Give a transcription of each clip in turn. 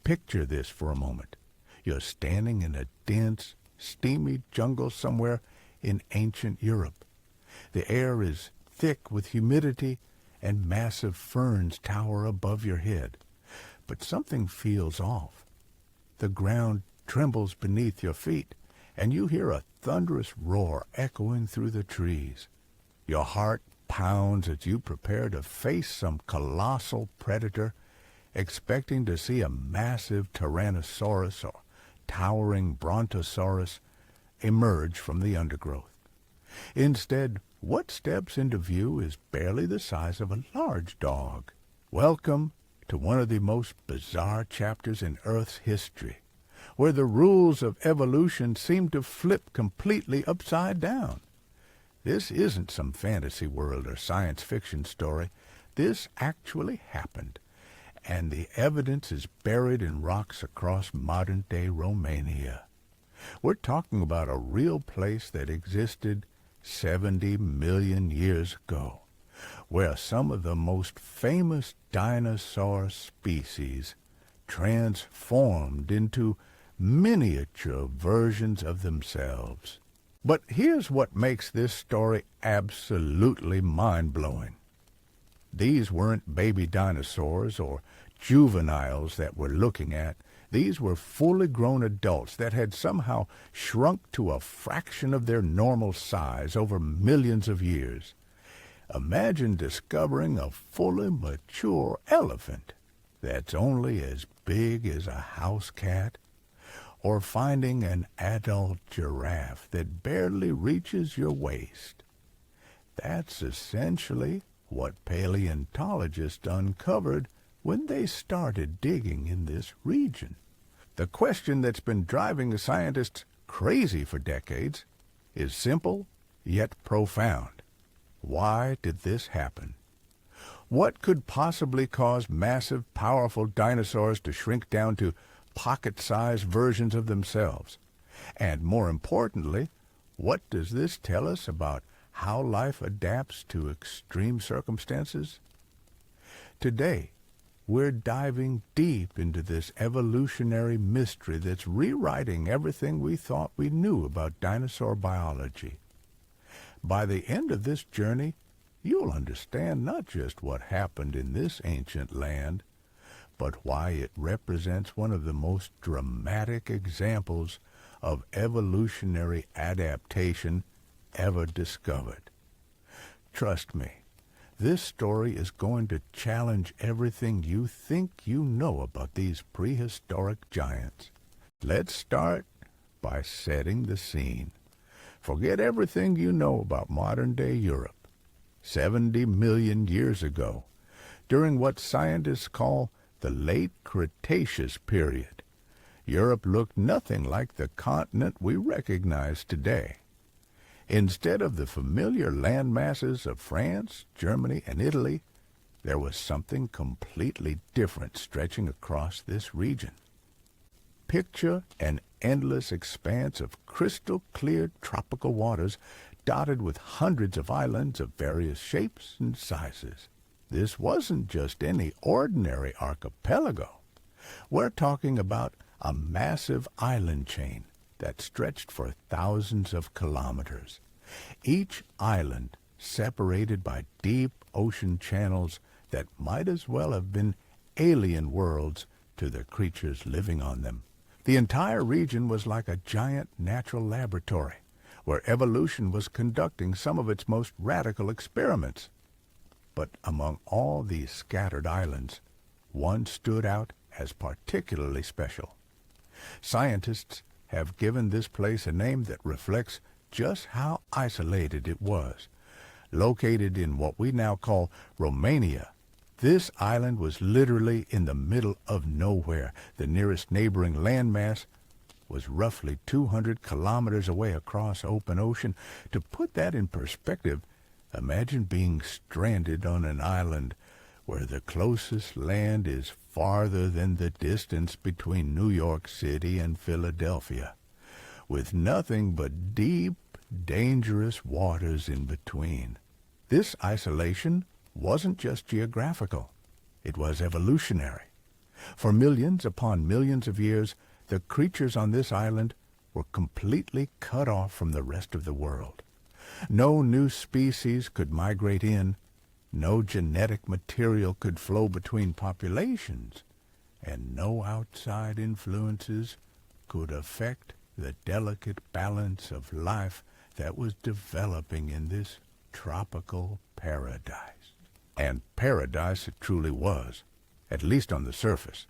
Picture this for a moment. You're standing in a dense, steamy jungle somewhere in ancient Europe. The air is thick with humidity and massive ferns tower above your head. But something feels off. The ground trembles beneath your feet, and you hear a thunderous roar echoing through the trees. Your heart pounds as you prepare to face some colossal predator, expecting to see a massive Tyrannosaurus or towering Brontosaurus emerge from the undergrowth. Instead, what steps into view is barely the size of a large dog. Welcome to one of the most bizarre chapters in Earth's history, where the rules of evolution seem to flip completely upside down. This isn't some fantasy world or science fiction story. This actually happened, and the evidence is buried in rocks across modern-day Romania. We're talking about a real place that existed 70 million years ago, where some of the most famous dinosaur species transformed into miniature versions of themselves. But here's what makes this story absolutely mind-blowing. These weren't baby dinosaurs or juveniles that we're looking at. These were fully grown adults that had somehow shrunk to a fraction of their normal size over millions of years. Imagine discovering a fully mature elephant that's only as big as a house cat, or finding an adult giraffe that barely reaches your waist. That's essentially what paleontologists uncovered when they started digging in this region. The question that's been driving the scientists crazy for decades is simple yet profound. Why did this happen? What could possibly cause massive, powerful dinosaurs to shrink down to pocket-sized versions of themselves? And more importantly, what does this tell us about how life adapts to extreme circumstances? Today, we're diving deep into this evolutionary mystery that's rewriting everything we thought we knew about dinosaur biology. By the end of this journey, you'll understand not just what happened in this ancient land, but why it represents one of the most dramatic examples of evolutionary adaptation ever discovered. Trust me, this story is going to challenge everything you think you know about these prehistoric giants. Let's start by setting the scene. Forget everything you know about modern-day Europe. 70 million years ago, during what scientists call the late Cretaceous period, Europe looked nothing like the continent we recognize today. Instead of the familiar land masses of France, Germany, and Italy, there was something completely different stretching across this region. Picture an endless expanse of crystal-clear tropical waters dotted with hundreds of islands of various shapes and sizes. This wasn't just any ordinary archipelago. We're talking about a massive island chain that stretched for thousands of kilometers. Each island separated by deep ocean channels that might as well have been alien worlds to the creatures living on them. The entire region was like a giant natural laboratory, where evolution was conducting some of its most radical experiments. But among all these scattered islands, one stood out as particularly special. Scientists have given this place a name that reflects just how isolated it was. Located in what we now call Romania, this island was literally in the middle of nowhere. The nearest neighboring landmass was roughly 200 kilometers away across open ocean. To put that in perspective, imagine being stranded on an island where the closest land is farther than the distance between New York City and Philadelphia, with nothing but deep, dangerous waters in between. This isolation wasn't just geographical. It was evolutionary. For millions upon millions of years, the creatures on this island were completely cut off from the rest of the world. No new species could migrate in, no genetic material could flow between populations, and no outside influences could affect the delicate balance of life that was developing in this tropical paradise. And paradise it truly was, at least on the surface.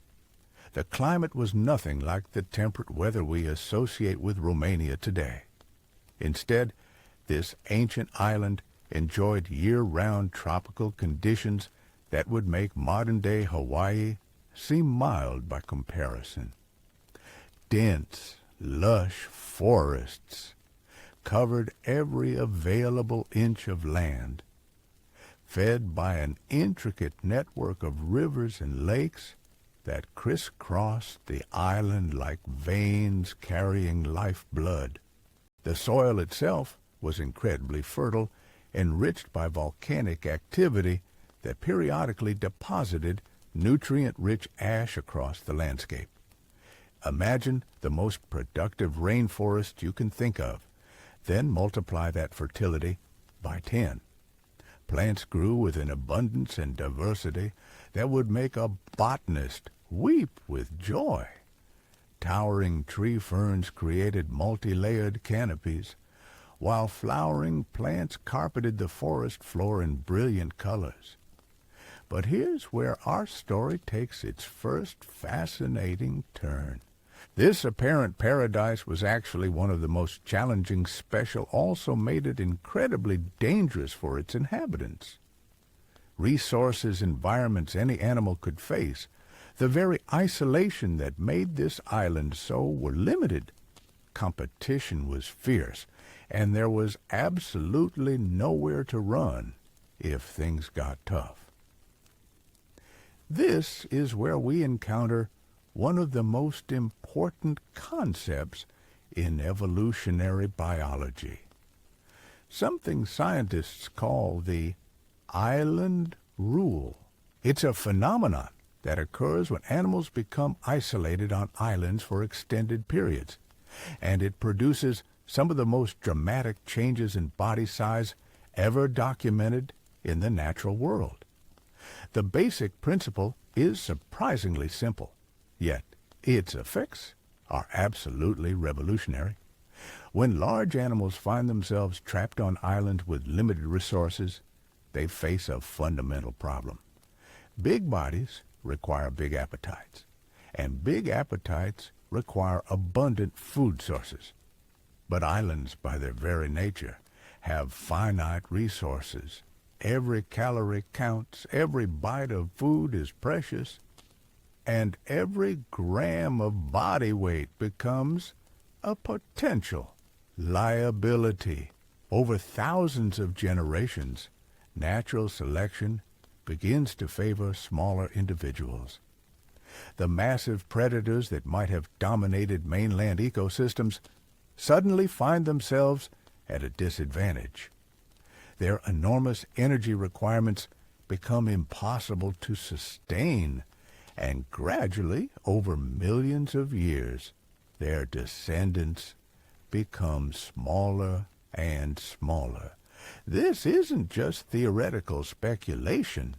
The climate was nothing like the temperate weather we associate with Romania today. Instead, this ancient island enjoyed year-round tropical conditions that would make modern-day Hawaii seem mild by comparison. Dense, lush forests covered every available inch of land, fed by an intricate network of rivers and lakes that crisscrossed the island like veins carrying lifeblood. The soil itself was incredibly fertile, enriched by volcanic activity that periodically deposited nutrient-rich ash across the landscape. Imagine the most productive rainforest you can think of, then multiply that fertility by 10. Plants grew with an abundance and diversity that would make a botanist weep with joy. Towering tree ferns created multi-layered canopies, while flowering plants carpeted the forest floor in brilliant colors. But here's where our story takes its first fascinating turn. This apparent paradise was actually one of the most challenging special, also made it incredibly dangerous for its inhabitants. Resources, environments any animal could face, the very isolation that made this island so were limited. Competition was fierce, and there was absolutely nowhere to run if things got tough. This is where we encounter one of the most important concepts in evolutionary biology, something scientists call the island rule. It's a phenomenon that occurs when animals become isolated on islands for extended periods, and it produces some of the most dramatic changes in body size ever documented in the natural world. The basic principle is surprisingly simple, yet its effects are absolutely revolutionary. When large animals find themselves trapped on islands with limited resources, they face a fundamental problem. Big bodies require big appetites, and big appetites require abundant food sources. But islands, by their very nature, have finite resources. Every calorie counts, every bite of food is precious, and every gram of body weight becomes a potential liability. Over thousands of generations, natural selection begins to favor smaller individuals. The massive predators that might have dominated mainland ecosystems suddenly find themselves at a disadvantage. Their enormous energy requirements become impossible to sustain, and gradually, over millions of years, their descendants become smaller and smaller. This isn't just theoretical speculation.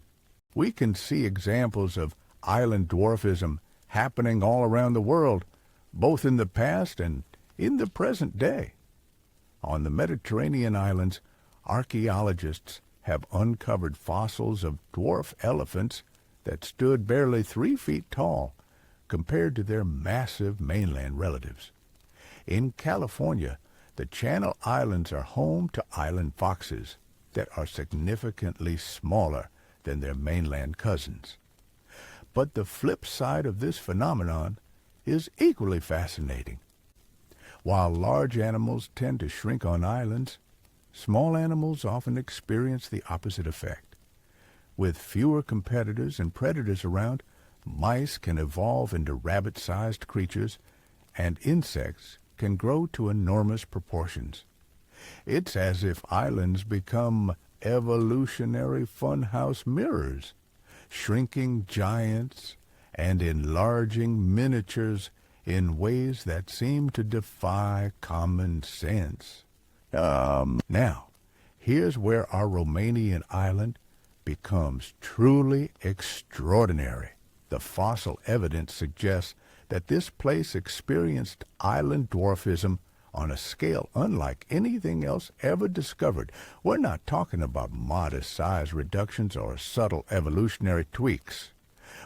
We can see examples of island dwarfism happening all around the world, both in the past and in the present day. On the Mediterranean islands, archaeologists have uncovered fossils of dwarf elephants that stood barely 3 feet tall compared to their massive mainland relatives. In California, the Channel Islands are home to island foxes that are significantly smaller than their mainland cousins. But the flip side of this phenomenon is equally fascinating. While large animals tend to shrink on islands, small animals often experience the opposite effect. With fewer competitors and predators around, mice can evolve into rabbit-sized creatures, and insects can grow to enormous proportions. It's as if islands become evolutionary funhouse mirrors, shrinking giants and enlarging miniatures in ways that seem to defy common sense. Now, here's where our Romanian island becomes truly extraordinary. The fossil evidence suggests that this place experienced island dwarfism on a scale unlike anything else ever discovered. We're not talking about modest size reductions or subtle evolutionary tweaks.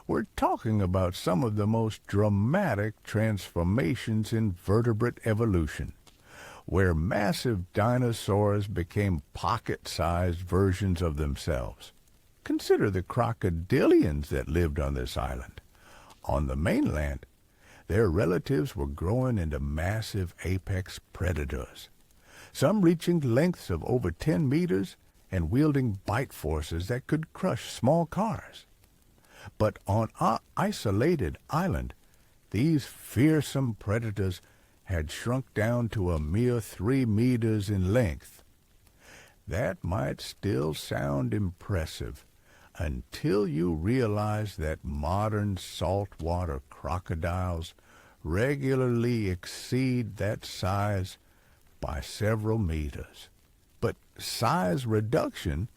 We're talking about some of the most dramatic transformations in vertebrate evolution, where massive dinosaurs became pocket-sized versions of themselves. Consider the crocodilians that lived on this island. On the mainland, their relatives were growing into massive apex predators, some reaching lengths of over 10 meters and wielding bite forces that could crush small cars. But on our isolated island, these fearsome predators had shrunk down to a mere 3 meters in length. That might still sound impressive until you realize that modern saltwater crocodiles regularly exceed that size by several meters. But size reduction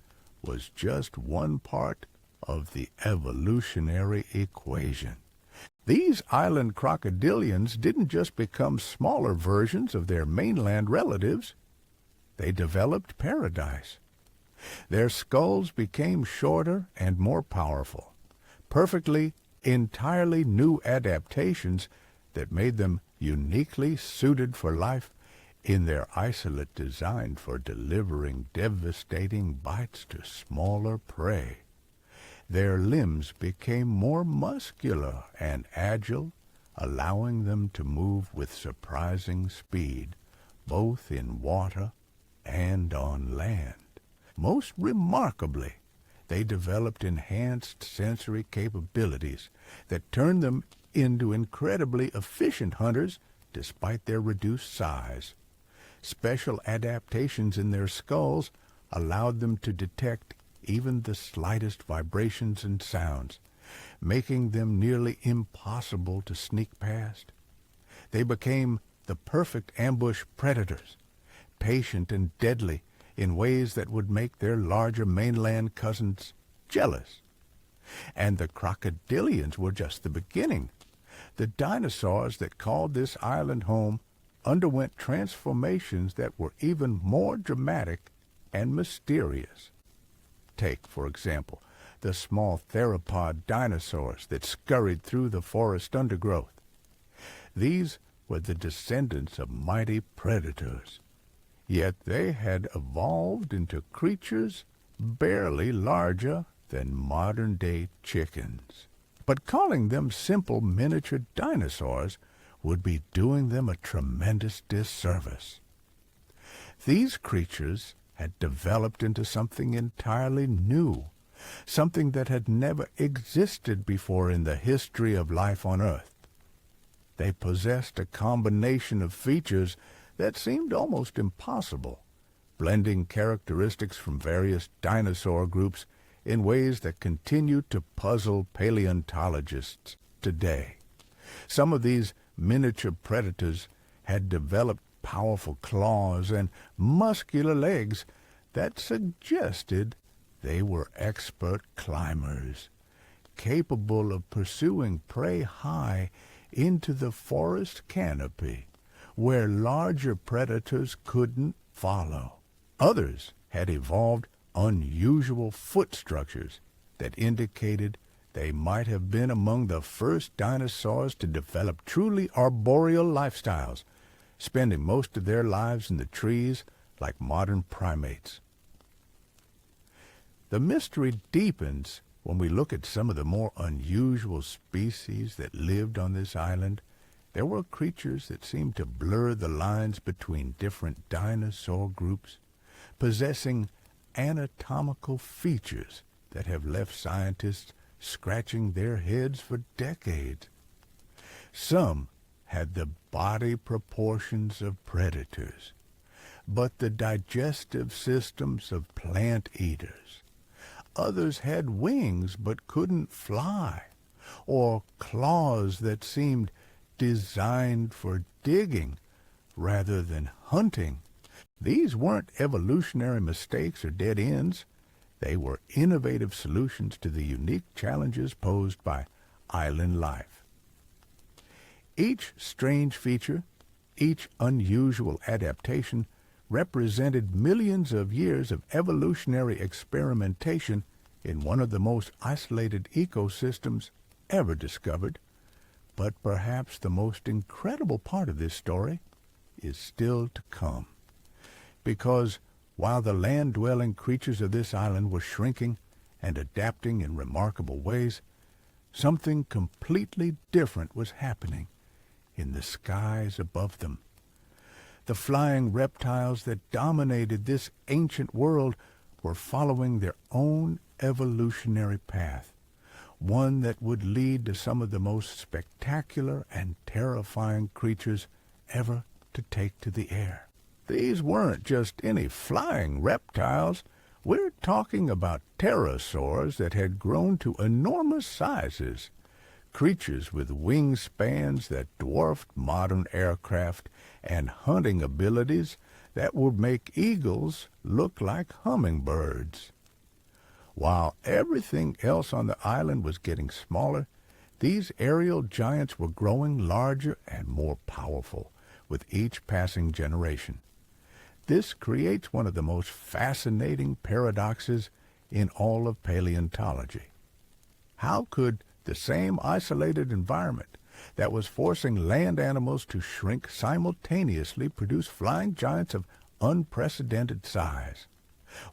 was just one part of the evolutionary equation. These island crocodilians didn't just become smaller versions of their mainland relatives. They developed paradise. Their skulls became shorter and more powerful, perfectly, entirely new adaptations that made them uniquely suited for life in their isolate designed for delivering devastating bites to smaller prey. Their limbs became more muscular and agile, allowing them to move with surprising speed, both in water and on land. Most remarkably, they developed enhanced sensory capabilities that turned them into incredibly efficient hunters despite their reduced size. Special adaptations in their skulls allowed them to detect even the slightest vibrations and sounds, making them nearly impossible to sneak past. They became the perfect ambush predators, patient and deadly in ways that would make their larger mainland cousins jealous. And the crocodilians were just the beginning. The dinosaurs that called this island home underwent transformations that were even more dramatic and mysterious. Take, for example, the small theropod dinosaurs that scurried through the forest undergrowth. These were the descendants of mighty predators, yet they had evolved into creatures barely larger than modern-day chickens. But calling them simple miniature dinosaurs would be doing them a tremendous disservice. These creatures had developed into something entirely new, something that had never existed before in the history of life on Earth. They possessed a combination of features that seemed almost impossible, blending characteristics from various dinosaur groups in ways that continue to puzzle paleontologists today. Some of these miniature predators had developed powerful claws and muscular legs that suggested they were expert climbers, capable of pursuing prey high into the forest canopy, where larger predators couldn't follow. Others had evolved unusual foot structures that indicated they might have been among the first dinosaurs to develop truly arboreal lifestyles, spending most of their lives in the trees like modern primates. The mystery deepens when we look at some of the more unusual species that lived on this island. There were creatures that seemed to blur the lines between different dinosaur groups, possessing anatomical features that have left scientists scratching their heads for decades. Some had the body proportions of predators, but the digestive systems of plant eaters. Others had wings but couldn't fly, or claws that seemed designed for digging rather than hunting. These weren't evolutionary mistakes or dead ends. They were innovative solutions to the unique challenges posed by island life. Each strange feature, each unusual adaptation represented millions of years of evolutionary experimentation in one of the most isolated ecosystems ever discovered. But perhaps the most incredible part of this story is still to come. Because while the land-dwelling creatures of this island were shrinking and adapting in remarkable ways, something completely different was happening in the skies above them. The flying reptiles that dominated this ancient world were following their own evolutionary path, one that would lead to some of the most spectacular and terrifying creatures ever to take to the air. These weren't just any flying reptiles. We're talking about pterosaurs that had grown to enormous sizes, creatures with wingspans that dwarfed modern aircraft and hunting abilities that would make eagles look like hummingbirds. While everything else on the island was getting smaller, these aerial giants were growing larger and more powerful with each passing generation. This creates one of the most fascinating paradoxes in all of paleontology. How could the same isolated environment that was forcing land animals to shrink simultaneously produce flying giants of unprecedented size?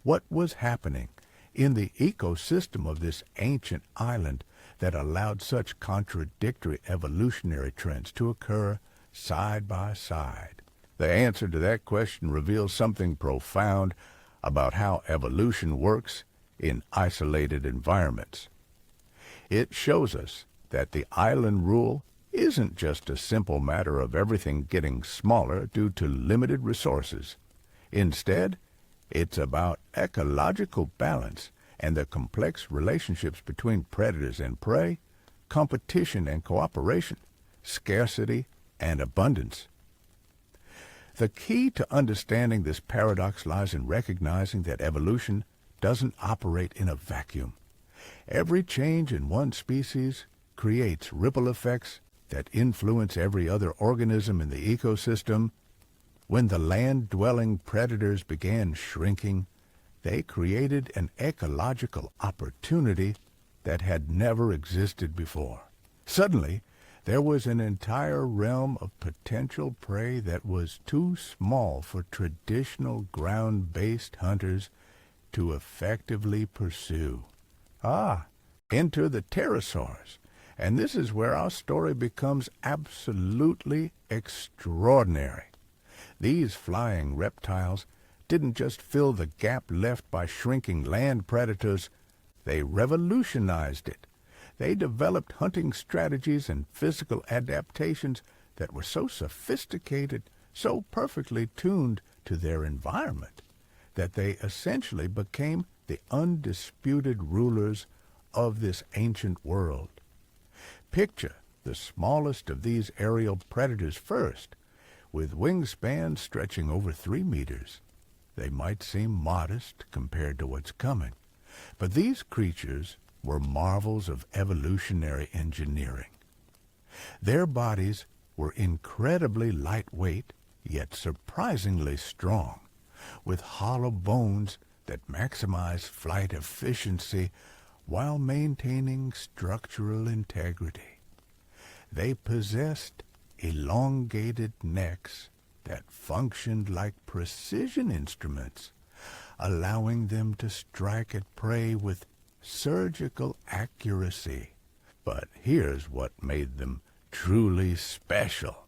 What was happening in the ecosystem of this ancient island that allowed such contradictory evolutionary trends to occur side by side? The answer to that question reveals something profound about how evolution works in isolated environments. It shows us that the island rule isn't just a simple matter of everything getting smaller due to limited resources. Instead, it's about ecological balance and the complex relationships between predators and prey, competition and cooperation, scarcity and abundance. The key to understanding this paradox lies in recognizing that evolution doesn't operate in a vacuum. Every change in one species creates ripple effects that influence every other organism in the ecosystem. When the land-dwelling predators began shrinking, they created an ecological opportunity that had never existed before. Suddenly, there was an entire realm of potential prey that was too small for traditional ground-based hunters to effectively pursue. Enter the pterosaurs, and this is where our story becomes absolutely extraordinary. These flying reptiles didn't just fill the gap left by shrinking land predators, they revolutionized it. They developed hunting strategies and physical adaptations that were so sophisticated, so perfectly tuned to their environment, that they essentially became the undisputed rulers of this ancient world. Picture the smallest of these aerial predators first, with wingspans stretching over 3 meters. They might seem modest compared to what's coming, but these creatures were marvels of evolutionary engineering. Their bodies were incredibly lightweight, yet surprisingly strong, with hollow bones that maximized flight efficiency while maintaining structural integrity. They possessed elongated necks that functioned like precision instruments, allowing them to strike at prey with surgical accuracy. But here's what made them truly special.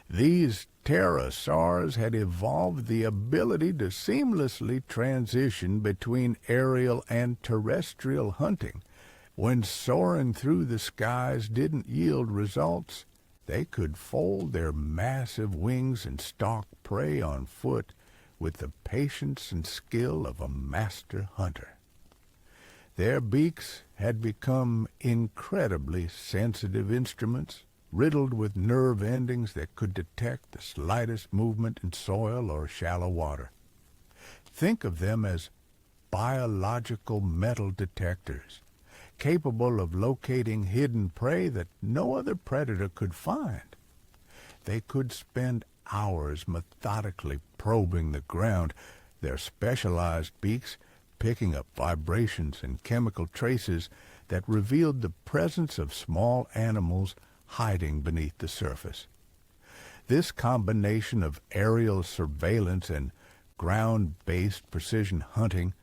These pterosaurs had evolved the ability to seamlessly transition between aerial and terrestrial hunting. When soaring through the skies didn't yield results, they could fold their massive wings and stalk prey on foot with the patience and skill of a master hunter. Their beaks had become incredibly sensitive instruments, riddled with nerve endings that could detect the slightest movement in soil or shallow water. Think of them as biological metal detectors, capable of locating hidden prey that no other predator could find. They could spend hours methodically probing the ground, their specialized beaks picking up vibrations and chemical traces that revealed the presence of small animals hiding beneath the surface. This combination of aerial surveillance and ground-based precision hunting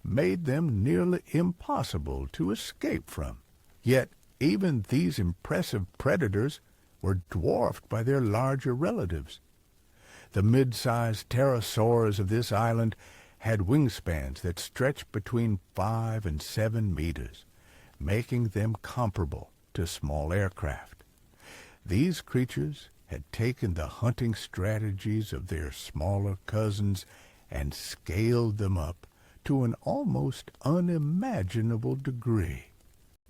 made them nearly impossible to escape from. Yet even these impressive predators were dwarfed by their larger relatives. The mid-sized pterosaurs of this island had wingspans that stretched between 5 and 7 meters, making them comparable to small aircraft. These creatures had taken the hunting strategies of their smaller cousins and scaled them up to an almost unimaginable degree.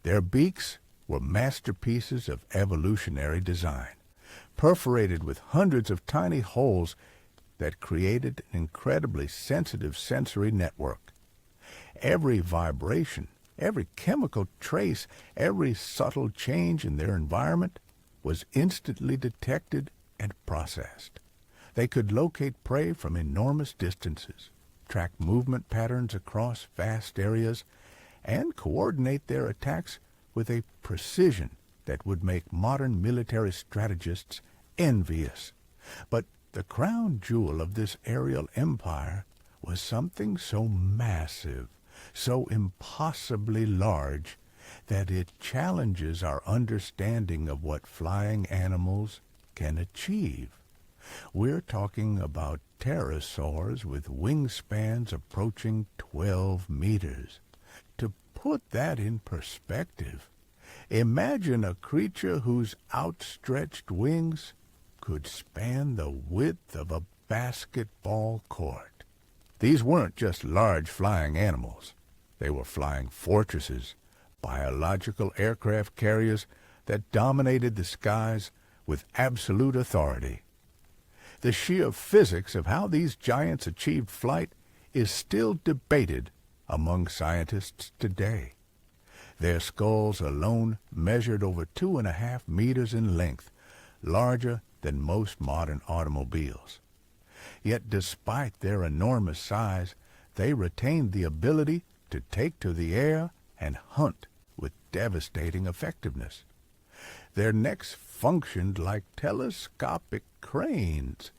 Their beaks were masterpieces of evolutionary design, perforated with hundreds of tiny holes that created an incredibly sensitive sensory network. Every vibration, every chemical trace, every subtle change in their environment was instantly detected and processed. They could locate prey from enormous distances, track movement patterns across vast areas, and coordinate their attacks with a precision that would make modern military strategists envious. But the crown jewel of this aerial empire was something so massive, so impossibly large, that it challenges our understanding of what flying animals can achieve. We're talking about pterosaurs with wingspans approaching 12 meters. To put that in perspective, imagine a creature whose outstretched wings could span the width of a basketball court. These weren't just large flying animals. They were flying fortresses, biological aircraft carriers that dominated the skies with absolute authority. The sheer physics of how these giants achieved flight is still debated among scientists today. Their skulls alone measured over 2.5 meters in length, larger than most modern automobiles. Yet despite their enormous size, they retained the ability to take to the air and hunt with devastating effectiveness. Their necks functioned like telescopic cranes,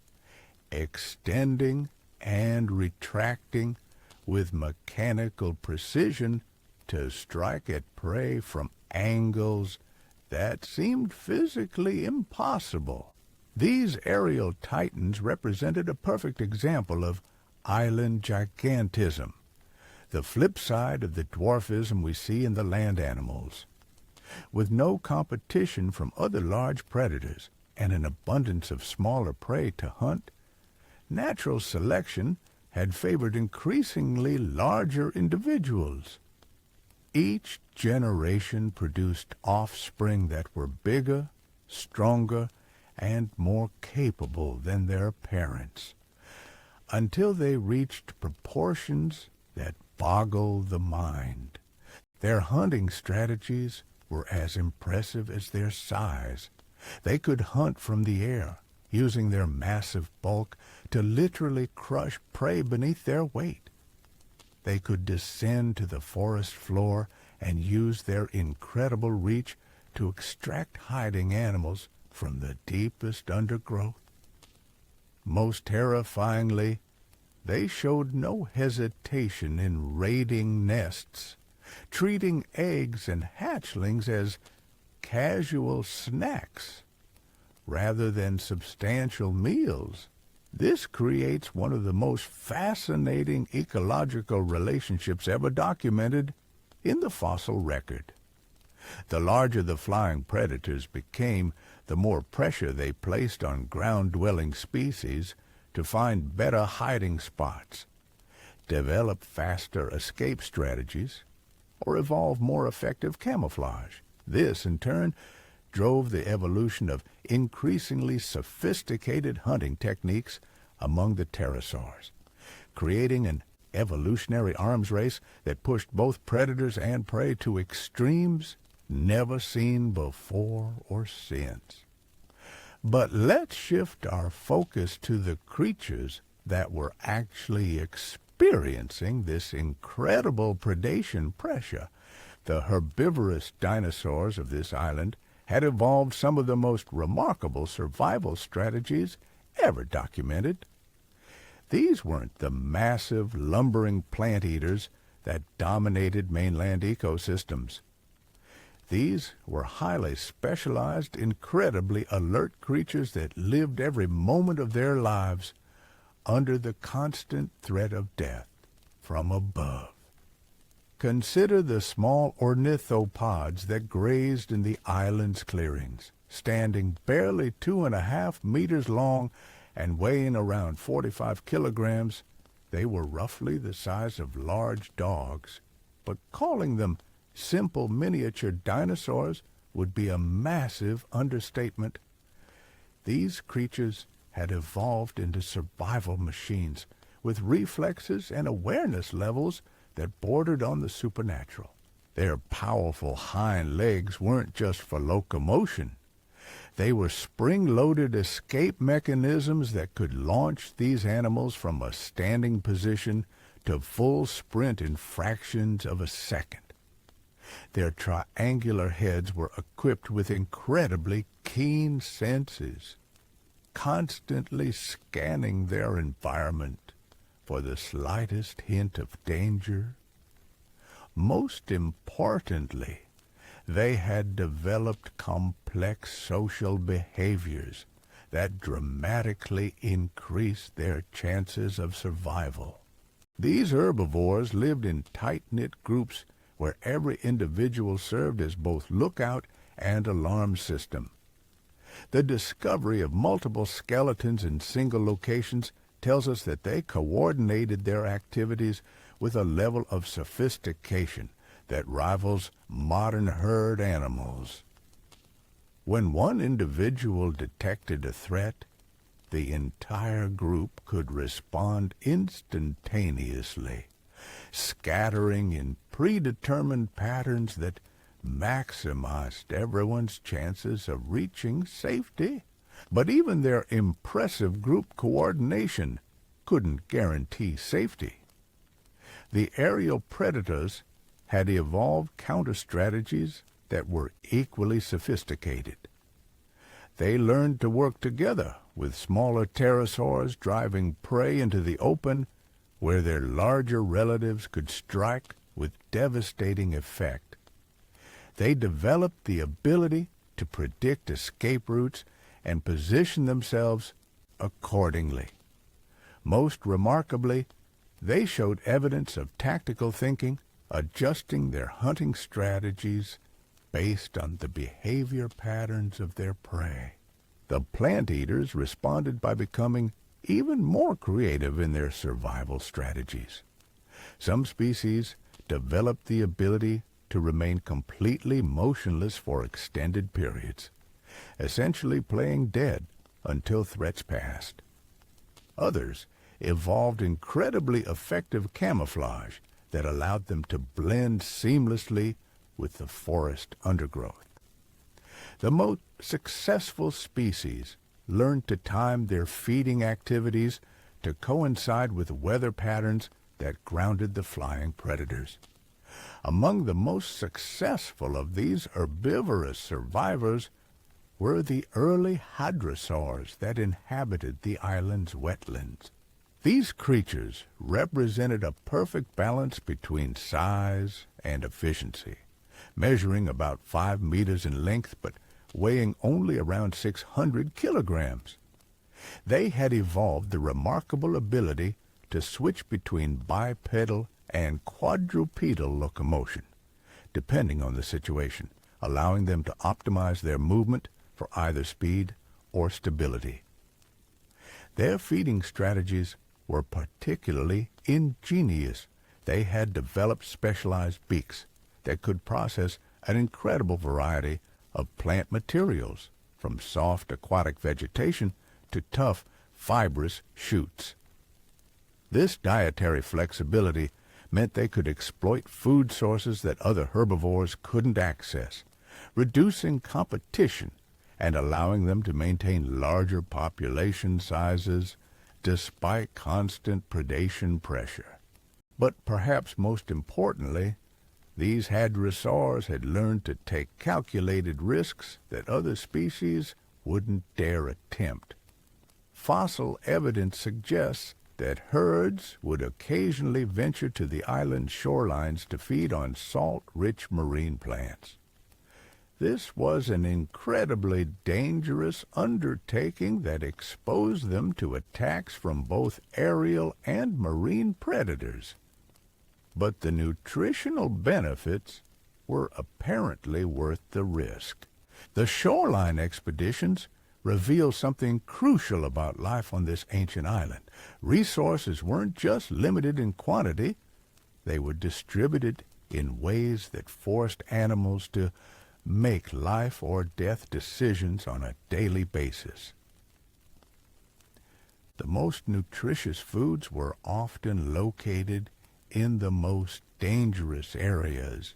extending and retracting with mechanical precision to strike at prey from angles that seemed physically impossible. These aerial titans represented a perfect example of island gigantism, the flip side of the dwarfism we see in the land animals. With no competition from other large predators and an abundance of smaller prey to hunt, natural selection had favored increasingly larger individuals. Each generation produced offspring that were bigger, stronger, and more capable than their parents, until they reached proportions that boggle the mind. Their hunting strategies were as impressive as their size. They could hunt from the air, using their massive bulk to literally crush prey beneath their weight. They could descend to the forest floor and use their incredible reach to extract hiding animals from the deepest undergrowth. Most terrifyingly, they showed no hesitation in raiding nests, treating eggs and hatchlings as casual snacks rather than substantial meals. This creates one of the most fascinating ecological relationships ever documented in the fossil record. The larger the flying predators became, the more pressure they placed on ground-dwelling species to find better hiding spots, develop faster escape strategies, or evolve more effective camouflage. This, in turn, drove the evolution of increasingly sophisticated hunting techniques among the pterosaurs, creating an evolutionary arms race that pushed both predators and prey to extremes never seen before or since. But let's shift our focus to the creatures that were actually experiencing this incredible predation pressure. The herbivorous dinosaurs of this island had evolved some of the most remarkable survival strategies ever documented. These weren't the massive, lumbering plant eaters that dominated mainland ecosystems. These were highly specialized, incredibly alert creatures that lived every moment of their lives under the constant threat of death from above. Consider the small ornithopods that grazed in the island's clearings, standing barely 2.5 meters long and weighing around 45 kilograms. They were roughly the size of large dogs, but calling them simple miniature dinosaurs would be a massive understatement. These creatures had evolved into survival machines with reflexes and awareness levels that bordered on the supernatural. Their powerful hind legs weren't just for locomotion. They were spring-loaded escape mechanisms that could launch these animals from a standing position to full sprint in fractions of a second. Their triangular heads were equipped with incredibly keen senses, constantly scanning their environment for the slightest hint of danger. Most importantly, they had developed complex social behaviors that dramatically increased their chances of survival. These herbivores lived in tight-knit groups where every individual served as both lookout and alarm system. The discovery of multiple skeletons in single locations tells us that they coordinated their activities with a level of sophistication that rivals modern herd animals. When one individual detected a threat, the entire group could respond instantaneously, scattering in predetermined patterns that maximized everyone's chances of reaching safety. But even their impressive group coordination couldn't guarantee safety. The aerial predators had evolved counter-strategies that were equally sophisticated. They learned to work together, with smaller pterosaurs driving prey into the open, where their larger relatives could strike with devastating effect. They developed the ability to predict escape routes and position themselves accordingly. Most remarkably, they showed evidence of tactical thinking, adjusting their hunting strategies based on the behavior patterns of their prey. The plant eaters responded by becoming even more creative in their survival strategies. Some species developed the ability to remain completely motionless for extended periods, essentially playing dead until threats passed. Others evolved incredibly effective camouflage that allowed them to blend seamlessly with the forest undergrowth. The most successful species learned to time their feeding activities to coincide with weather patterns that grounded the flying predators. Among the most successful of these herbivorous survivors were the early hadrosaurs that inhabited the island's wetlands. These creatures represented a perfect balance between size and efficiency, measuring about 5 meters in length but weighing only around 600 kilograms. They had evolved the remarkable ability to switch between bipedal and quadrupedal locomotion, depending on the situation, allowing them to optimize their movement for either speed or stability. Their feeding strategies were particularly ingenious. They had developed specialized beaks that could process an incredible variety of plant materials, from soft aquatic vegetation to tough, fibrous shoots. This dietary flexibility meant they could exploit food sources that other herbivores couldn't access, reducing competition and allowing them to maintain larger population sizes despite constant predation pressure. But perhaps most importantly, these hadrosaurs had learned to take calculated risks that other species wouldn't dare attempt. Fossil evidence suggests that herds would occasionally venture to the island shorelines to feed on salt-rich marine plants. This was an incredibly dangerous undertaking that exposed them to attacks from both aerial and marine predators. But the nutritional benefits were apparently worth the risk. The shoreline expeditions reveal something crucial about life on this ancient island. Resources weren't just limited in quantity, they were distributed in ways that forced animals to make life or death decisions on a daily basis. The most nutritious foods were often located in the most dangerous areas,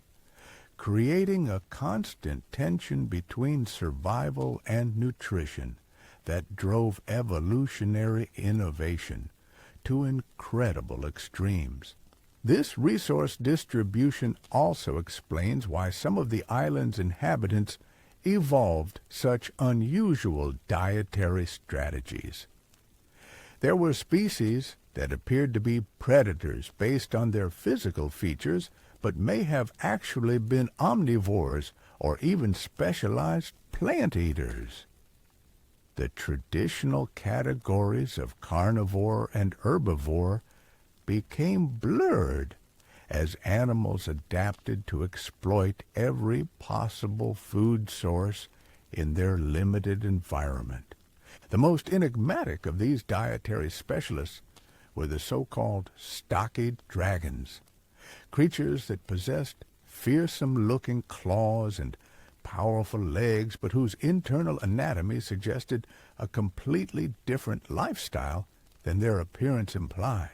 creating a constant tension between survival and nutrition that drove evolutionary innovation to incredible extremes. This resource distribution also explains why some of the island's inhabitants evolved such unusual dietary strategies. There were species that appeared to be predators based on their physical features, but may have actually been omnivores or even specialized plant eaters. The traditional categories of carnivore and herbivore became blurred as animals adapted to exploit every possible food source in their limited environment. The most enigmatic of these dietary specialists were the so-called stockeyed dragons, creatures that possessed fearsome-looking claws and powerful legs, but whose internal anatomy suggested a completely different lifestyle than their appearance implied.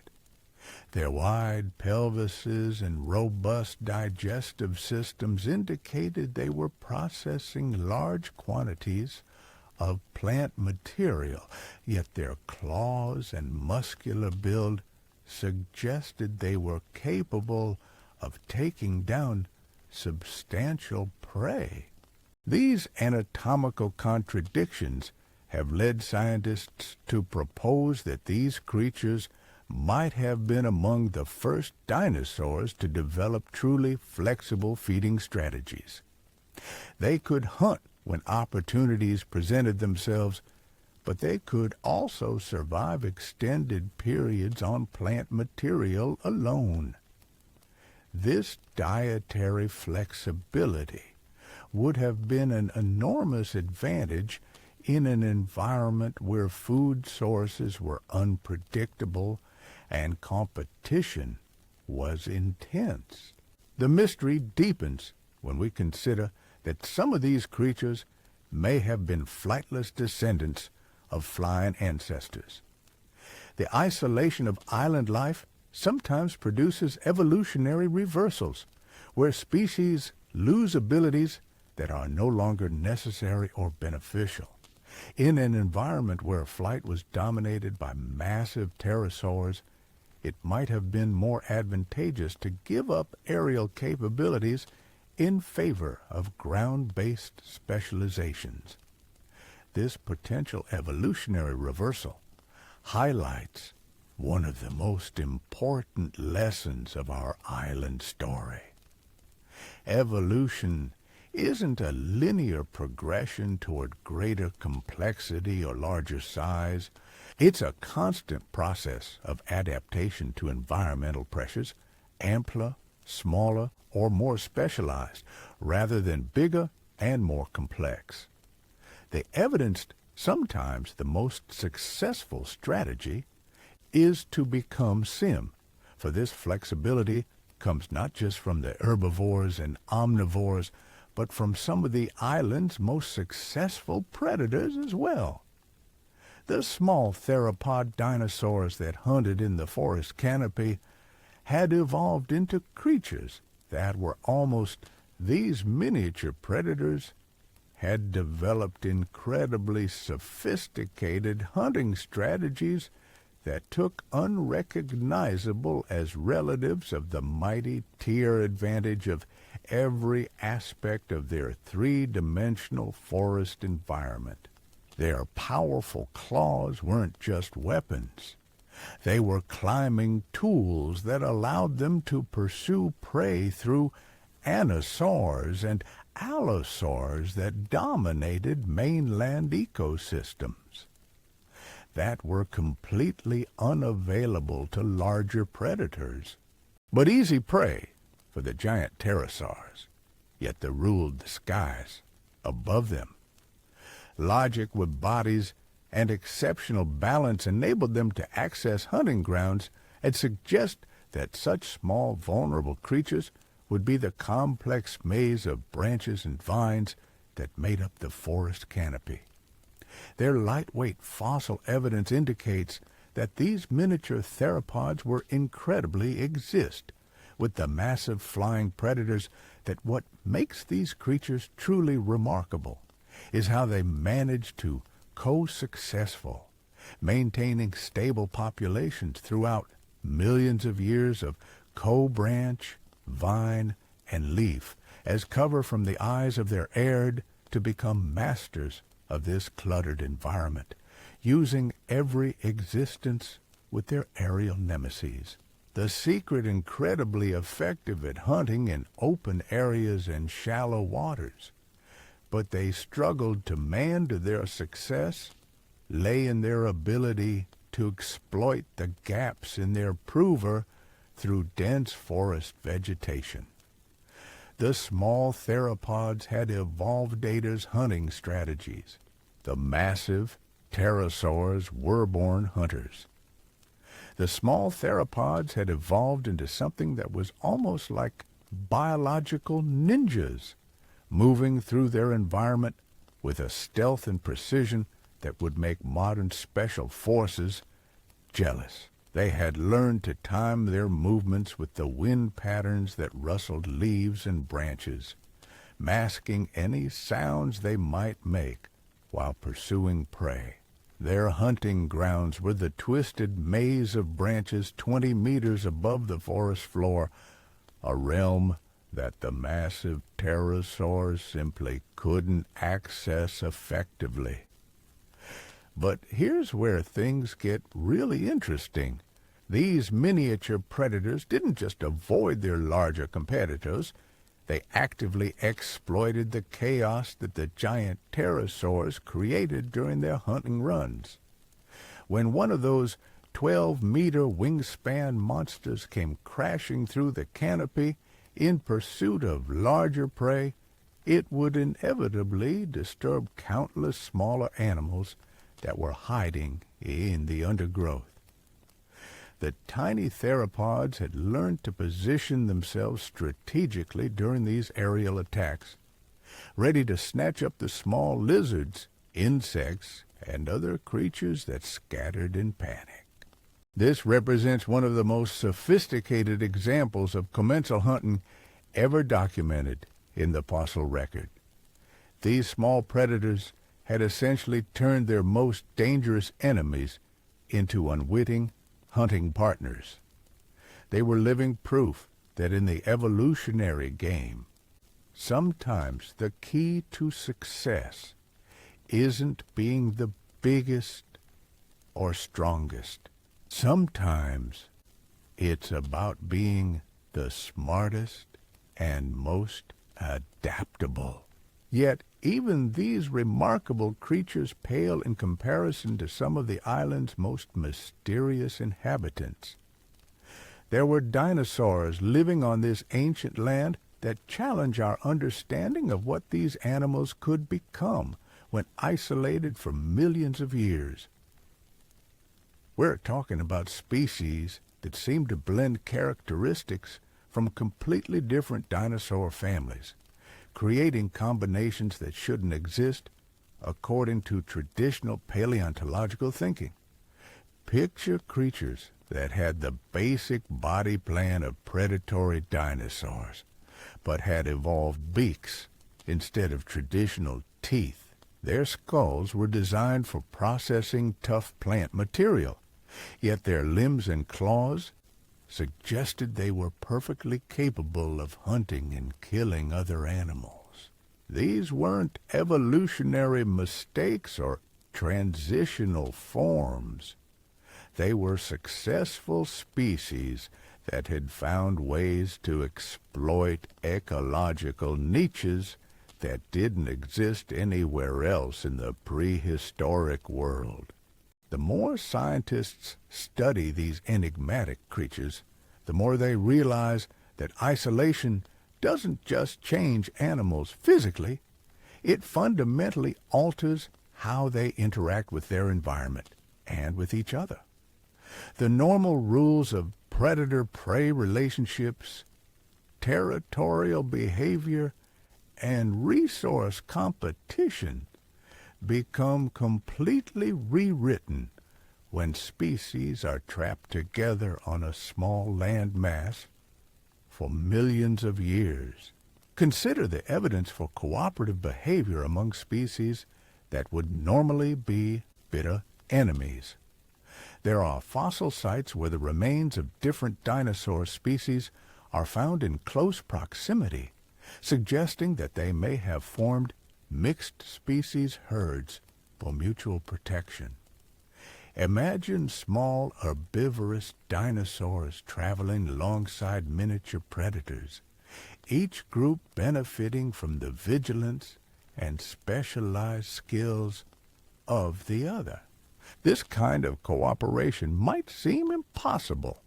Their wide pelvises and robust digestive systems indicated they were processing large quantities of plant material, yet their claws and muscular build suggested they were capable of taking down substantial prey. These anatomical contradictions have led scientists to propose that these creatures might have been among the first dinosaurs to develop truly flexible feeding strategies. They could hunt when opportunities presented themselves, but they could also survive extended periods on plant material alone. This dietary flexibility would have been an enormous advantage in an environment where food sources were unpredictable and competition was intense. The mystery deepens when we consider that some of these creatures may have been flightless descendants of flying ancestors. The isolation of island life sometimes produces evolutionary reversals, where species lose abilities that are no longer necessary or beneficial. In an environment where flight was dominated by massive pterosaurs, it might have been more advantageous to give up aerial capabilities in favor of ground-based specializations. This potential evolutionary reversal highlights one of the most important lessons of our island story. Evolution isn't a linear progression toward greater complexity or larger size. It's a constant process of adaptation to environmental pressures, ampler, smaller, or more specialized, rather than bigger and more complex. They evidenced sometimes the most successful strategy is to become sim, for this flexibility comes not just from the herbivores and omnivores, but from some of the island's most successful predators as well. The small theropod dinosaurs that hunted in the forest canopy had evolved into creatures that were almost these miniature predators had developed incredibly sophisticated hunting strategies that took unrecognizable as relatives of the mighty tier advantage of every aspect of their three-dimensional forest environment. Their powerful claws weren't just weapons. They were climbing tools that allowed them to pursue prey through anasaurs and allosaurs that dominated mainland ecosystems, that were completely unavailable to larger predators, but easy prey for the giant pterosaurs, yet they ruled the skies above them. Logic with bodies and exceptional balance enabled them to access hunting grounds and suggest that such small, vulnerable creatures would be the complex maze of branches and vines that made up the forest canopy. Their lightweight fossil evidence indicates that these miniature theropods were incredibly exist, with the massive flying predators that what makes these creatures truly remarkable is how they managed to co-successful, maintaining stable populations throughout millions of years of co-branch, vine, and leaf as cover from the eyes of their heirs to become masters of this cluttered environment, using every existence with their aerial nemesis. The secret incredibly effective at hunting in open areas and shallow waters, but they struggled to their success lay in their ability to exploit the gaps in their prover through dense forest vegetation. The small theropods had evolved Data's hunting strategies. The massive pterosaurs were born hunters. The small theropods had evolved into something that was almost like biological ninjas, moving through their environment with a stealth and precision that would make modern special forces jealous. They had learned to time their movements with the wind patterns that rustled leaves and branches, masking any sounds they might make while pursuing prey. Their hunting grounds were the twisted maze of branches 20 meters above the forest floor, a realm that the massive pterosaurs simply couldn't access effectively. But here's where things get really interesting. These miniature predators didn't just avoid their larger competitors. They actively exploited the chaos that the giant pterosaurs created during their hunting runs. When one of those 12-meter wingspan monsters came crashing through the canopy in pursuit of larger prey, it would inevitably disturb countless smaller animals that were hiding in the undergrowth. The tiny theropods had learned to position themselves strategically during these aerial attacks, ready to snatch up the small lizards, insects, and other creatures that scattered in panic. This represents one of the most sophisticated examples of commensal hunting ever documented in the fossil record. These small predators had essentially turned their most dangerous enemies into unwitting hunting partners. They were living proof that in the evolutionary game, sometimes the key to success isn't being the biggest or strongest. Sometimes it's about being the smartest and most adaptable. Yet even these remarkable creatures pale in comparison to some of the island's most mysterious inhabitants. There were dinosaurs living on this ancient land that challenge our understanding of what these animals could become when isolated for millions of years. We're talking about species that seem to blend characteristics from completely different dinosaur families, creating combinations that shouldn't exist according to traditional paleontological thinking. Picture creatures that had the basic body plan of predatory dinosaurs, but had evolved beaks instead of traditional teeth. Their skulls were designed for processing tough plant material, yet their limbs and claws suggested they were perfectly capable of hunting and killing other animals. These weren't evolutionary mistakes or transitional forms. They were successful species that had found ways to exploit ecological niches that didn't exist anywhere else in the prehistoric world. The more scientists study these enigmatic creatures, the more they realize that isolation doesn't just change animals physically, it fundamentally alters how they interact with their environment and with each other. The normal rules of predator-prey relationships, territorial behavior, and resource competition become completely rewritten when species are trapped together on a small land mass for millions of years. Consider the evidence for cooperative behavior among species that would normally be bitter enemies. There are fossil sites where the remains of different dinosaur species are found in close proximity, suggesting that they may have formed mixed species herds for mutual protection. Imagine small herbivorous dinosaurs traveling alongside miniature predators, each group benefiting from the vigilance and specialized skills of the other. This kind of cooperation might seem impossible,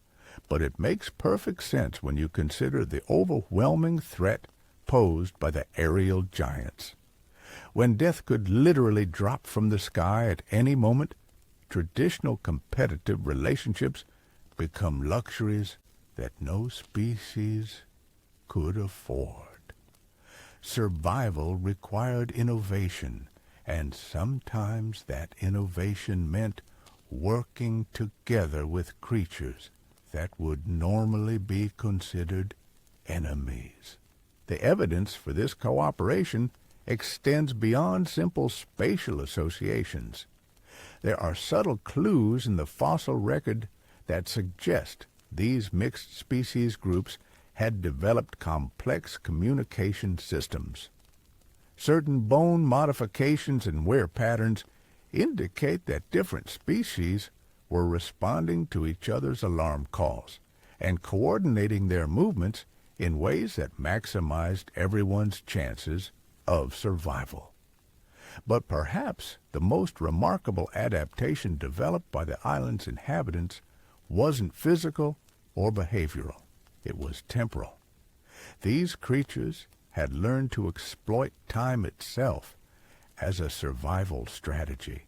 but it makes perfect sense when you consider the overwhelming threat posed by the aerial giants. When death could literally drop from the sky at any moment, traditional competitive relationships become luxuries that no species could afford. Survival required innovation, and sometimes that innovation meant working together with creatures that would normally be considered enemies. The evidence for this cooperation extends beyond simple spatial associations. There are subtle clues in the fossil record that suggest these mixed species groups had developed complex communication systems. Certain bone modifications and wear patterns indicate that different species were responding to each other's alarm calls and coordinating their movements in ways that maximized everyone's chances of survival. But perhaps the most remarkable adaptation developed by the island's inhabitants wasn't physical or behavioral. It was temporal. These creatures had learned to exploit time itself as a survival strategy.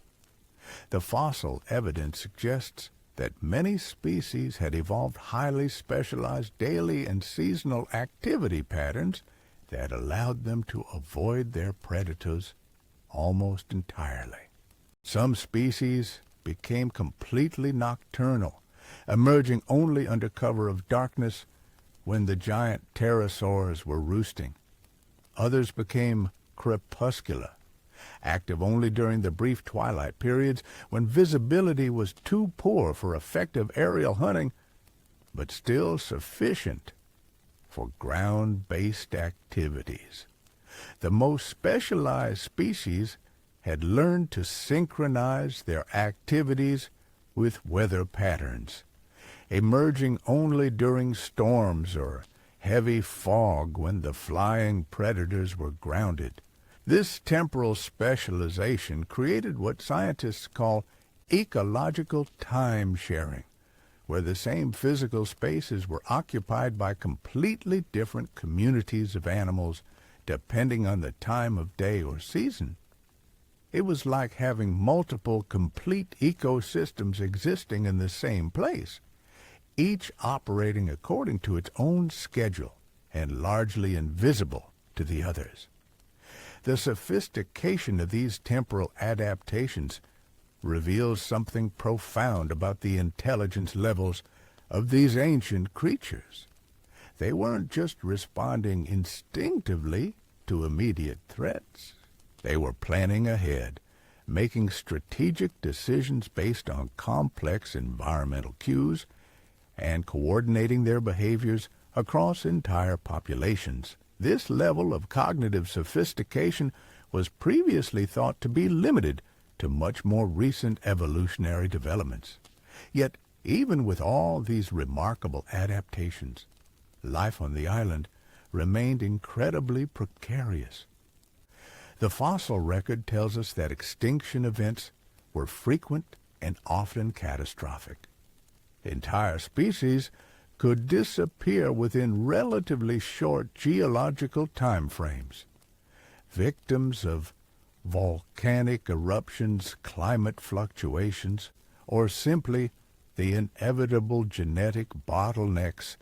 The fossil evidence suggests that many species had evolved highly specialized daily and seasonal activity patterns that allowed them to avoid their predators almost entirely. Some species became completely nocturnal, emerging only under cover of darkness when the giant pterosaurs were roosting. Others became crepuscular, active only during the brief twilight periods when visibility was too poor for effective aerial hunting, but still sufficient for ground-based activities. The most specialized species had learned to synchronize their activities with weather patterns, emerging only during storms or heavy fog when the flying predators were grounded. This temporal specialization created what scientists call ecological time sharing, where the same physical spaces were occupied by completely different communities of animals depending on the time of day or season. It was like having multiple complete ecosystems existing in the same place, each operating according to its own schedule and largely invisible to the others. The sophistication of these temporal adaptations reveals something profound about the intelligence levels of these ancient creatures. They weren't just responding instinctively to immediate threats. They were planning ahead, making strategic decisions based on complex environmental cues and coordinating their behaviors across entire populations. This level of cognitive sophistication was previously thought to be limited to much more recent evolutionary developments. Yet, even with all these remarkable adaptations, life on the island remained incredibly precarious. The fossil record tells us that extinction events were frequent and often catastrophic. Entire species could disappear within relatively short geological time frames. Victims of volcanic eruptions, climate fluctuations, or simply the inevitable genetic bottlenecks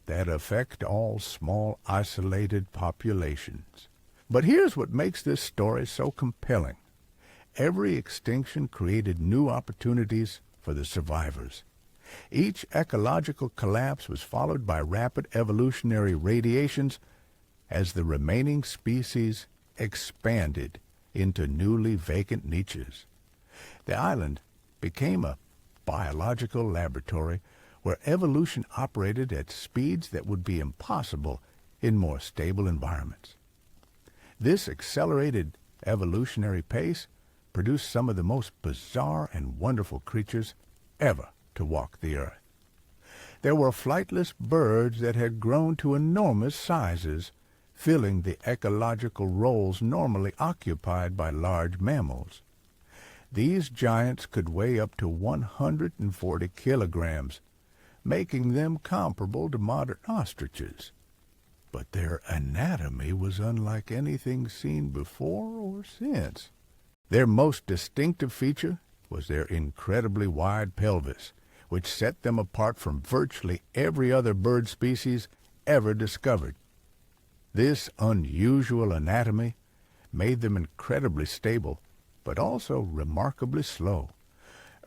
that affect all small isolated populations. But here's what makes this story so compelling. Every extinction created new opportunities for the survivors. Each ecological collapse was followed by rapid evolutionary radiations as the remaining species expanded into newly vacant niches. The island became a biological laboratory where evolution operated at speeds that would be impossible in more stable environments. This accelerated evolutionary pace produced some of the most bizarre and wonderful creatures ever to walk the earth. There were flightless birds that had grown to enormous sizes, filling the ecological roles normally occupied by large mammals. These giants could weigh up to 140 kilograms, making them comparable to modern ostriches. But their anatomy was unlike anything seen before or since. Their most distinctive feature was their incredibly wide pelvis, which set them apart from virtually every other bird species ever discovered. This unusual anatomy made them incredibly stable, but also remarkably slow,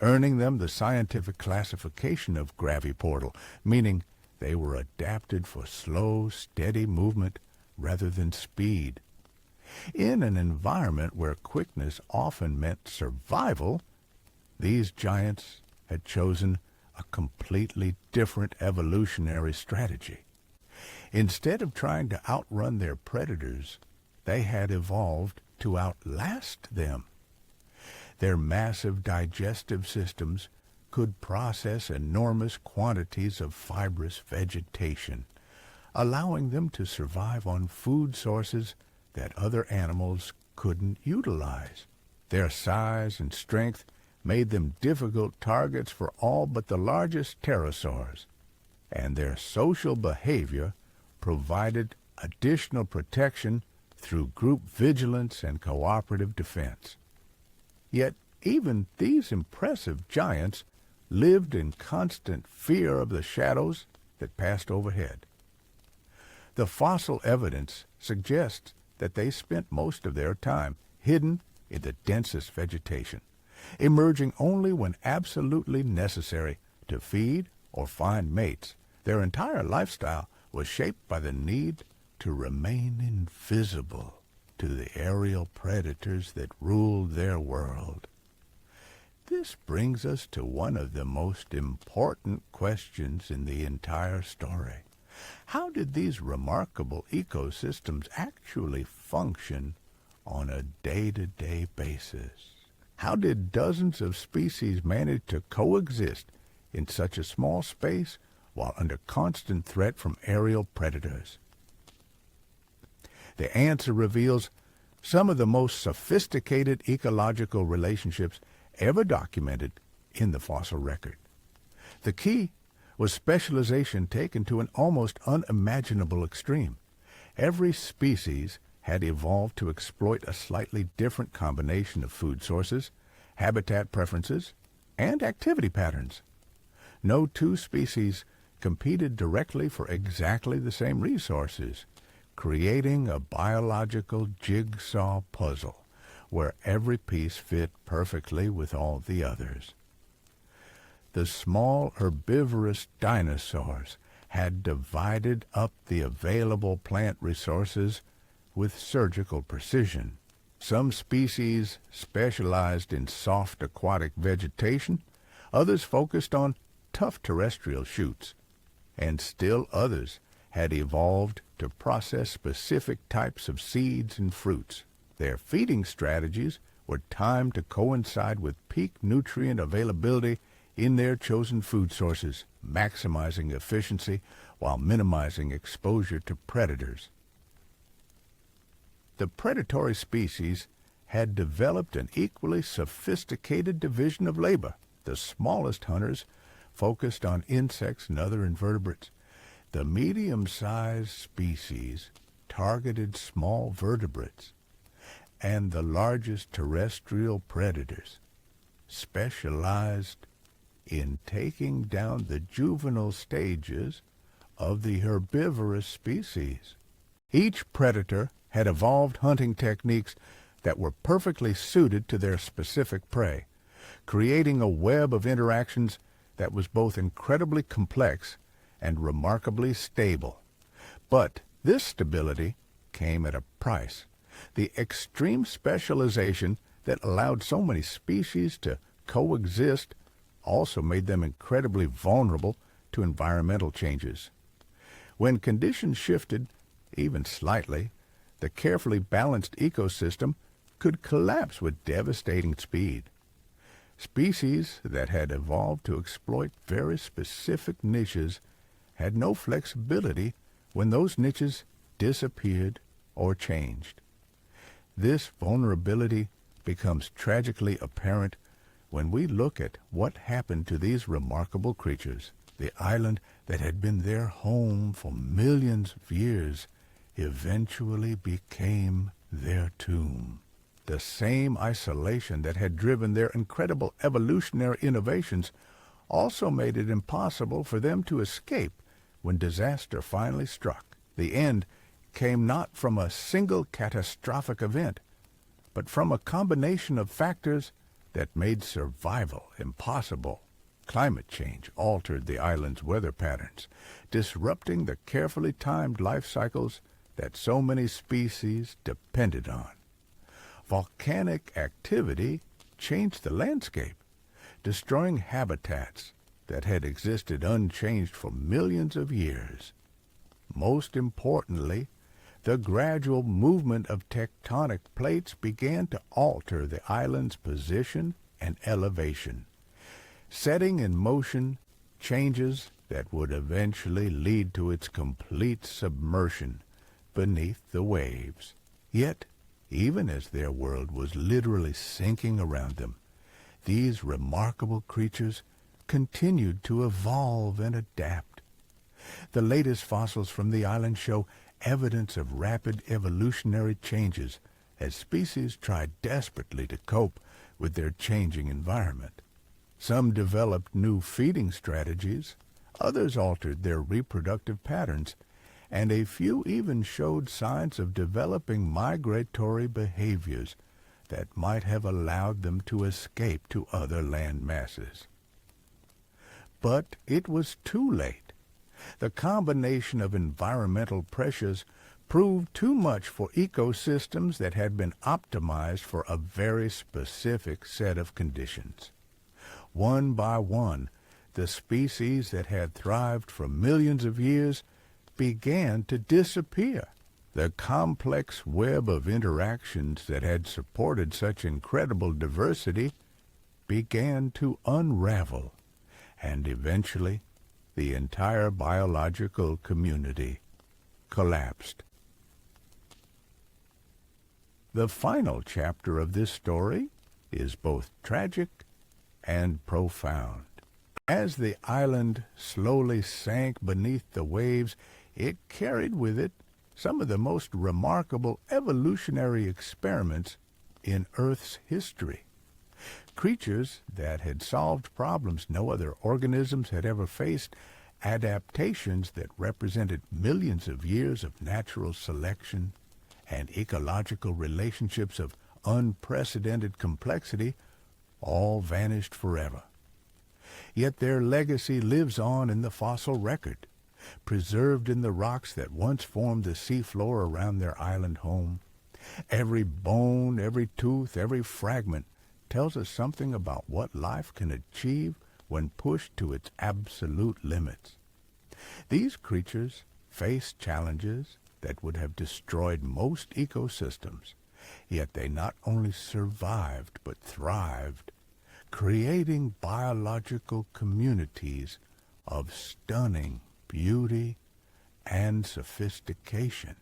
earning them the scientific classification of graviportal, meaning they were adapted for slow, steady movement rather than speed. In an environment where quickness often meant survival, these giants had chosen a completely different evolutionary strategy. Instead of trying to outrun their predators, they had evolved to outlast them. Their massive digestive systems could process enormous quantities of fibrous vegetation, allowing them to survive on food sources that other animals couldn't utilize. Their size and strength made them difficult targets for all but the largest pterosaurs, and their social behavior provided additional protection through group vigilance and cooperative defense. Yet even these impressive giants lived in constant fear of the shadows that passed overhead. The fossil evidence suggests that they spent most of their time hidden in the densest vegetation, emerging only when absolutely necessary to feed or find mates. Their entire lifestyle was shaped by the need to remain invisible to the aerial predators that ruled their world. This brings us to one of the most important questions in the entire story. How did these remarkable ecosystems actually function on a day-to-day basis? How did dozens of species manage to coexist in such a small space while under constant threat from aerial predators? The answer reveals some of the most sophisticated ecological relationships ever documented in the fossil record. The key was specialization taken to an almost unimaginable extreme. Every species had evolved to exploit a slightly different combination of food sources, habitat preferences, and activity patterns. No two species competed directly for exactly the same resources, creating a biological jigsaw puzzle where every piece fit perfectly with all the others. The small herbivorous dinosaurs had divided up the available plant resources with surgical precision. Some species specialized in soft aquatic vegetation, others focused on tough terrestrial shoots, and still others had evolved to process specific types of seeds and fruits. Their feeding strategies were timed to coincide with peak nutrient availability in their chosen food sources, maximizing efficiency while minimizing exposure to predators. The predatory species had developed an equally sophisticated division of labor. The smallest hunters focused on insects and other invertebrates. The medium-sized species targeted small vertebrates, and the largest terrestrial predators specialized in taking down the juvenile stages of the herbivorous species. Each predator had evolved hunting techniques that were perfectly suited to their specific prey, creating a web of interactions that was both incredibly complex and remarkably stable. But this stability came at a price. The extreme specialization that allowed so many species to coexist also made them incredibly vulnerable to environmental changes. When conditions shifted, even slightly, the carefully balanced ecosystem could collapse with devastating speed. Species that had evolved to exploit very specific niches had no flexibility when those niches disappeared or changed. This vulnerability becomes tragically apparent when we look at what happened to these remarkable creatures. The island that had been their home for millions of years eventually became their tomb. The same isolation that had driven their incredible evolutionary innovations also made it impossible for them to escape when disaster finally struck. The end came not from a single catastrophic event, but from a combination of factors that made survival impossible. Climate change altered the island's weather patterns, disrupting the carefully timed life cycles that so many species depended on. Volcanic activity changed the landscape, destroying habitats that had existed unchanged for millions of years. Most importantly, the gradual movement of tectonic plates began to alter the island's position and elevation, setting in motion changes that would eventually lead to its complete submersion beneath the waves. Yet, even as their world was literally sinking around them, these remarkable creatures continued to evolve and adapt. The latest fossils from the island show evidence of rapid evolutionary changes as species tried desperately to cope with their changing environment. Some developed new feeding strategies, others altered their reproductive patterns, and a few even showed signs of developing migratory behaviors that might have allowed them to escape to other land masses. But it was too late. The combination of environmental pressures proved too much for ecosystems that had been optimized for a very specific set of conditions. One by one, the species that had thrived for millions of years began to disappear. The complex web of interactions that had supported such incredible diversity began to unravel, and eventually the entire biological community collapsed. The final chapter of this story is both tragic and profound. As the island slowly sank beneath the waves, it carried with it some of the most remarkable evolutionary experiments in Earth's history. creatures that had solved problems no other organisms had ever faced, adaptations that represented millions of years of natural selection and ecological relationships of unprecedented complexity, all vanished forever. Yet their legacy lives on in the fossil record, preserved in the rocks that once formed the seafloor around their island home. Every bone, every tooth, every fragment tells us something about what life can achieve when pushed to its absolute limits. These creatures face challenges that would have destroyed most ecosystems, yet they not only survived but thrived, creating biological communities of stunning beauty and sophistication.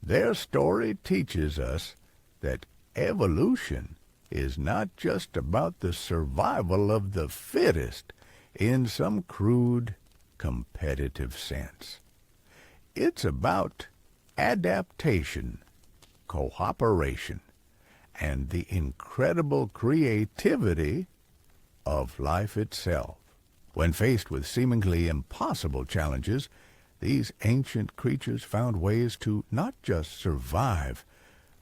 Their story teaches us that evolution is not just about the survival of the fittest in some crude, competitive sense. It's about adaptation, cooperation, and the incredible creativity of life itself. When faced with seemingly impossible challenges, these ancient creatures found ways to not just survive,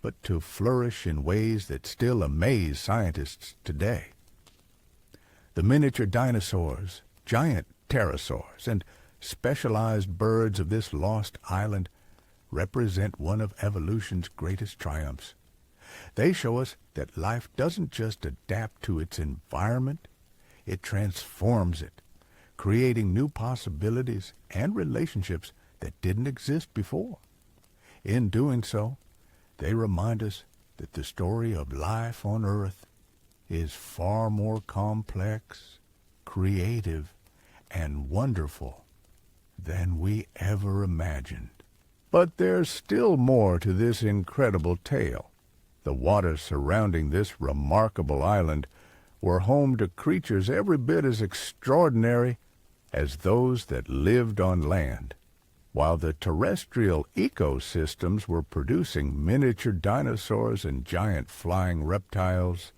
but to flourish in ways that still amaze scientists today. The miniature dinosaurs, giant pterosaurs, and specialized birds of this lost island represent one of evolution's greatest triumphs. They show us that life doesn't just adapt to its environment, it transforms it, creating new possibilities and relationships that didn't exist before. In doing so, they remind us that the story of life on Earth is far more complex, creative, and wonderful than we ever imagined. But there's still more to this incredible tale. The waters surrounding this remarkable island were home to creatures every bit as extraordinary as those that lived on land. While the terrestrial ecosystems were producing miniature dinosaurs and giant flying reptiles,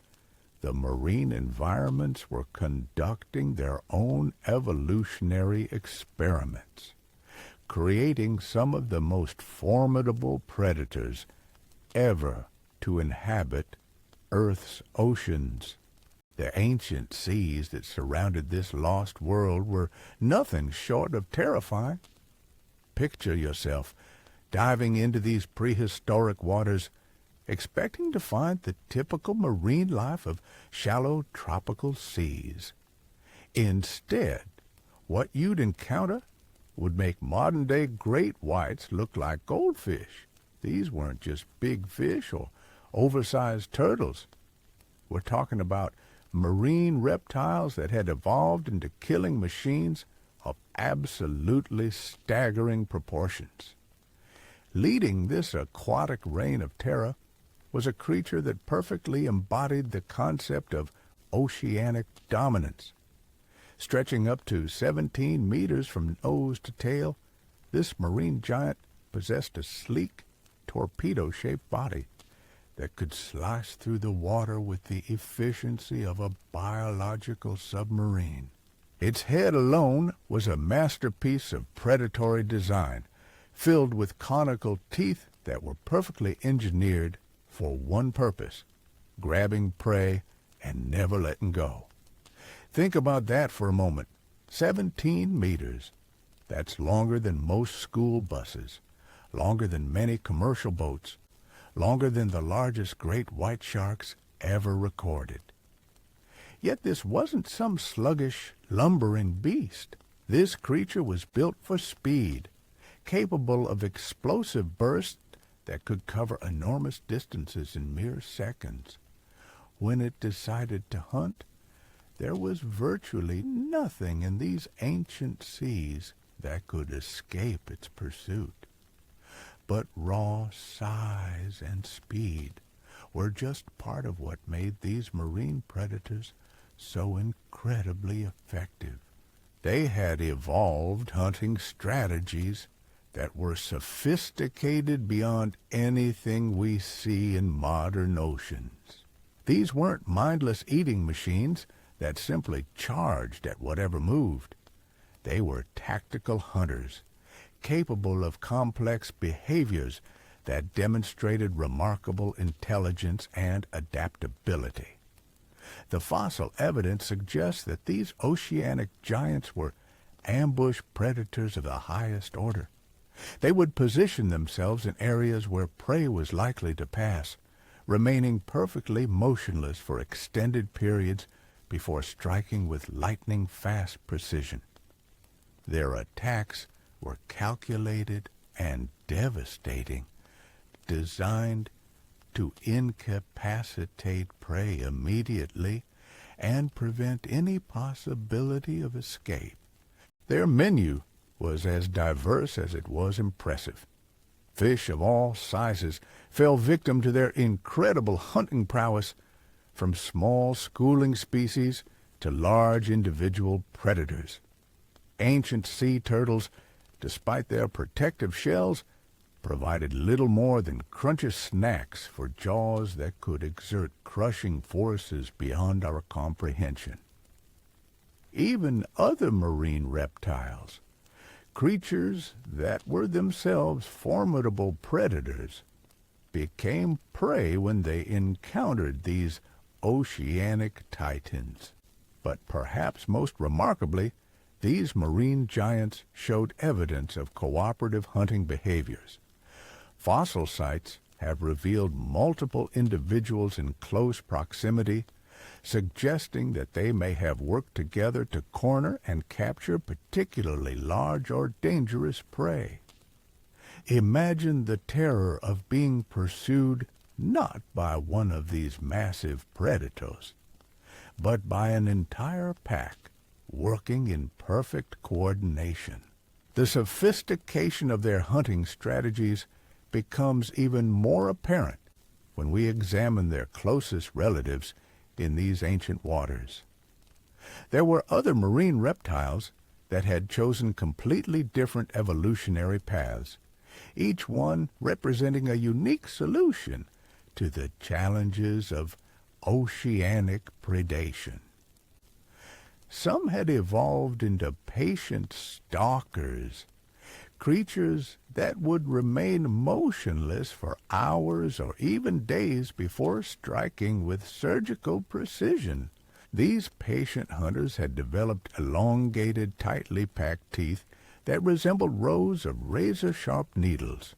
the marine environments were conducting their own evolutionary experiments, creating some of the most formidable predators ever to inhabit Earth's oceans. The ancient seas that surrounded this lost world were nothing short of terrifying. Picture yourself diving into these prehistoric waters, expecting to find the typical marine life of shallow tropical seas. Instead, what you'd encounter would make modern-day great whites look like goldfish. These weren't just big fish or oversized turtles. We're talking about marine reptiles that had evolved into killing machines of absolutely staggering proportions. Leading this aquatic reign of terror was a creature that perfectly embodied the concept of oceanic dominance. Stretching up to 17 meters from nose to tail, this marine giant possessed a sleek, torpedo-shaped body that could slice through the water with the efficiency of a biological submarine. Its head alone was a masterpiece of predatory design, filled with conical teeth that were perfectly engineered for one purpose: grabbing prey and never letting go. Think about that for a moment. 17 meters. That's longer than most school buses, longer than many commercial boats, longer than the largest great white sharks ever recorded. Yet this wasn't some sluggish, lumbering beast. This creature was built for speed, capable of explosive bursts that could cover enormous distances in mere seconds. When it decided to hunt, there was virtually nothing in these ancient seas that could escape its pursuit. But raw size and speed were just part of what made these marine predators so incredibly effective. They had evolved hunting strategies that were sophisticated beyond anything we see in modern oceans. These weren't mindless eating machines that simply charged at whatever moved. They were tactical hunters, capable of complex behaviors that demonstrated remarkable intelligence and adaptability. The fossil evidence suggests that these oceanic giants were ambush predators of the highest order. They would position themselves in areas where prey was likely to pass, remaining perfectly motionless for extended periods before striking with lightning-fast precision. Their attacks were calculated and devastating, designed to incapacitate prey immediately and prevent any possibility of escape. Their menu was as diverse as it was impressive. Fish of all sizes fell victim to their incredible hunting prowess, from small schooling species to large individual predators. Ancient sea turtles, despite their protective shells, provided little more than crunchish snacks for jaws that could exert crushing forces beyond our comprehension. Even other marine reptiles, creatures that were themselves formidable predators, became prey when they encountered these oceanic titans. But perhaps most remarkably, these marine giants showed evidence of cooperative hunting behaviors. Fossil sites have revealed multiple individuals in close proximity, suggesting that they may have worked together to corner and capture particularly large or dangerous prey. Imagine the terror of being pursued not by one of these massive predators, but by an entire pack working in perfect coordination. The sophistication of their hunting strategies becomes even more apparent when we examine their closest relatives in these ancient waters. There were other marine reptiles that had chosen completely different evolutionary paths, each one representing a unique solution to the challenges of oceanic predation. Some had evolved into patient stalkers, creatures that would remain motionless for hours or even days before striking with surgical precision. These patient hunters had developed elongated, tightly packed teeth that resembled rows of razor-sharp needles.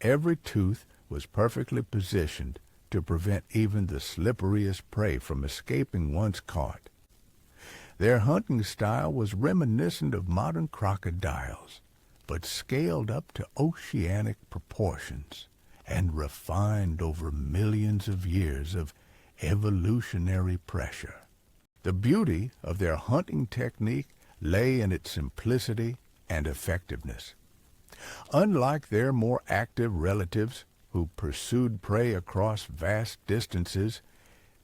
Every tooth was perfectly positioned to prevent even the slipperiest prey from escaping once caught. Their hunting style was reminiscent of modern crocodiles, but scaled up to oceanic proportions and refined over millions of years of evolutionary pressure. The beauty of their hunting technique lay in its simplicity and effectiveness. Unlike their more active relatives who pursued prey across vast distances,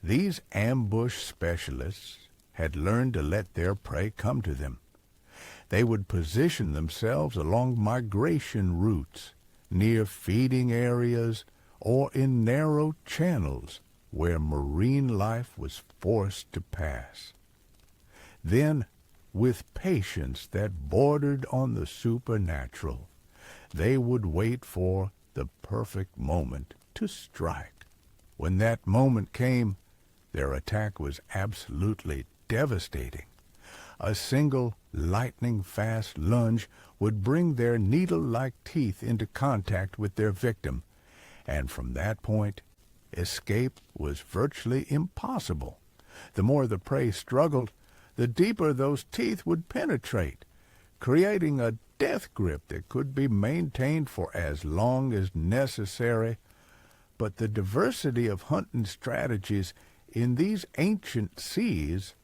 these ambush specialists had learned to let their prey come to them. They would position themselves along migration routes, near feeding areas, or in narrow channels where marine life was forced to pass. Then, with patience that bordered on the supernatural, they would wait for the perfect moment to strike. When that moment came, their attack was absolutely devastating. A single lightning-fast lunge would bring their needle-like teeth into contact with their victim, and from that point, escape was virtually impossible. The more the prey struggled, the deeper those teeth would penetrate, creating a death grip that could be maintained for as long as necessary. But the diversity of hunting strategies in these ancient seas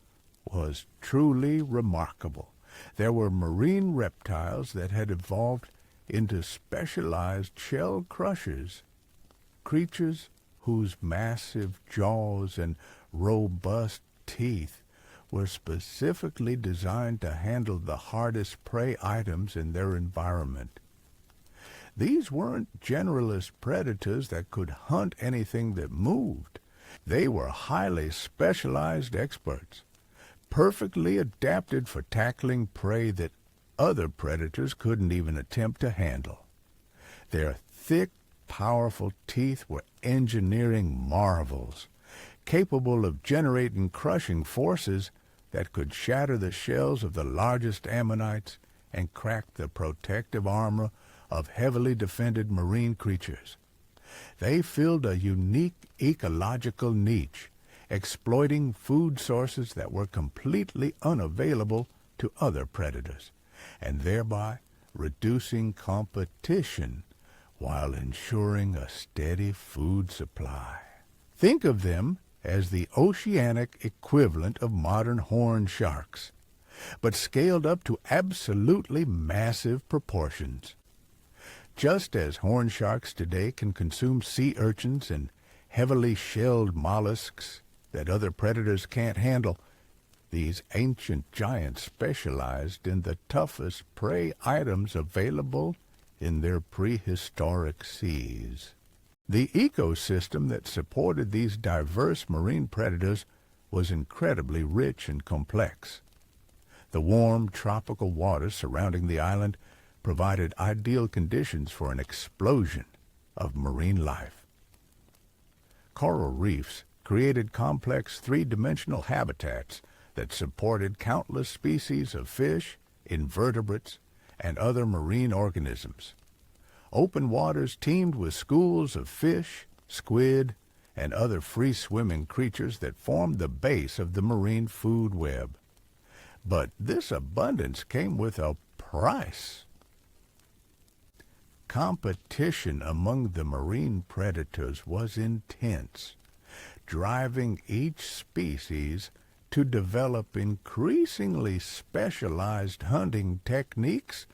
was truly remarkable. There were marine reptiles that had evolved into specialized shell crushers, creatures whose massive jaws and robust teeth were specifically designed to handle the hardest prey items in their environment. These weren't generalist predators that could hunt anything that moved. They were highly specialized experts, perfectly adapted for tackling prey that other predators couldn't even attempt to handle. Their thick, powerful teeth were engineering marvels, capable of generating crushing forces that could shatter the shells of the largest ammonites and crack the protective armor of heavily defended marine creatures. They filled a unique ecological niche, exploiting food sources that were completely unavailable to other predators, and thereby reducing competition while ensuring a steady food supply. Think of them as the oceanic equivalent of modern horned sharks, but scaled up to absolutely massive proportions. Just as horned sharks today can consume sea urchins and heavily shelled mollusks that other predators can't handle, these ancient giants specialized in the toughest prey items available in their prehistoric seas. The ecosystem that supported these diverse marine predators was incredibly rich and complex. The warm tropical waters surrounding the island provided ideal conditions for an explosion of marine life. Coral reefs created complex three-dimensional habitats that supported countless species of fish, invertebrates, and other marine organisms. Open waters teemed with schools of fish, squid, and other free-swimming creatures that formed the base of the marine food web. But this abundance came with a price. Competition among the marine predators was intense, driving each species to develop increasingly specialized hunting techniques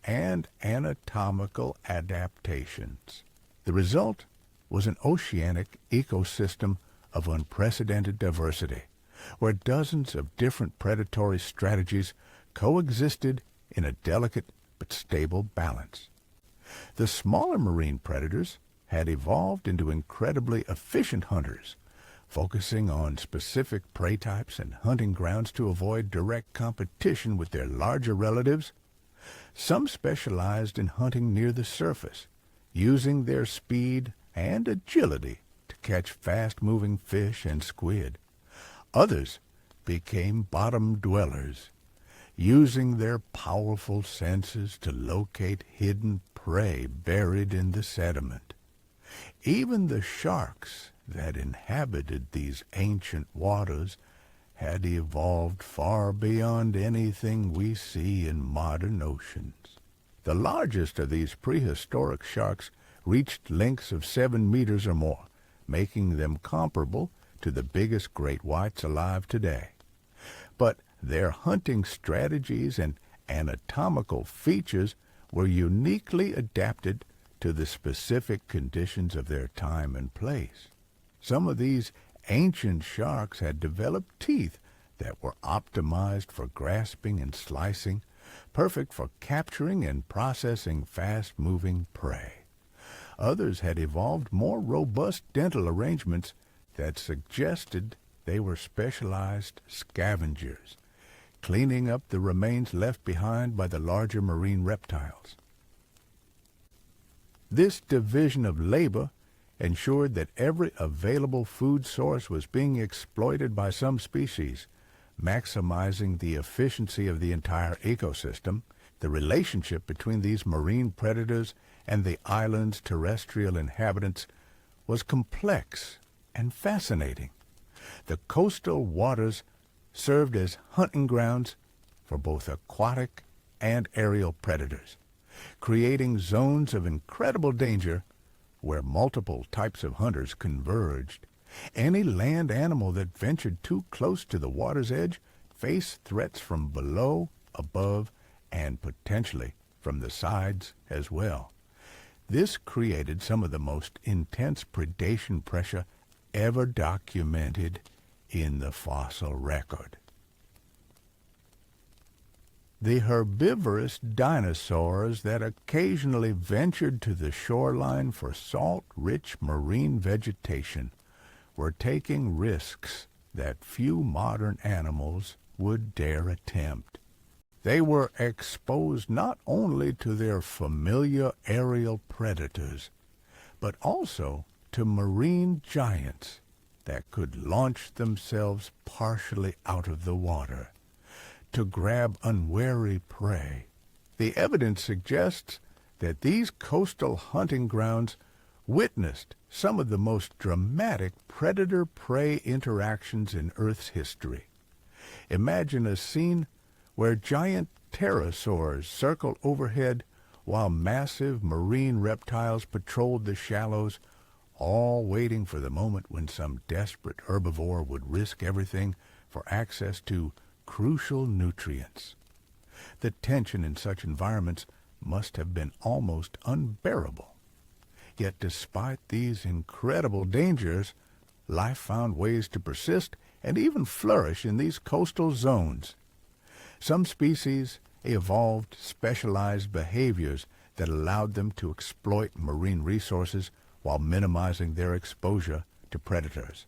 and anatomical adaptations. The result was an oceanic ecosystem of unprecedented diversity, where dozens of different predatory strategies coexisted in a delicate but stable balance. The smaller marine predators had evolved into incredibly efficient hunters, focusing on specific prey types and hunting grounds to avoid direct competition with their larger relatives. Some specialized in hunting near the surface, using their speed and agility to catch fast-moving fish and squid. Others became bottom dwellers, using their powerful senses to locate hidden prey buried in the sediment. Even the sharks that inhabited these ancient waters had evolved far beyond anything we see in modern oceans. The largest of these prehistoric sharks reached lengths of 7 meters or more, making them comparable to the biggest great whites alive today. But their hunting strategies and anatomical features were uniquely adapted to the specific conditions of their time and place. Some of these ancient sharks had developed teeth that were optimized for grasping and slicing, perfect for capturing and processing fast-moving prey. Others had evolved more robust dental arrangements that suggested they were specialized scavengers, cleaning up the remains left behind by the larger marine reptiles. This division of labor ensured that every available food source was being exploited by some species, maximizing the efficiency of the entire ecosystem. The relationship between these marine predators and the island's terrestrial inhabitants was complex and fascinating. The coastal waters served as hunting grounds for both aquatic and aerial predators, creating zones of incredible danger where multiple types of hunters converged. Any land animal that ventured too close to the water's edge faced threats from below, above, and potentially from the sides as well. This created some of the most intense predation pressure ever documented in the fossil record. The herbivorous dinosaurs that occasionally ventured to the shoreline for salt-rich marine vegetation were taking risks that few modern animals would dare attempt. They were exposed not only to their familiar aerial predators, but also to marine giants that could launch themselves partially out of the water to grab unwary prey. The evidence suggests that these coastal hunting grounds witnessed some of the most dramatic predator-prey interactions in Earth's history. Imagine a scene where giant pterosaurs circled overhead while massive marine reptiles patrolled the shallows, all waiting for the moment when some desperate herbivore would risk everything for access to crucial nutrients. The tension in such environments must have been almost unbearable. Yet despite these incredible dangers, life found ways to persist and even flourish in these coastal zones. Some species evolved specialized behaviors that allowed them to exploit marine resources while minimizing their exposure to predators.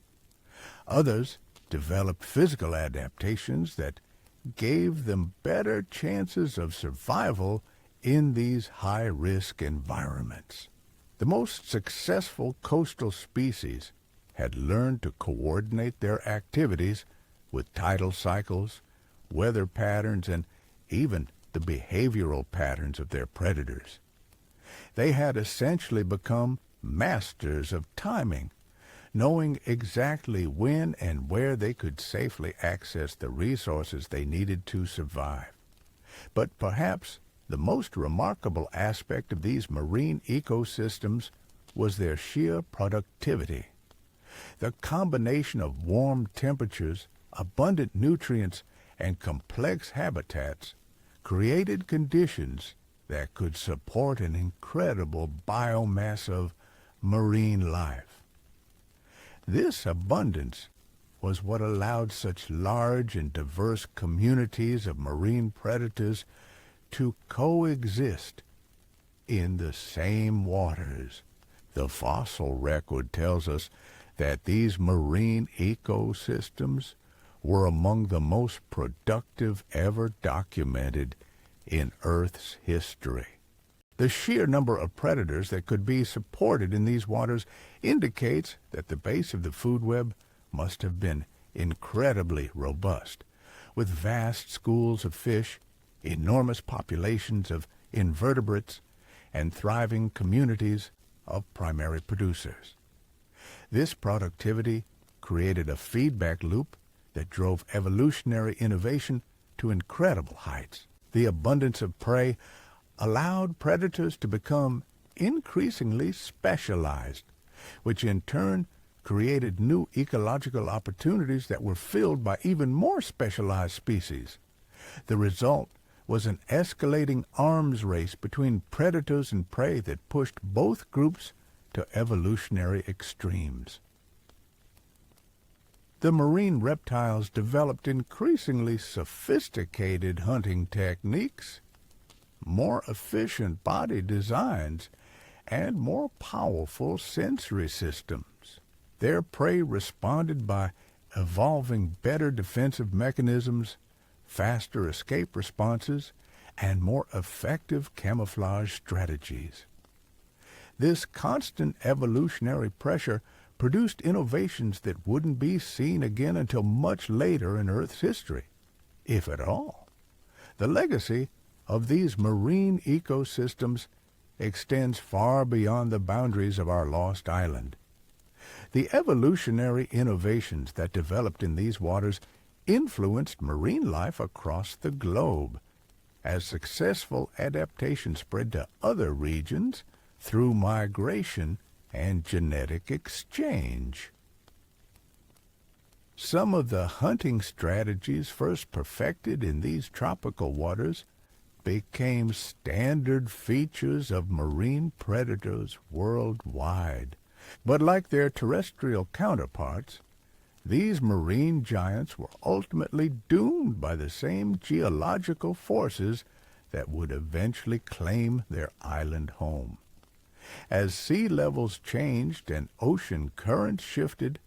Others developed physical adaptations that gave them better chances of survival in these high-risk environments. The most successful coastal species had learned to coordinate their activities with tidal cycles, weather patterns, and even the behavioral patterns of their predators. They had essentially become masters of timing, knowing exactly when and where they could safely access the resources they needed to survive. But perhaps the most remarkable aspect of these marine ecosystems was their sheer productivity. The combination of warm temperatures, abundant nutrients, and complex habitats created conditions that could support an incredible biomass of marine life. This abundance was what allowed such large and diverse communities of marine predators to coexist in the same waters. The fossil record tells us that these marine ecosystems were among the most productive ever documented in Earth's history. The sheer number of predators that could be supported in these waters indicates that the base of the food web must have been incredibly robust, with vast schools of fish, enormous populations of invertebrates, and thriving communities of primary producers. This productivity created a feedback loop that drove evolutionary innovation to incredible heights. The abundance of prey allowed predators to become increasingly specialized, which in turn created new ecological opportunities that were filled by even more specialized species. The result was an escalating arms race between predators and prey that pushed both groups to evolutionary extremes. The marine reptiles developed increasingly sophisticated hunting techniques, more efficient body designs, and more powerful sensory systems. Their prey responded by evolving better defensive mechanisms, faster escape responses, and more effective camouflage strategies. This constant evolutionary pressure produced innovations that wouldn't be seen again until much later in Earth's history, if at all. The legacy of these marine ecosystems extends far beyond the boundaries of our lost island. The evolutionary innovations that developed in these waters influenced marine life across the globe, as successful adaptation spread to other regions through migration and genetic exchange. Some of the hunting strategies first perfected in these tropical waters became standard features of marine predators worldwide. But like their terrestrial counterparts, these marine giants were ultimately doomed by the same geological forces that would eventually claim their island home. As sea levels changed and ocean currents shifted,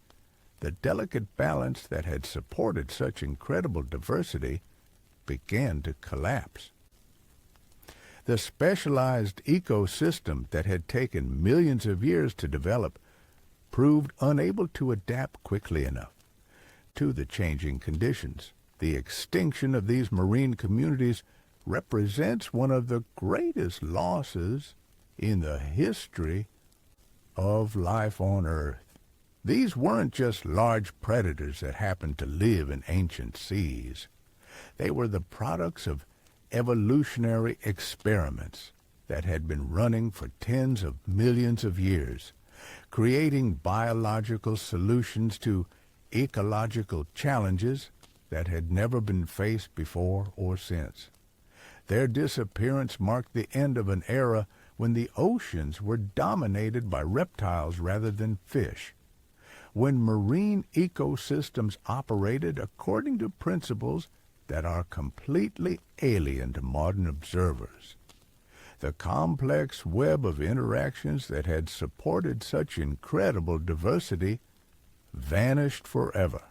the delicate balance that had supported such incredible diversity began to collapse. The specialized ecosystem that had taken millions of years to develop proved unable to adapt quickly enough to the changing conditions. The extinction of these marine communities represents one of the greatest losses in the history of life on Earth. These weren't just large predators that happened to live in ancient seas. They were the products of evolutionary experiments that had been running for tens of millions of years, creating biological solutions to ecological challenges that had never been faced before or since. Their disappearance marked the end of an era when the oceans were dominated by reptiles rather than fish, when marine ecosystems operated according to principles that are completely alien to modern observers. The complex web of interactions that had supported such incredible diversity vanished forever,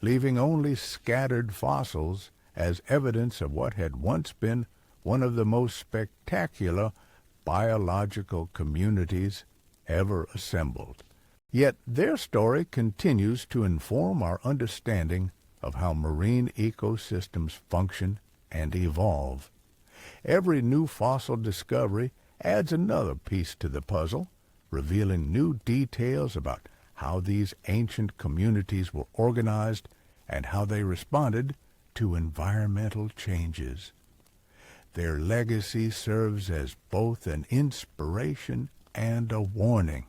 leaving only scattered fossils as evidence of what had once been one of the most spectacular biological communities ever assembled. Yet their story continues to inform our understanding of how marine ecosystems function and evolve. Every new fossil discovery adds another piece to the puzzle, revealing new details about how these ancient communities were organized and how they responded to environmental changes. Their legacy serves as both an inspiration and a warning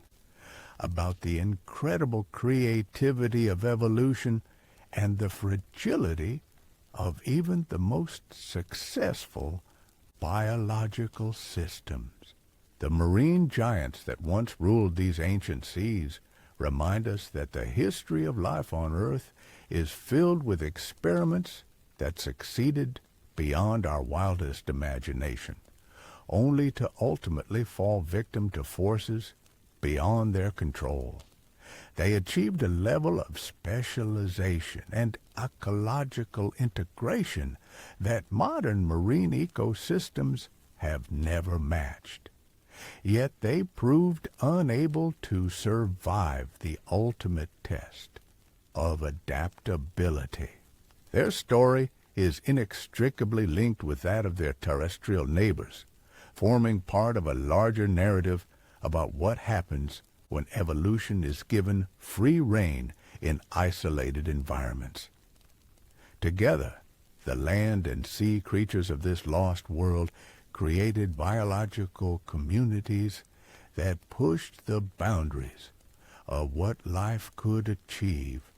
about the incredible creativity of evolution and the fragility of even the most successful biological systems. The marine giants that once ruled these ancient seas remind us that the history of life on Earth is filled with experiments that succeeded beyond our wildest imagination, only to ultimately fall victim to forces beyond their control. They achieved a level of specialization and ecological integration that modern marine ecosystems have never matched. Yet they proved unable to survive the ultimate test of adaptability. Their story is inextricably linked with that of their terrestrial neighbors, forming part of a larger narrative about what happens when evolution is given free rein in isolated environments. Together, the land and sea creatures of this lost world created biological communities that pushed the boundaries of what life could achieve,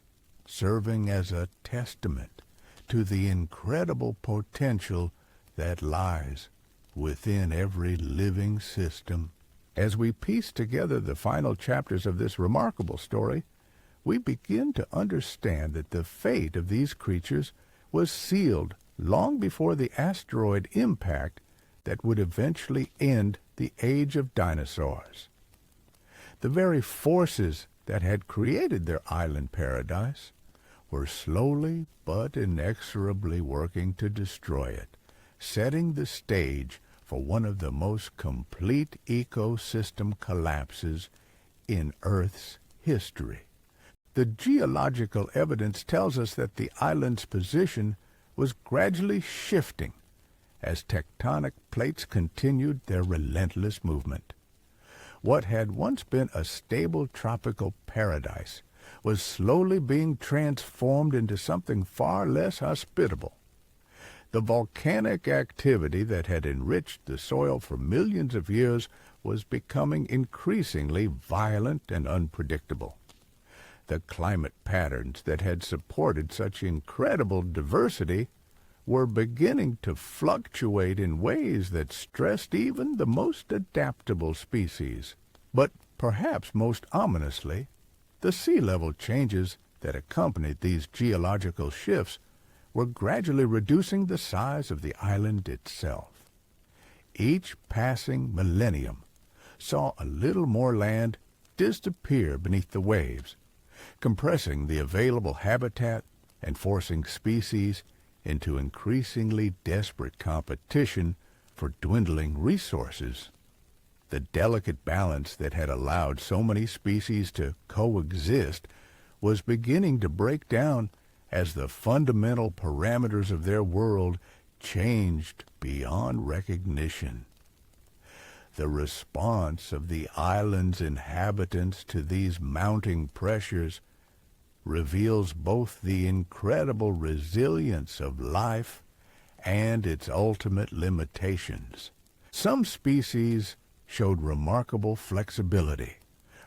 serving as a testament to the incredible potential that lies within every living system. As we piece together the final chapters of this remarkable story, we begin to understand that the fate of these creatures was sealed long before the asteroid impact that would eventually end the age of dinosaurs. The very forces that had created their island paradise were slowly but inexorably working to destroy it, setting the stage for one of the most complete ecosystem collapses in Earth's history. The geological evidence tells us that the island's position was gradually shifting as tectonic plates continued their relentless movement. What had once been a stable tropical paradise was slowly being transformed into something far less hospitable. The volcanic activity that had enriched the soil for millions of years was becoming increasingly violent and unpredictable. The climate patterns that had supported such incredible diversity were beginning to fluctuate in ways that stressed even the most adaptable species. But perhaps most ominously, the sea level changes that accompanied these geological shifts were gradually reducing the size of the island itself. Each passing millennium saw a little more land disappear beneath the waves, compressing the available habitat and forcing species into increasingly desperate competition for dwindling resources. The delicate balance that had allowed so many species to coexist was beginning to break down as the fundamental parameters of their world changed beyond recognition. The response of the island's inhabitants to these mounting pressures reveals both the incredible resilience of life and its ultimate limitations. Some species showed remarkable flexibility,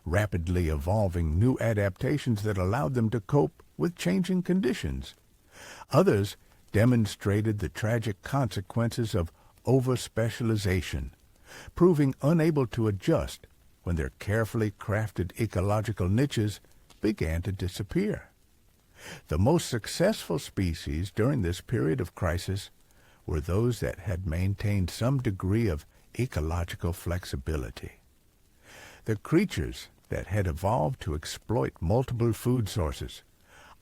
rapidly evolving new adaptations that allowed them to cope with changing conditions. Others demonstrated the tragic consequences of overspecialization, proving unable to adjust when their carefully crafted ecological niches began to disappear. The most successful species during this period of crisis were those that had maintained some degree of ecological flexibility. The creatures that had evolved to exploit multiple food sources,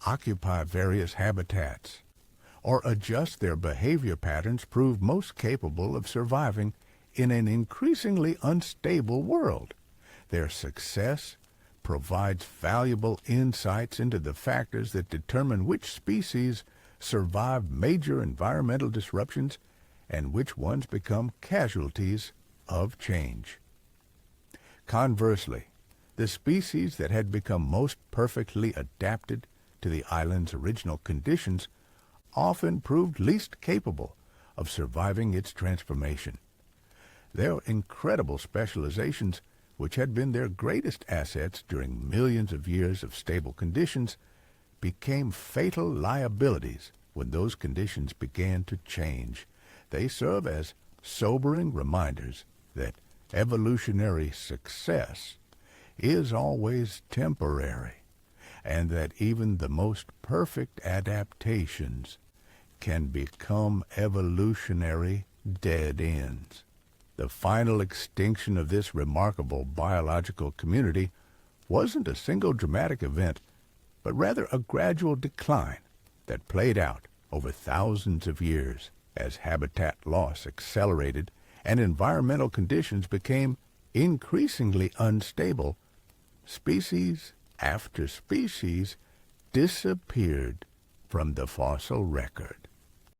occupy various habitats, or adjust their behavior patterns proved most capable of surviving in an increasingly unstable world. Their success provides valuable insights into the factors that determine which species survive major environmental disruptions and which ones become casualties of change. Conversely, the species that had become most perfectly adapted to the island's original conditions often proved least capable of surviving its transformation. Their incredible specializations, which had been their greatest assets during millions of years of stable conditions, became fatal liabilities when those conditions began to change. They serve as sobering reminders that evolutionary success is always temporary, and that even the most perfect adaptations can become evolutionary dead ends. The final extinction of this remarkable biological community wasn't a single dramatic event, but rather a gradual decline that played out over thousands of years as habitat loss accelerated and environmental conditions became increasingly unstable. Species after species disappeared from the fossil record.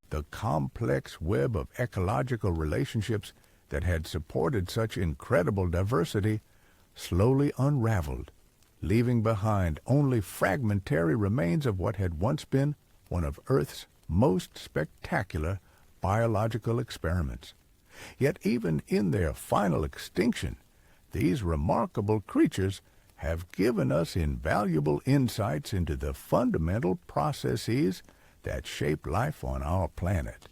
The complex web of ecological relationships that had supported such incredible diversity slowly unraveled, leaving behind only fragmentary remains of what had once been one of Earth's most spectacular biological experiments. Yet even in their final extinction, these remarkable creatures have given us invaluable insights into the fundamental processes that shape life on our planet.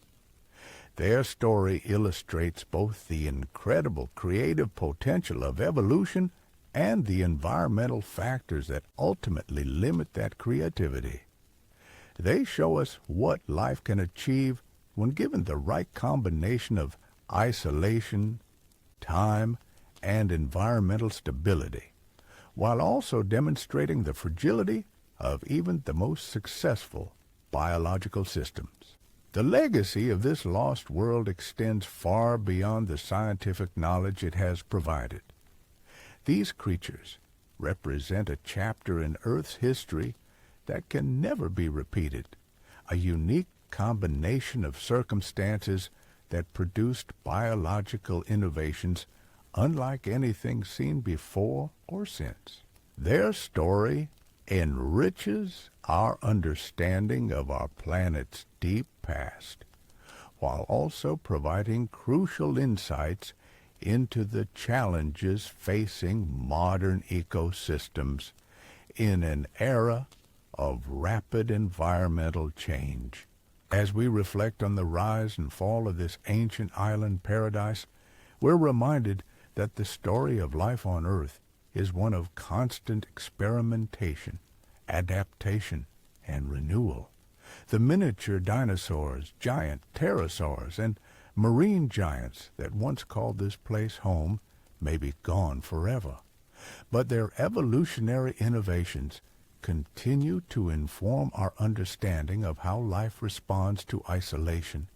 Their story illustrates both the incredible creative potential of evolution and the environmental factors that ultimately limit that creativity. They show us what life can achieve when given the right combination of isolation, time, and environmental stability, while also demonstrating the fragility of even the most successful biological systems. The legacy of this lost world extends far beyond the scientific knowledge it has provided. These creatures represent a chapter in Earth's history that can never be repeated, a unique combination of circumstances that produced biological innovations unlike anything seen before or since. Their story enriches our understanding of our planet's deep past, while also providing crucial insights into the challenges facing modern ecosystems in an era of rapid environmental change. As we reflect on the rise and fall of this ancient island paradise, we're reminded that the story of life on Earth is one of constant experimentation, adaptation, and renewal. The miniature dinosaurs, giant pterosaurs, and marine giants that once called this place home may be gone forever, but their evolutionary innovations continue to inform our understanding of how life responds to isolation,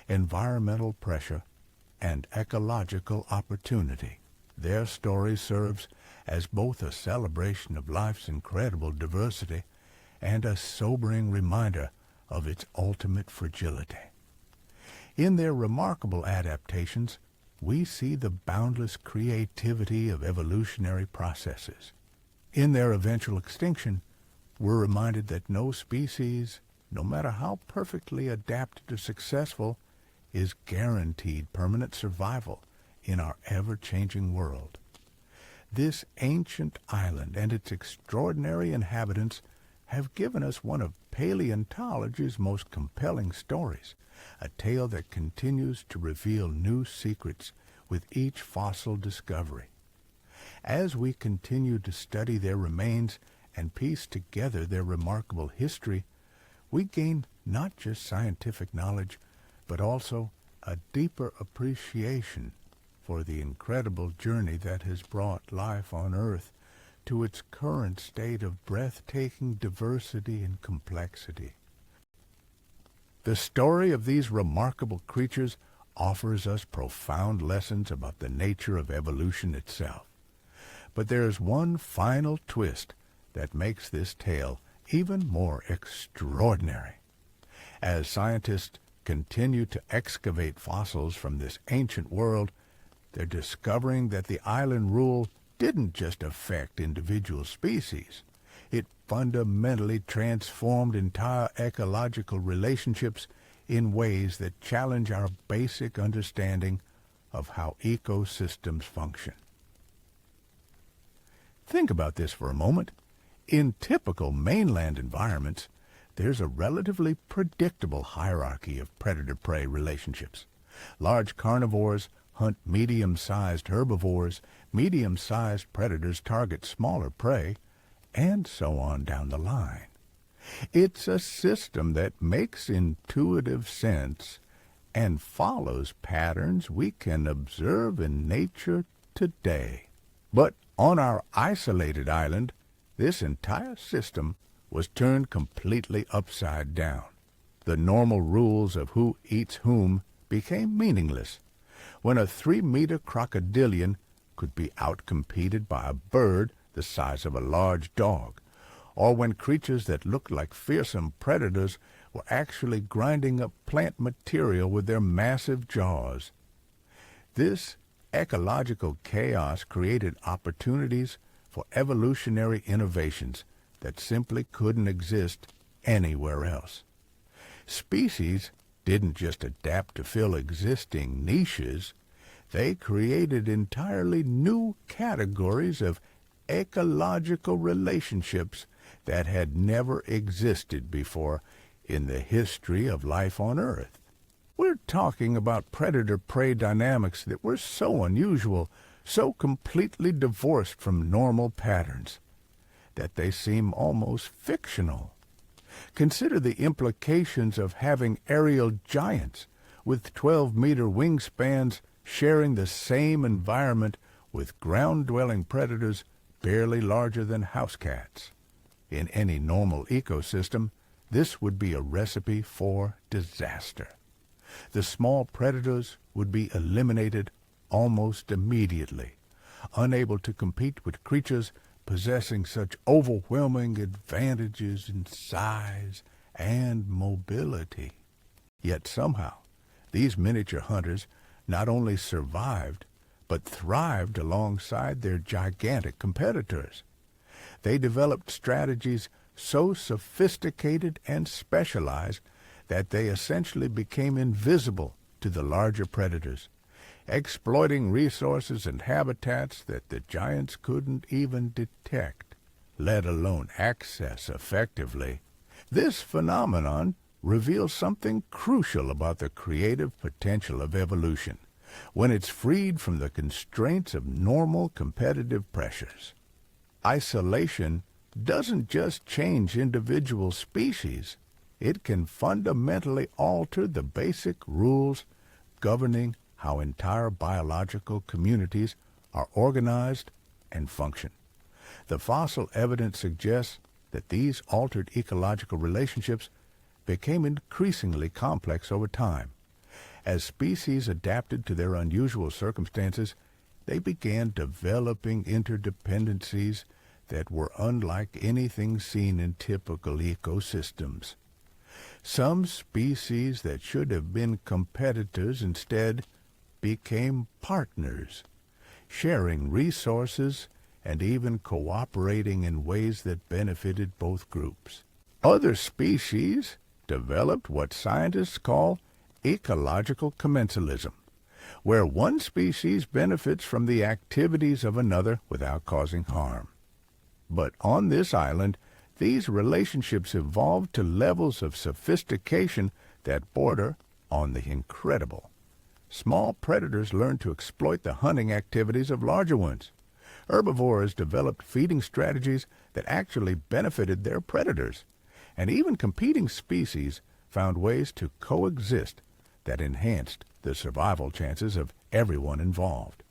environmental pressure, and ecological opportunity. Their story serves as both a celebration of life's incredible diversity and a sobering reminder of its ultimate fragility. In their remarkable adaptations, we see the boundless creativity of evolutionary processes. In their eventual extinction, we're reminded that no species, no matter how perfectly adapted or successful, is guaranteed permanent survival in our ever-changing world. This ancient island and its extraordinary inhabitants have given us one of paleontology's most compelling stories, a tale that continues to reveal new secrets with each fossil discovery. As we continue to study their remains and piece together their remarkable history, we gain not just scientific knowledge, but also a deeper appreciation for the incredible journey that has brought life on Earth to its current state of breathtaking diversity and complexity. The story of these remarkable creatures offers us profound lessons about the nature of evolution itself. But there is one final twist that makes this tale even more extraordinary. As scientists continue to excavate fossils from this ancient world, they're discovering that the island rule didn't just affect individual species. It fundamentally transformed entire ecological relationships in ways that challenge our basic understanding of how ecosystems function. Think about this for a moment. In typical mainland environments, there's a relatively predictable hierarchy of predator-prey relationships. Large carnivores hunt medium-sized herbivores, medium-sized predators target smaller prey, and so on down the line. It's a system that makes intuitive sense and follows patterns we can observe in nature today. But on our isolated island, this entire system was turned completely upside down. The normal rules of who eats whom became meaningless. When a 3-meter crocodilian could be outcompeted by a bird the size of a large dog, or when creatures that looked like fearsome predators were actually grinding up plant material with their massive jaws. This ecological chaos created opportunities for evolutionary innovations that simply couldn't exist anywhere else. Species didn't just adapt to fill existing niches, they created entirely new categories of ecological relationships that had never existed before in the history of life on Earth. We're talking about predator-prey dynamics that were so unusual, so completely divorced from normal patterns, that they seem almost fictional. Consider the implications of having aerial giants with 12-meter wingspans sharing the same environment with ground-dwelling predators barely larger than house cats. In any normal ecosystem, this would be a recipe for disaster. The small predators would be eliminated almost immediately, unable to compete with creatures possessing such overwhelming advantages in size and mobility. Yet somehow, these miniature hunters not only survived, but thrived alongside their gigantic competitors. They developed strategies so sophisticated and specialized that they essentially became invisible to the larger predators, exploiting resources and habitats that the giants couldn't even detect, let alone access effectively. This phenomenon reveals something crucial about the creative potential of evolution when it's freed from the constraints of normal competitive pressures. Isolation doesn't just change individual species, it can fundamentally alter the basic rules governing how entire biological communities are organized and function. The fossil evidence suggests that these altered ecological relationships became increasingly complex over time. As species adapted to their unusual circumstances, they began developing interdependencies that were unlike anything seen in typical ecosystems. Some species that should have been competitors instead became partners, sharing resources and even cooperating in ways that benefited both groups. Other species developed what scientists call ecological commensalism, where one species benefits from the activities of another without causing harm. But on this island, these relationships evolved to levels of sophistication that border on the incredible. Small predators learned to exploit the hunting activities of larger ones. Herbivores developed feeding strategies that actually benefited their predators, and even competing species found ways to coexist that enhanced the survival chances of everyone involved.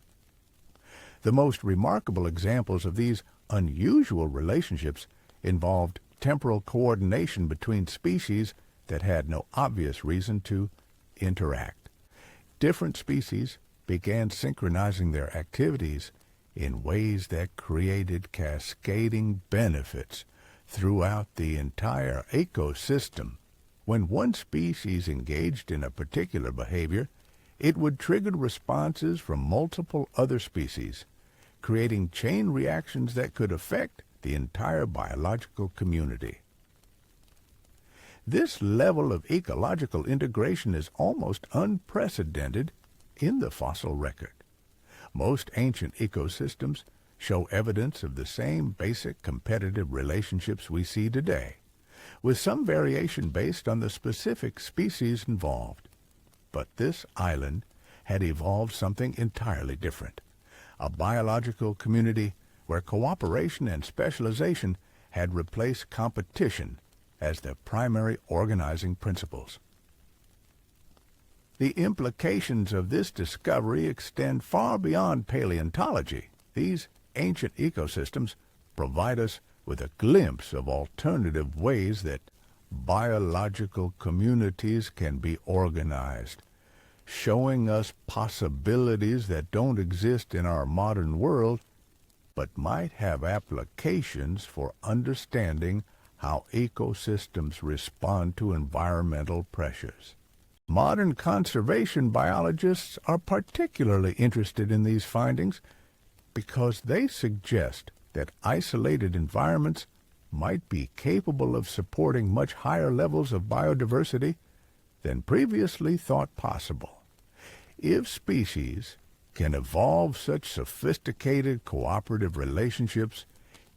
The most remarkable examples of these unusual relationships involved temporal coordination between species that had no obvious reason to interact. Different species began synchronizing their activities in ways that created cascading benefits throughout the entire ecosystem. When one species engaged in a particular behavior, it would trigger responses from multiple other species, creating chain reactions that could affect the entire biological community. This level of ecological integration is almost unprecedented in the fossil record. Most ancient ecosystems show evidence of the same basic competitive relationships we see today, with some variation based on the specific species involved. But this island had evolved something entirely different, a biological community where cooperation and specialization had replaced competition as the primary organizing principles. The implications of this discovery extend far beyond paleontology. These ancient ecosystems provide us with a glimpse of alternative ways that biological communities can be organized, showing us possibilities that don't exist in our modern world, but might have applications for understanding how ecosystems respond to environmental pressures. Modern conservation biologists are particularly interested in these findings because they suggest that isolated environments might be capable of supporting much higher levels of biodiversity than previously thought possible. If species can evolve such sophisticated cooperative relationships,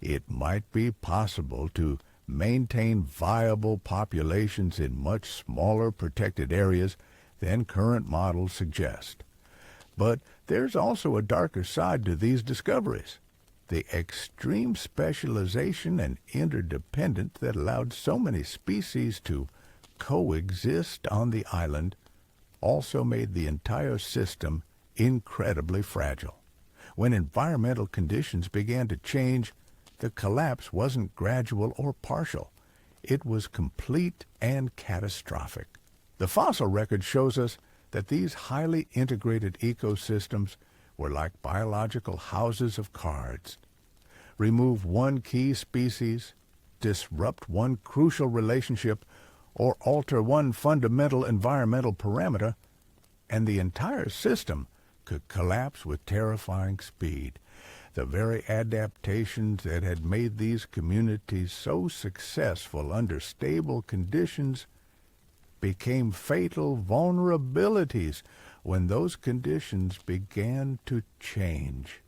it might be possible to maintain viable populations in much smaller protected areas than current models suggest. But there's also a darker side to these discoveries. The extreme specialization and interdependence that allowed so many species to coexist on the island also made the entire system incredibly fragile. When environmental conditions began to change, the collapse wasn't gradual or partial. It was complete and catastrophic. The fossil record shows us that these highly integrated ecosystems were like biological houses of cards. Remove one key species, disrupt one crucial relationship, or alter one fundamental environmental parameter, and the entire system could collapse with terrifying speed. The very adaptations that had made these communities so successful under stable conditions became fatal vulnerabilities when those conditions began to change.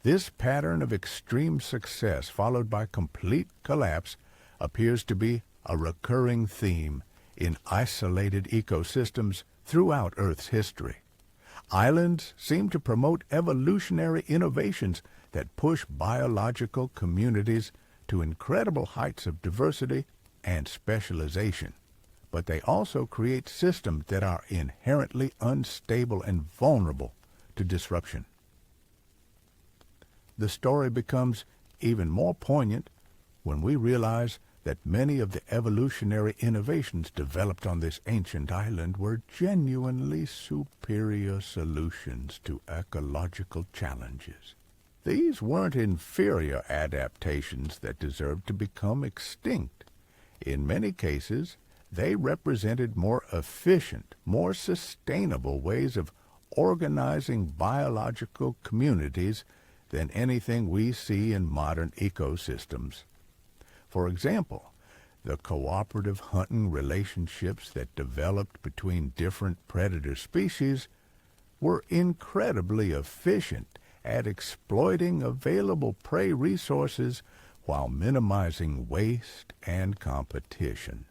This pattern of extreme success followed by complete collapse appears to be a recurring theme in isolated ecosystems throughout Earth's history. Islands seem to promote evolutionary innovations that push biological communities to incredible heights of diversity and specialization. But they also create systems that are inherently unstable and vulnerable to disruption. The story becomes even more poignant when we realize that many of the evolutionary innovations developed on this ancient island were genuinely superior solutions to ecological challenges. These weren't inferior adaptations that deserved to become extinct. In many cases, they represented more efficient, more sustainable ways of organizing biological communities than anything we see in modern ecosystems. For example, the cooperative hunting relationships that developed between different predator species were incredibly efficient at exploiting available prey resources while minimizing waste and competition.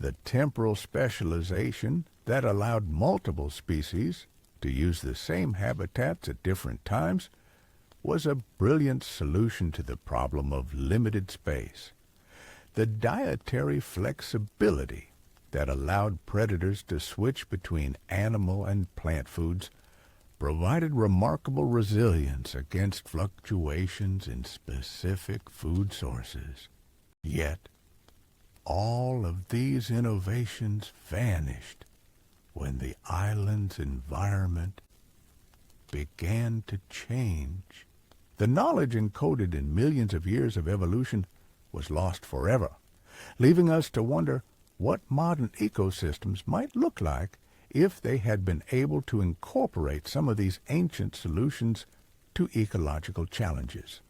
The temporal specialization that allowed multiple species to use the same habitats at different times was a brilliant solution to the problem of limited space. The dietary flexibility that allowed predators to switch between animal and plant foods provided remarkable resilience against fluctuations in specific food sources. Yet, all of these innovations vanished when the island's environment began to change. The knowledge encoded in millions of years of evolution was lost forever, leaving us to wonder what modern ecosystems might look like if they had been able to incorporate some of these ancient solutions to ecological challenges.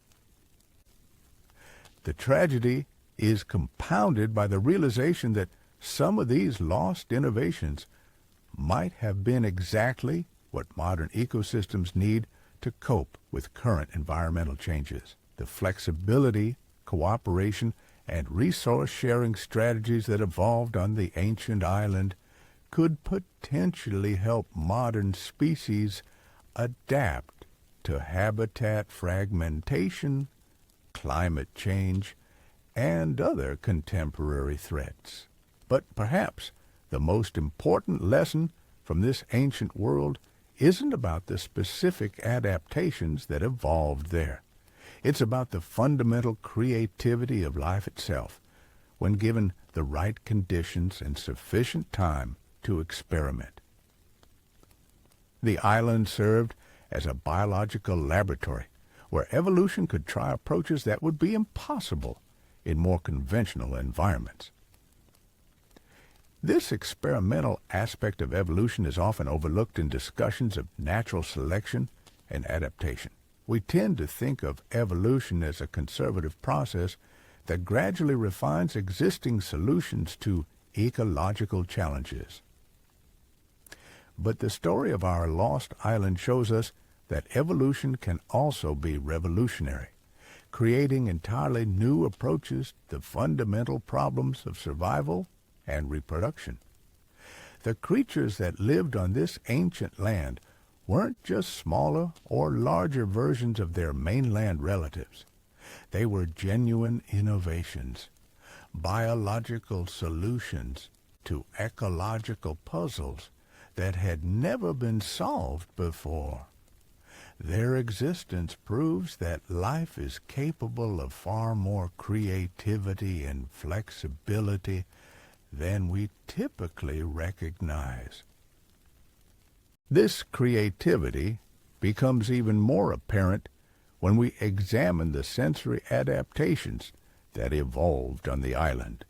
The tragedy is compounded by the realization that some of these lost innovations might have been exactly what modern ecosystems need to cope with current environmental changes. The flexibility, cooperation, and resource-sharing strategies that evolved on the ancient island could potentially help modern species adapt to habitat fragmentation, climate change, and other contemporary threats. But perhaps the most important lesson from this ancient world isn't about the specific adaptations that evolved there. It's about the fundamental creativity of life itself, when given the right conditions and sufficient time to experiment. The island served as a biological laboratory where evolution could try approaches that would be impossible in more conventional environments. This experimental aspect of evolution is often overlooked in discussions of natural selection and adaptation. We tend to think of evolution as a conservative process that gradually refines existing solutions to ecological challenges. But the story of our lost island shows us that evolution can also be revolutionary, creating entirely new approaches to fundamental problems of survival and reproduction. The creatures that lived on this ancient land weren't just smaller or larger versions of their mainland relatives. They were genuine innovations, biological solutions to ecological puzzles that had never been solved before. Their existence proves that life is capable of far more creativity and flexibility than we typically recognize. This creativity becomes even more apparent when we examine the sensory adaptations that evolved on the island.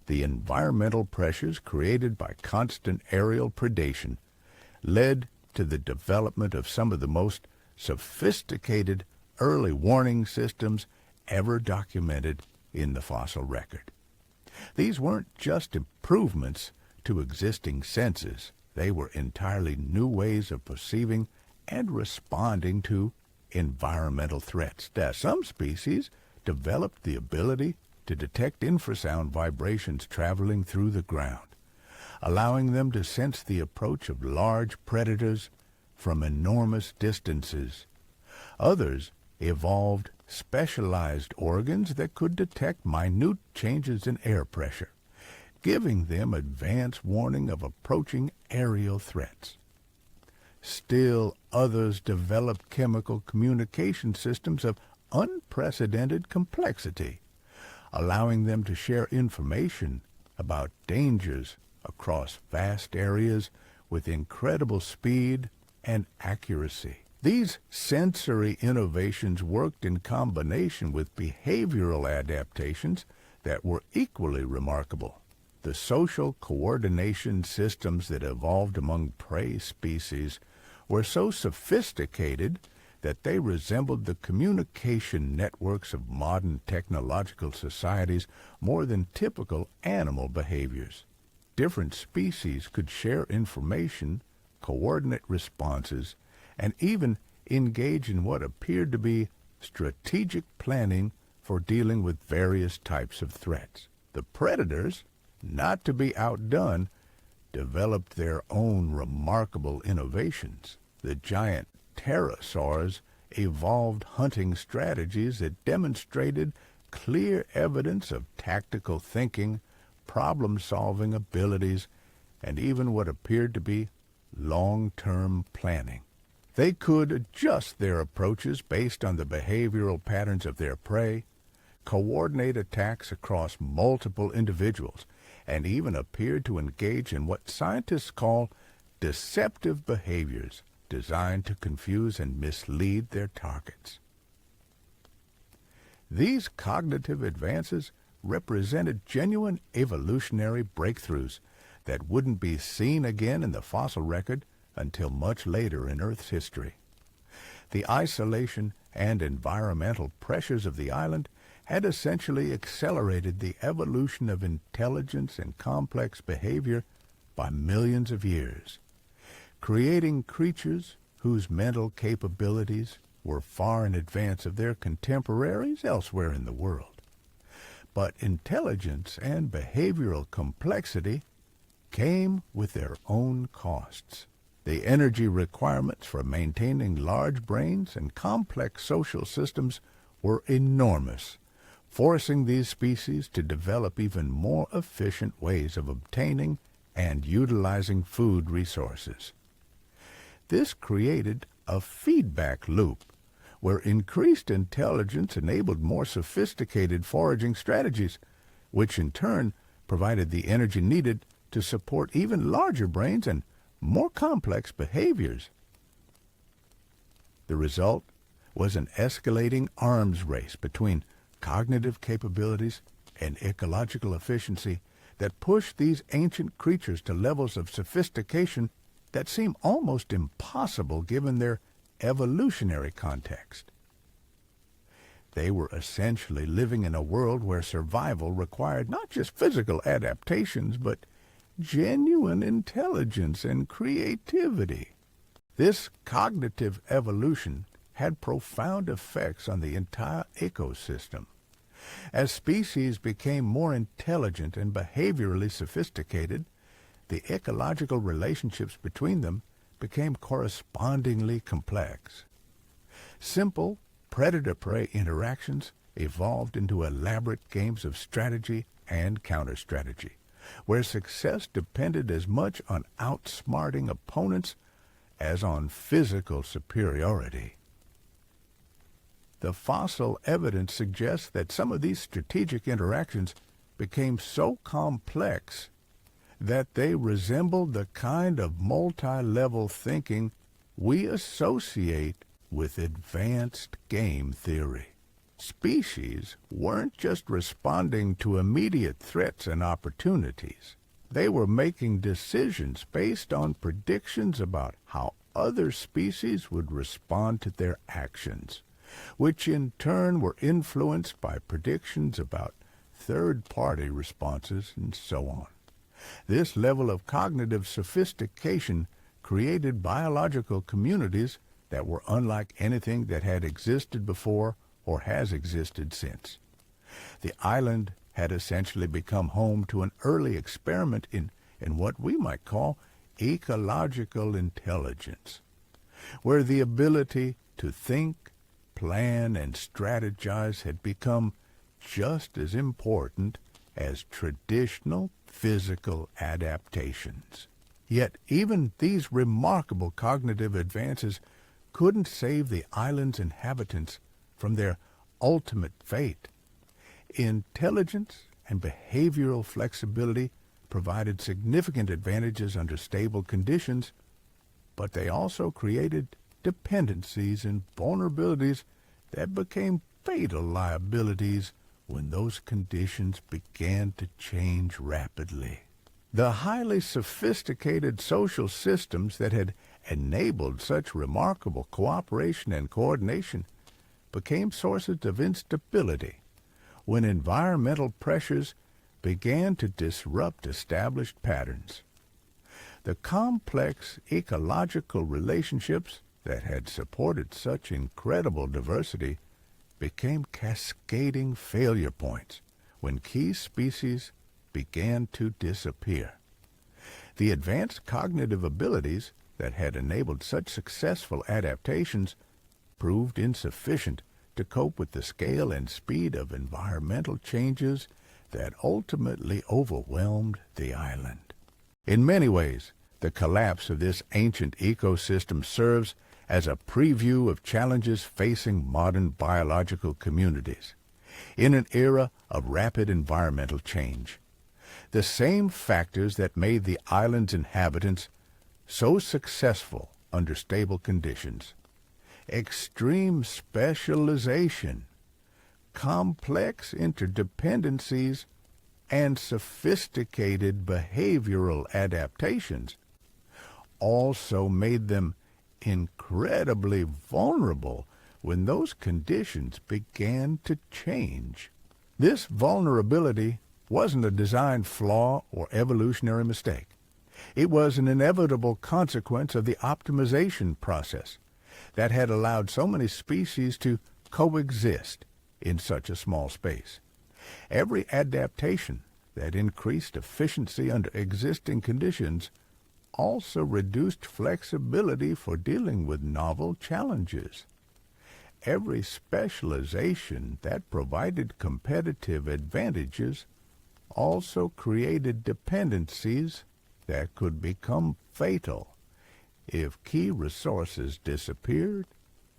The environmental pressures created by constant aerial predation led to the development of some of the most sophisticated early warning systems ever documented in the fossil record. These weren't just improvements to existing senses. They were entirely new ways of perceiving and responding to environmental threats. Some species developed the ability to detect infrasound vibrations traveling through the ground, allowing them to sense the approach of large predators from enormous distances. Others evolved specialized organs that could detect minute changes in air pressure, giving them advance warning of approaching aerial threats. Still others developed chemical communication systems of unprecedented complexity, allowing them to share information about dangers across vast areas with incredible speed and accuracy. These sensory innovations worked in combination with behavioral adaptations that were equally remarkable. The social coordination systems that evolved among prey species were so sophisticated that they resembled the communication networks of modern technological societies more than typical animal behaviors. Different species could share information, coordinate responses, and even engage in what appeared to be strategic planning for dealing with various types of threats. The predators, not to be outdone, developed their own remarkable innovations. The giant pterosaurs evolved hunting strategies that demonstrated clear evidence of tactical thinking, problem-solving abilities, and even what appeared to be long-term planning. They could adjust their approaches based on the behavioral patterns of their prey, coordinate attacks across multiple individuals, and even appeared to engage in what scientists call deceptive behaviors designed to confuse and mislead their targets. These cognitive advances represented genuine evolutionary breakthroughs that wouldn't be seen again in the fossil record until much later in Earth's history. The isolation and environmental pressures of the island had essentially accelerated the evolution of intelligence and complex behavior by millions of years, creating creatures whose mental capabilities were far in advance of their contemporaries elsewhere in the world. But intelligence and behavioral complexity came with their own costs. The energy requirements for maintaining large brains and complex social systems were enormous, forcing these species to develop even more efficient ways of obtaining and utilizing food resources. This created a feedback loop where increased intelligence enabled more sophisticated foraging strategies, which in turn provided the energy needed to support even larger brains and more complex behaviors. The result was an escalating arms race between cognitive capabilities and ecological efficiency that pushed these ancient creatures to levels of sophistication that seem almost impossible given their evolutionary context. They were essentially living in a world where survival required not just physical adaptations, but genuine intelligence and creativity. This cognitive evolution had profound effects on the entire ecosystem. As species became more intelligent and behaviorally sophisticated, the ecological relationships between them became correspondingly complex. Simple predator-prey interactions evolved into elaborate games of strategy and counter-strategy, where success depended as much on outsmarting opponents as on physical superiority. The fossil evidence suggests that some of these strategic interactions became so complex that they resembled the kind of multi-level thinking we associate with advanced game theory. Species weren't just responding to immediate threats and opportunities. They were making decisions based on predictions about how other species would respond to their actions, which in turn were influenced by predictions about third-party responses and so on. This level of cognitive sophistication created biological communities that were unlike anything that had existed before or has existed since. The island had essentially become home to an early experiment in what we might call ecological intelligence, where the ability to think, plan, and strategize had become just as important as traditional physical adaptations. Yet even these remarkable cognitive advances couldn't save the island's inhabitants from their ultimate fate. Intelligence and behavioral flexibility provided significant advantages under stable conditions, but they also created dependencies and vulnerabilities that became fatal liabilities when those conditions began to change rapidly. The highly sophisticated social systems that had enabled such remarkable cooperation and coordination became sources of instability when environmental pressures began to disrupt established patterns. The complex ecological relationships that had supported such incredible diversity became cascading failure points when key species began to disappear. The advanced cognitive abilities that had enabled such successful adaptations proved insufficient to cope with the scale and speed of environmental changes that ultimately overwhelmed the island. In many ways, the collapse of this ancient ecosystem serves as a preview of challenges facing modern biological communities. In an era of rapid environmental change, the same factors that made the island's inhabitants so successful under stable conditions, extreme specialization, complex interdependencies, and sophisticated behavioral adaptations, also made them incredibly vulnerable when those conditions began to change. This vulnerability wasn't a design flaw or evolutionary mistake. It was an inevitable consequence of the optimization process that had allowed so many species to coexist in such a small space. Every adaptation that increased efficiency under existing conditions also reduced flexibility for dealing with novel challenges. Every specialization that provided competitive advantages also created dependencies that could become fatal if key resources disappeared.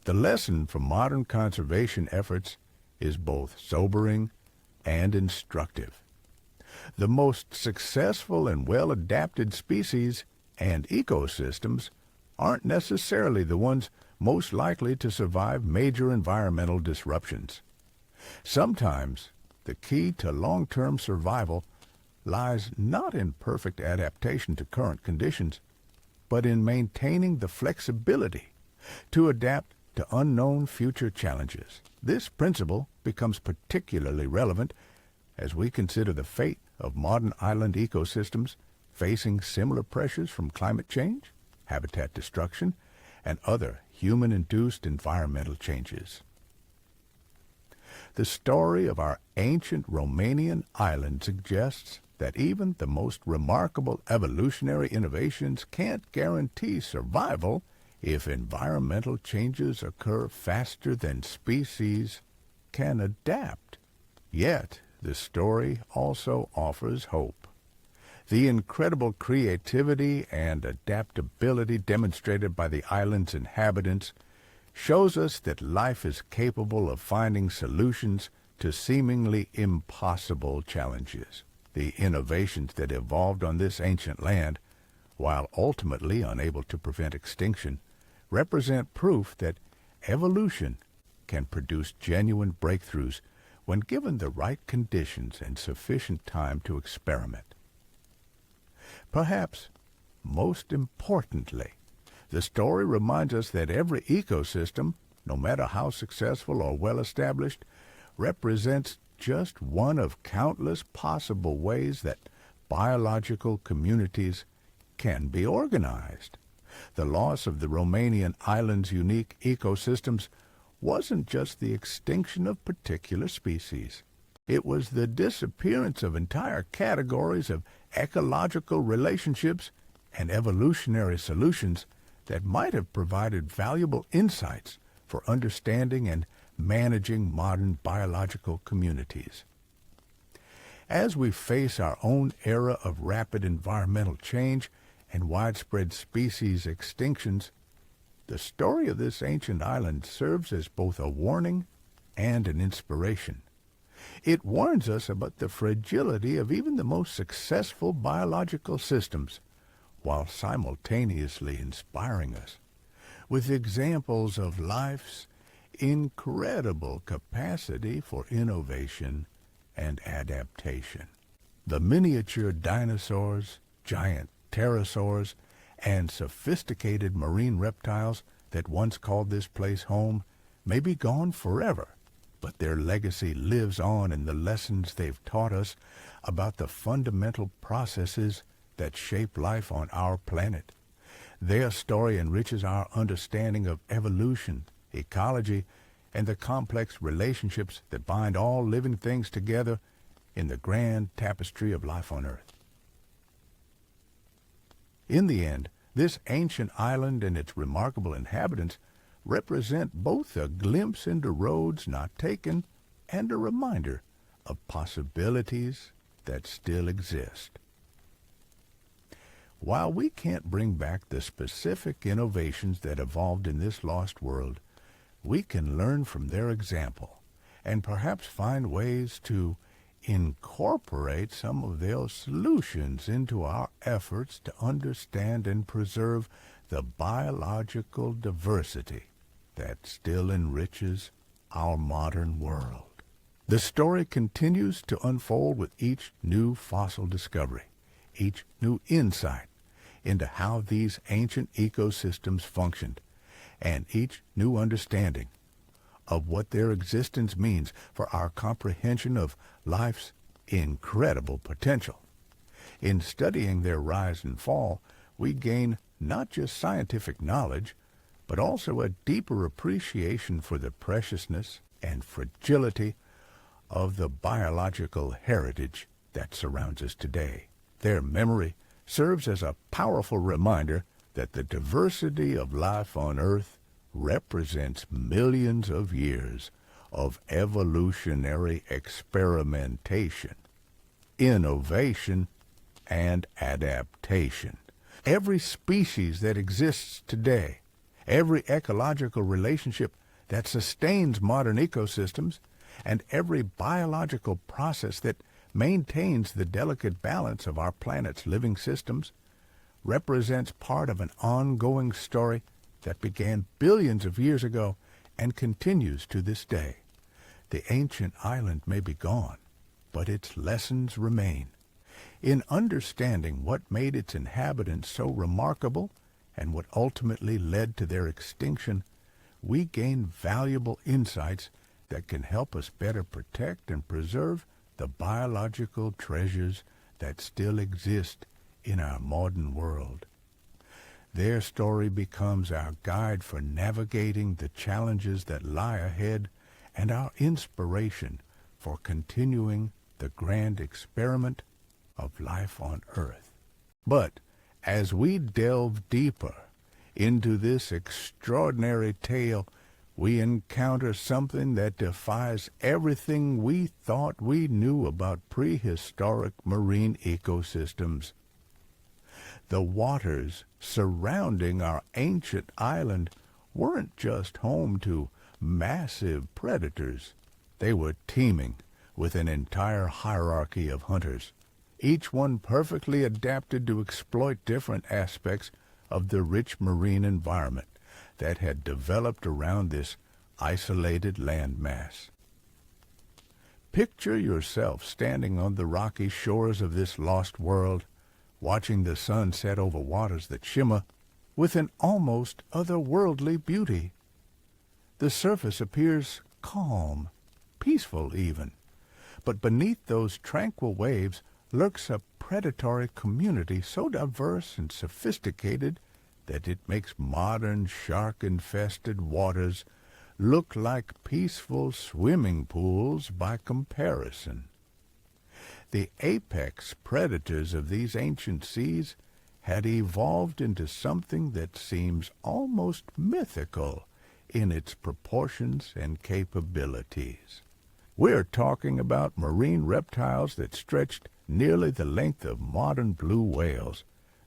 The lesson from modern conservation efforts is both sobering and instructive. The most successful and well-adapted species and ecosystems aren't necessarily the ones most likely to survive major environmental disruptions. Sometimes the key to long-term survival lies not in perfect adaptation to current conditions, but in maintaining the flexibility to adapt to unknown future challenges. This principle becomes particularly relevant as we consider the fate of modern island ecosystems facing similar pressures from climate change, habitat destruction, and other human-induced environmental changes. The story of our ancient Romanian island suggests that even the most remarkable evolutionary innovations can't guarantee survival if environmental changes occur faster than species can adapt. Yet, the story also offers hope. The incredible creativity and adaptability demonstrated by the island's inhabitants shows us that life is capable of finding solutions to seemingly impossible challenges. The innovations that evolved on this ancient land, while ultimately unable to prevent extinction, represent proof that evolution can produce genuine breakthroughs when given the right conditions and sufficient time to experiment. Perhaps most importantly, the story reminds us that every ecosystem, no matter how successful or well-established, represents just one of countless possible ways that biological communities can be organized. The loss of the Romanian island's unique ecosystems wasn't just the extinction of particular species. It was the disappearance of entire categories of ecological relationships and evolutionary solutions that might have provided valuable insights for understanding and managing modern biological communities. As we face our own era of rapid environmental change and widespread species extinctions, the story of this ancient island serves as both a warning and an inspiration. It warns us about the fragility of even the most successful biological systems, while simultaneously inspiring us with examples of life's incredible capacity for innovation and adaptation. The miniature dinosaurs, giant pterosaurs, and sophisticated marine reptiles that once called this place home may be gone forever, but their legacy lives on in the lessons they've taught us about the fundamental processes that shape life on our planet. Their story enriches our understanding of evolution, ecology, and the complex relationships that bind all living things together in the grand tapestry of life on Earth. In the end, this ancient island and its remarkable inhabitants represent both a glimpse into roads not taken and a reminder of possibilities that still exist. While we can't bring back the specific innovations that evolved in this lost world, we can learn from their example and perhaps find ways to incorporate some of their solutions into our efforts to understand and preserve the biological diversity that still enriches our modern world. The story continues to unfold with each new fossil discovery, each new insight into how these ancient ecosystems functioned, and each new understanding of what their existence means for our comprehension of life's incredible potential. In studying their rise and fall, we gain not just scientific knowledge, but also a deeper appreciation for the preciousness and fragility of the biological heritage that surrounds us today. Their memory serves as a powerful reminder that the diversity of life on Earth represents millions of years of evolutionary experimentation, innovation, and adaptation. Every species that exists today, every ecological relationship that sustains modern ecosystems, and every biological process that maintains the delicate balance of our planet's living systems represents part of an ongoing story that began billions of years ago and continues to this day. The ancient island may be gone, but its lessons remain. In understanding what made its inhabitants so remarkable and what ultimately led to their extinction, we gain valuable insights that can help us better protect and preserve the biological treasures that still exist in our modern world. Their story becomes our guide for navigating the challenges that lie ahead and our inspiration for continuing the grand experiment of life on Earth. But as we delve deeper into this extraordinary tale, we encounter something that defies everything we thought we knew about prehistoric marine ecosystems. The waters surrounding our ancient island weren't just home to massive predators. They were teeming with an entire hierarchy of hunters, each one perfectly adapted to exploit different aspects of the rich marine environment that had developed around this isolated landmass. Picture yourself standing on the rocky shores of this lost world, watching the sun set over waters that shimmer with an almost otherworldly beauty. The surface appears calm, peaceful even, but beneath those tranquil waves lurks a predatory community so diverse and sophisticated that it makes modern shark-infested waters look like peaceful swimming pools by comparison. The apex predators of these ancient seas had evolved into something that seems almost mythical in its proportions and capabilities. We're talking about marine reptiles that stretched nearly the length of modern blue whales,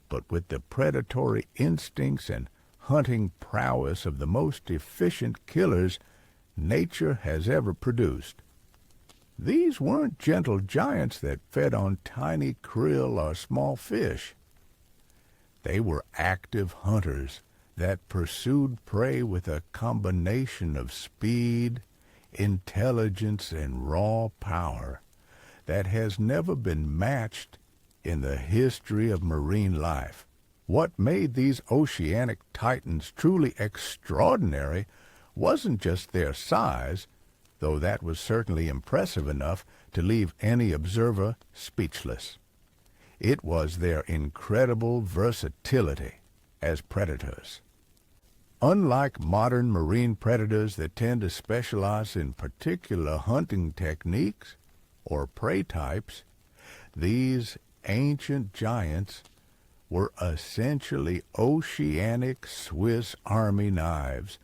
but with the predatory instincts and hunting prowess of the most efficient killers nature has ever produced. These weren't gentle giants that fed on tiny krill or small fish. They were active hunters that pursued prey with a combination of speed, intelligence, and raw power that has never been matched in the history of marine life. What made these oceanic titans truly extraordinary wasn't just their size, though that was certainly impressive enough to leave any observer speechless. It was their incredible versatility as predators. Unlike modern marine predators that tend to specialize in particular hunting techniques or prey types, these ancient giants were essentially oceanic Swiss Army knives,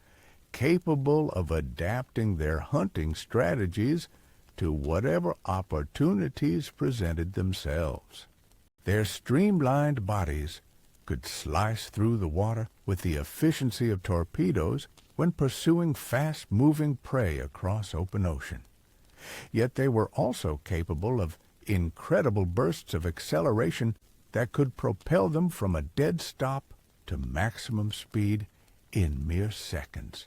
capable of adapting their hunting strategies to whatever opportunities presented themselves. Their streamlined bodies could slice through the water with the efficiency of torpedoes when pursuing fast-moving prey across open ocean. Yet they were also capable of incredible bursts of acceleration that could propel them from a dead stop to maximum speed in mere seconds.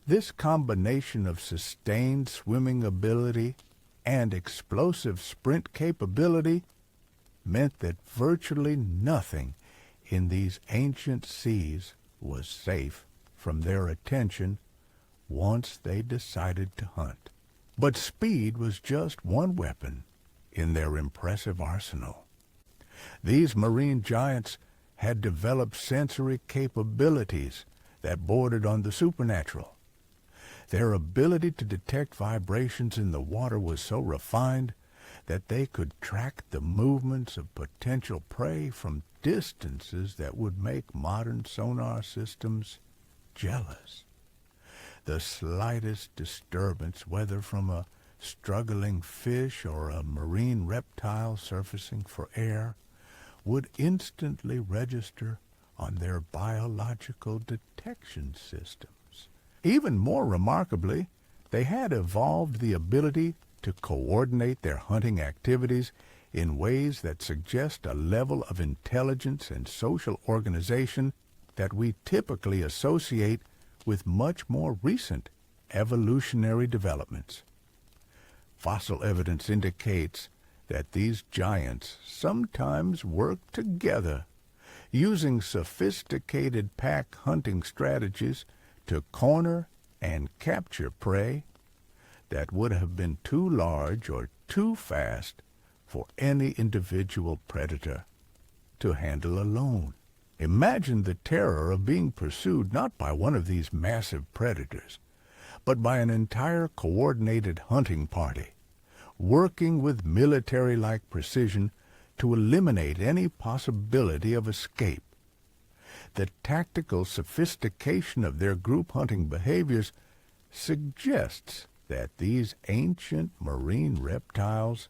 This combination of sustained swimming ability and explosive sprint capability meant that virtually nothing in these ancient seas was safe from their attention once they decided to hunt. But speed was just one weapon in their impressive arsenal. These marine giants had developed sensory capabilities that bordered on the supernatural. Their ability to detect vibrations in the water was so refined that they could track the movements of potential prey from distances that would make modern sonar systems jealous. The slightest disturbance, whether from a struggling fish or a marine reptile surfacing for air, would instantly register on their biological detection systems. Even more remarkably, they had evolved the ability to coordinate their hunting activities in ways that suggest a level of intelligence and social organization that we typically associate with much more recent evolutionary developments. Fossil evidence indicates that these giants sometimes worked together, using sophisticated pack hunting strategies to corner and capture prey that would have been too large or too fast for any individual predator to handle alone. Imagine the terror of being pursued not by one of these massive predators, but by an entire coordinated hunting party, working with military-like precision to eliminate any possibility of escape. The tactical sophistication of their group hunting behaviors suggests that these ancient marine reptiles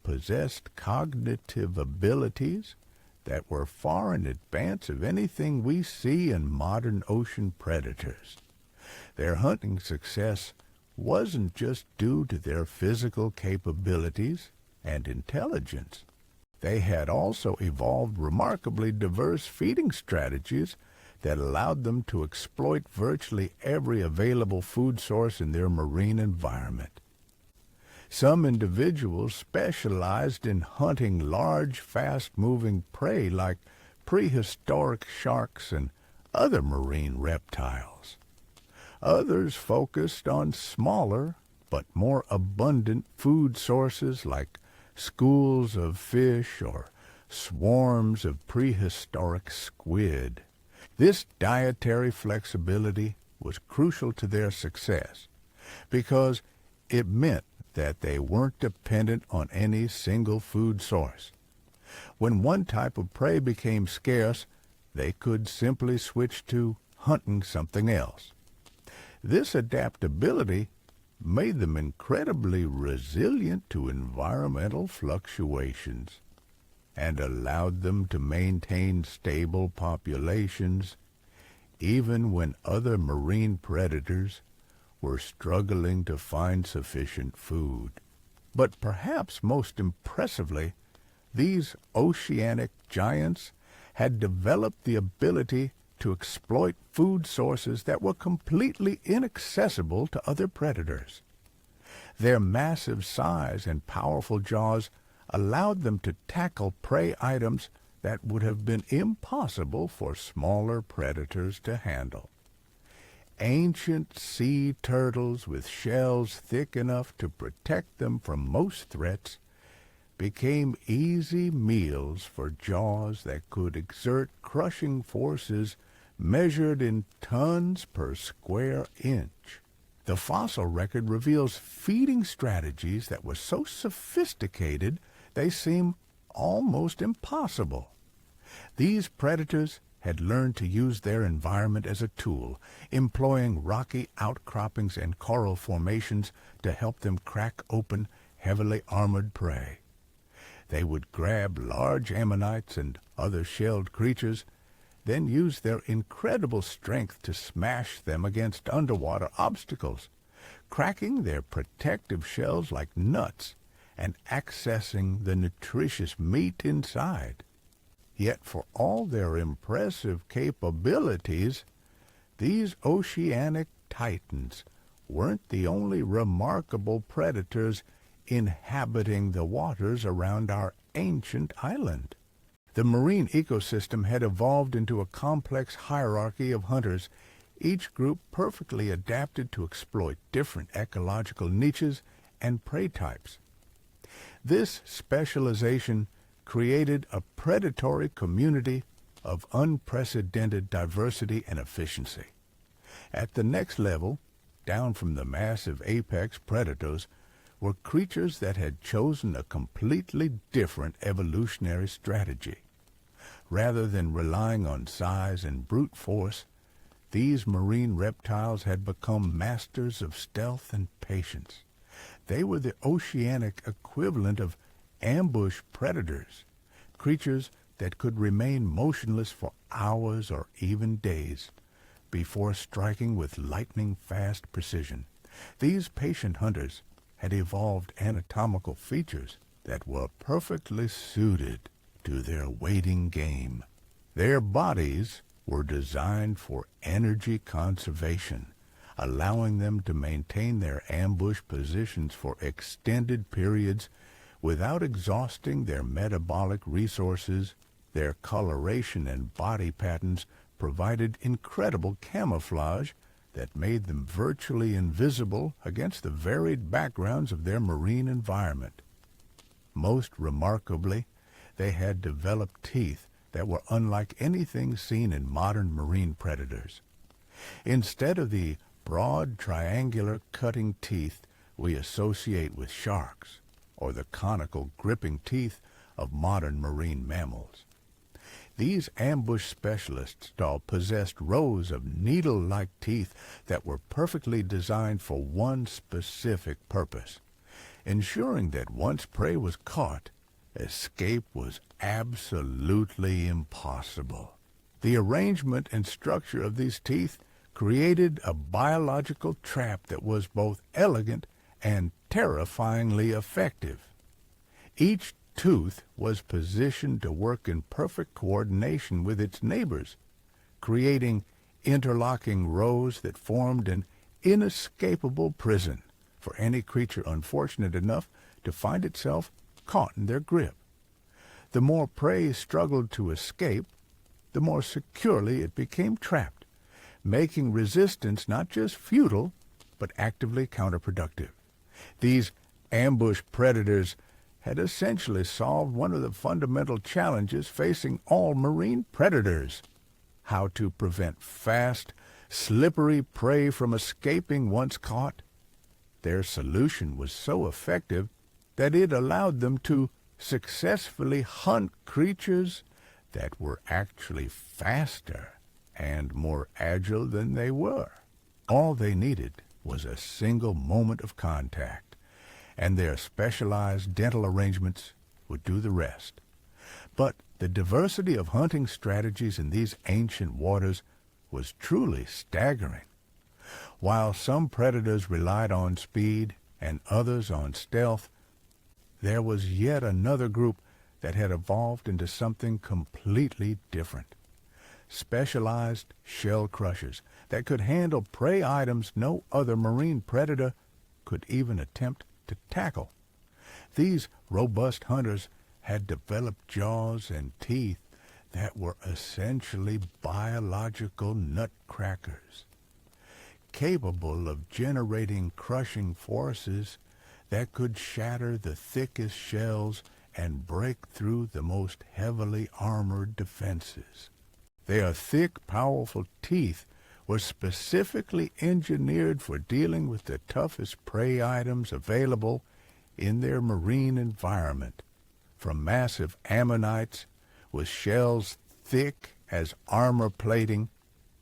possessed cognitive abilities that were far in advance of anything we see in modern ocean predators. Their hunting success wasn't just due to their physical capabilities and intelligence. They had also evolved remarkably diverse feeding strategies that allowed them to exploit virtually every available food source in their marine environment. Some individuals specialized in hunting large, fast-moving prey like prehistoric sharks and other marine reptiles. Others focused on smaller but more abundant food sources like schools of fish or swarms of prehistoric squid. This dietary flexibility was crucial to their success because it meant that they weren't dependent on any single food source. When one type of prey became scarce, they could simply switch to hunting something else. This adaptability made them incredibly resilient to environmental fluctuations and allowed them to maintain stable populations even when other marine predators were struggling to find sufficient food. But perhaps most impressively, these oceanic giants had developed the ability to exploit food sources that were completely inaccessible to other predators. Their massive size and powerful jaws allowed them to tackle prey items that would have been impossible for smaller predators to handle. Ancient sea turtles with shells thick enough to protect them from most threats became easy meals for jaws that could exert crushing forces measured in tons per square inch. The fossil record reveals feeding strategies that were so sophisticated they seem almost impossible. These predators had learned to use their environment as a tool, employing rocky outcroppings and coral formations to help them crack open heavily armored prey. They would grab large ammonites and other shelled creatures, then use their incredible strength to smash them against underwater obstacles, cracking their protective shells like nuts and accessing the nutritious meat inside. Yet for all their impressive capabilities, these oceanic titans weren't the only remarkable predators inhabiting the waters around our ancient island. The marine ecosystem had evolved into a complex hierarchy of hunters, each group perfectly adapted to exploit different ecological niches and prey types. This specialization created a predatory community of unprecedented diversity and efficiency. At the next level, down from the massive apex predators, were creatures that had chosen a completely different evolutionary strategy. Rather than relying on size and brute force, these marine reptiles had become masters of stealth and patience. They were the oceanic equivalent of ambush predators, creatures that could remain motionless for hours or even days before striking with lightning-fast precision. These patient hunters had evolved anatomical features that were perfectly suited to their waiting game. Their bodies were designed for energy conservation, allowing them to maintain their ambush positions for extended periods without exhausting their metabolic resources. Their coloration and body patterns provided incredible camouflage that made them virtually invisible against the varied backgrounds of their marine environment. Most remarkably, they had developed teeth that were unlike anything seen in modern marine predators. Instead of the broad, triangular cutting teeth we associate with sharks, or the conical gripping teeth of modern marine mammals, these ambush specialists possessed rows of needle-like teeth that were perfectly designed for one specific purpose, ensuring that once prey was caught, escape was absolutely impossible. The arrangement and structure of these teeth created a biological trap that was both elegant and terrifyingly effective. Each tooth was positioned to work in perfect coordination with its neighbors, creating interlocking rows that formed an inescapable prison for any creature unfortunate enough to find itself caught in their grip. The more prey struggled to escape, the more securely it became trapped, making resistance not just futile, but actively counterproductive. These ambush predators had essentially solved one of the fundamental challenges facing all marine predators: how to prevent fast, slippery prey from escaping once caught. Their solution was so effective that it allowed them to successfully hunt creatures that were actually faster and more agile than they were. All they needed was a single moment of contact, and their specialized dental arrangements would do the rest. But the diversity of hunting strategies in these ancient waters was truly staggering. While some predators relied on speed and others on stealth, there was yet another group that had evolved into something completely different. Specialized shell crushers that could handle prey items no other marine predator could even attempt to tackle. These robust hunters had developed jaws and teeth that were essentially biological nutcrackers, capable of generating crushing forces that could shatter the thickest shells and break through the most heavily armored defenses. Their thick, powerful teeth were specifically engineered for dealing with the toughest prey items available in their marine environment, from massive ammonites with shells thick as armor plating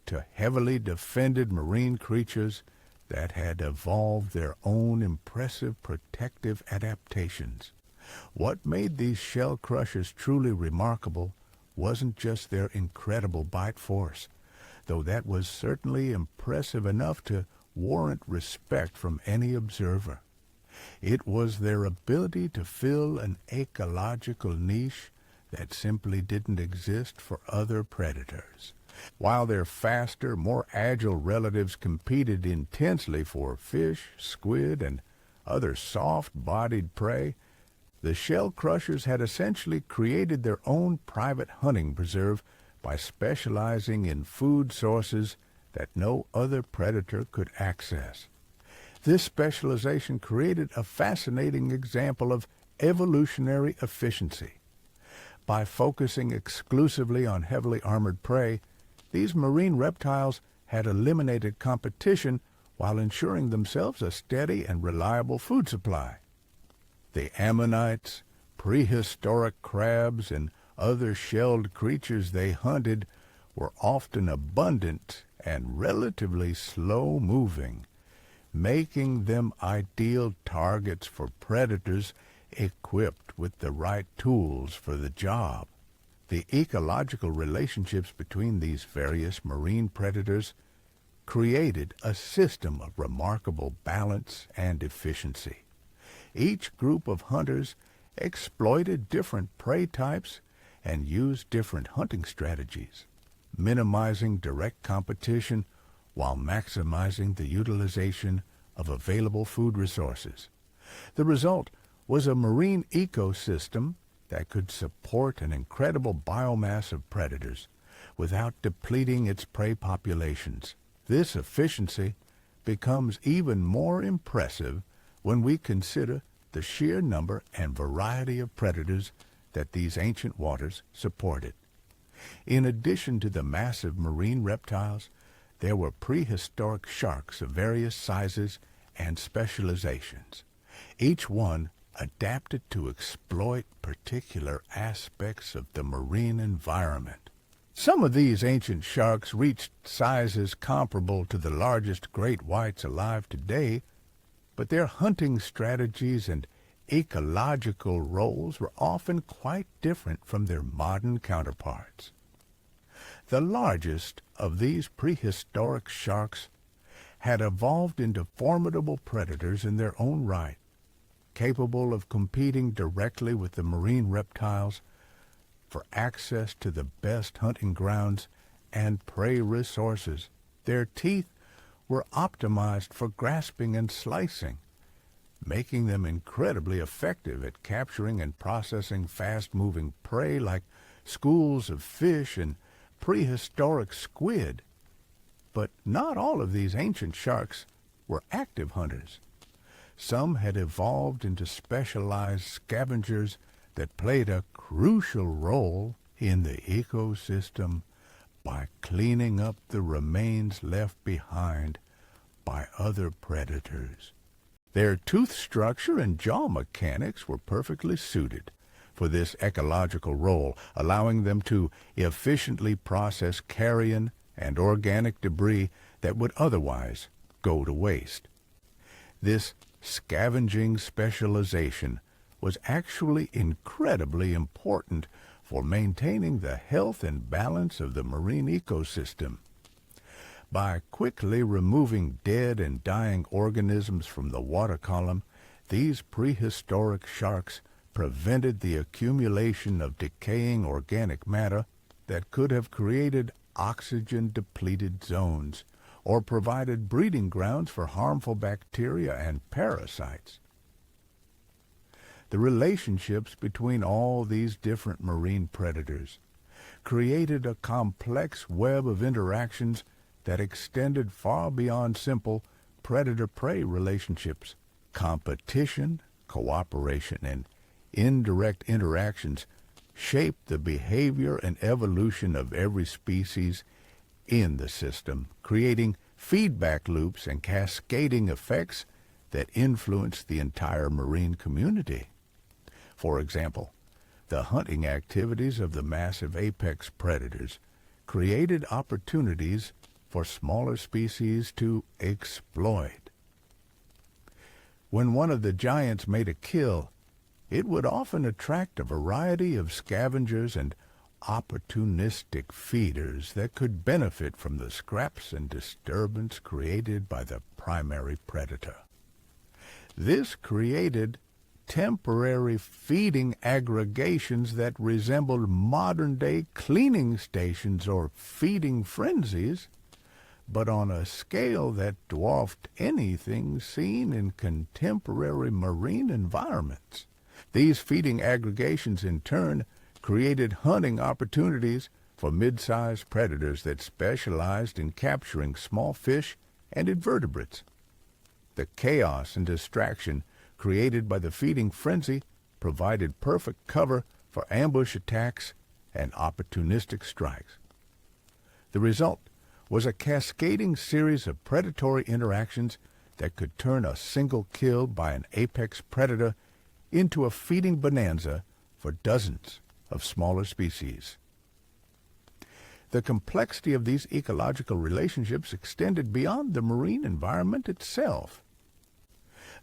to heavily defended marine creatures that had evolved their own impressive protective adaptations. What made these shell crushers truly remarkable wasn't just their incredible bite force, though that was certainly impressive enough to warrant respect from any observer. It was their ability to fill an ecological niche that simply didn't exist for other predators. While their faster, more agile relatives competed intensely for fish, squid, and other soft-bodied prey, the shell crushers had essentially created their own private hunting preserve by specializing in food sources that no other predator could access. This specialization created a fascinating example of evolutionary efficiency. By focusing exclusively on heavily armored prey, these marine reptiles had eliminated competition while ensuring themselves a steady and reliable food supply. The ammonites, prehistoric crabs, and other shelled creatures they hunted were often abundant and relatively slow-moving, making them ideal targets for predators equipped with the right tools for the job. The ecological relationships between these various marine predators created a system of remarkable balance and efficiency. Each group of hunters exploited different prey types and used different hunting strategies, minimizing direct competition while maximizing the utilization of available food resources. The result was a marine ecosystem that could support an incredible biomass of predators without depleting its prey populations. This efficiency becomes even more impressive when we consider the sheer number and variety of predators that these ancient waters supported. In addition to the massive marine reptiles, there were prehistoric sharks of various sizes and specializations, each one adapted to exploit particular aspects of the marine environment. Some of these ancient sharks reached sizes comparable to the largest great whites alive today, but their hunting strategies and ecological roles were often quite different from their modern counterparts. The largest of these prehistoric sharks had evolved into formidable predators in their own right, capable of competing directly with the marine reptiles for access to the best hunting grounds and prey resources. Their teeth were optimized for grasping and slicing, making them incredibly effective at capturing and processing fast-moving prey like schools of fish and prehistoric squid. But not all of these ancient sharks were active hunters. Some had evolved into specialized scavengers that played a crucial role in the ecosystem by cleaning up the remains left behind by other predators. Their tooth structure and jaw mechanics were perfectly suited for this ecological role, allowing them to efficiently process carrion and organic debris that would otherwise go to waste. This scavenging specialization was actually incredibly important for maintaining the health and balance of the marine ecosystem. By quickly removing dead and dying organisms from the water column, these prehistoric sharks prevented the accumulation of decaying organic matter that could have created oxygen-depleted zones or provided breeding grounds for harmful bacteria and parasites. The relationships between all these different marine predators created a complex web of interactions that extended far beyond simple predator-prey relationships. Competition, cooperation, and indirect interactions shape the behavior and evolution of every species in the system, creating feedback loops and cascading effects that influence the entire marine community. For example, the hunting activities of the massive apex predators created opportunities for smaller species to exploit. When one of the giants made a kill, it would often attract a variety of scavengers and opportunistic feeders that could benefit from the scraps and disturbance created by the primary predator. This created temporary feeding aggregations that resembled modern-day cleaning stations or feeding frenzies, but on a scale that dwarfed anything seen in contemporary marine environments. These feeding aggregations, in turn, created hunting opportunities for mid-sized predators that specialized in capturing small fish and invertebrates. The chaos and distraction created by the feeding frenzy provided perfect cover for ambush attacks and opportunistic strikes. The result was a cascading series of predatory interactions that could turn a single kill by an apex predator into a feeding bonanza for dozens of smaller species. The complexity of these ecological relationships extended beyond the marine environment itself.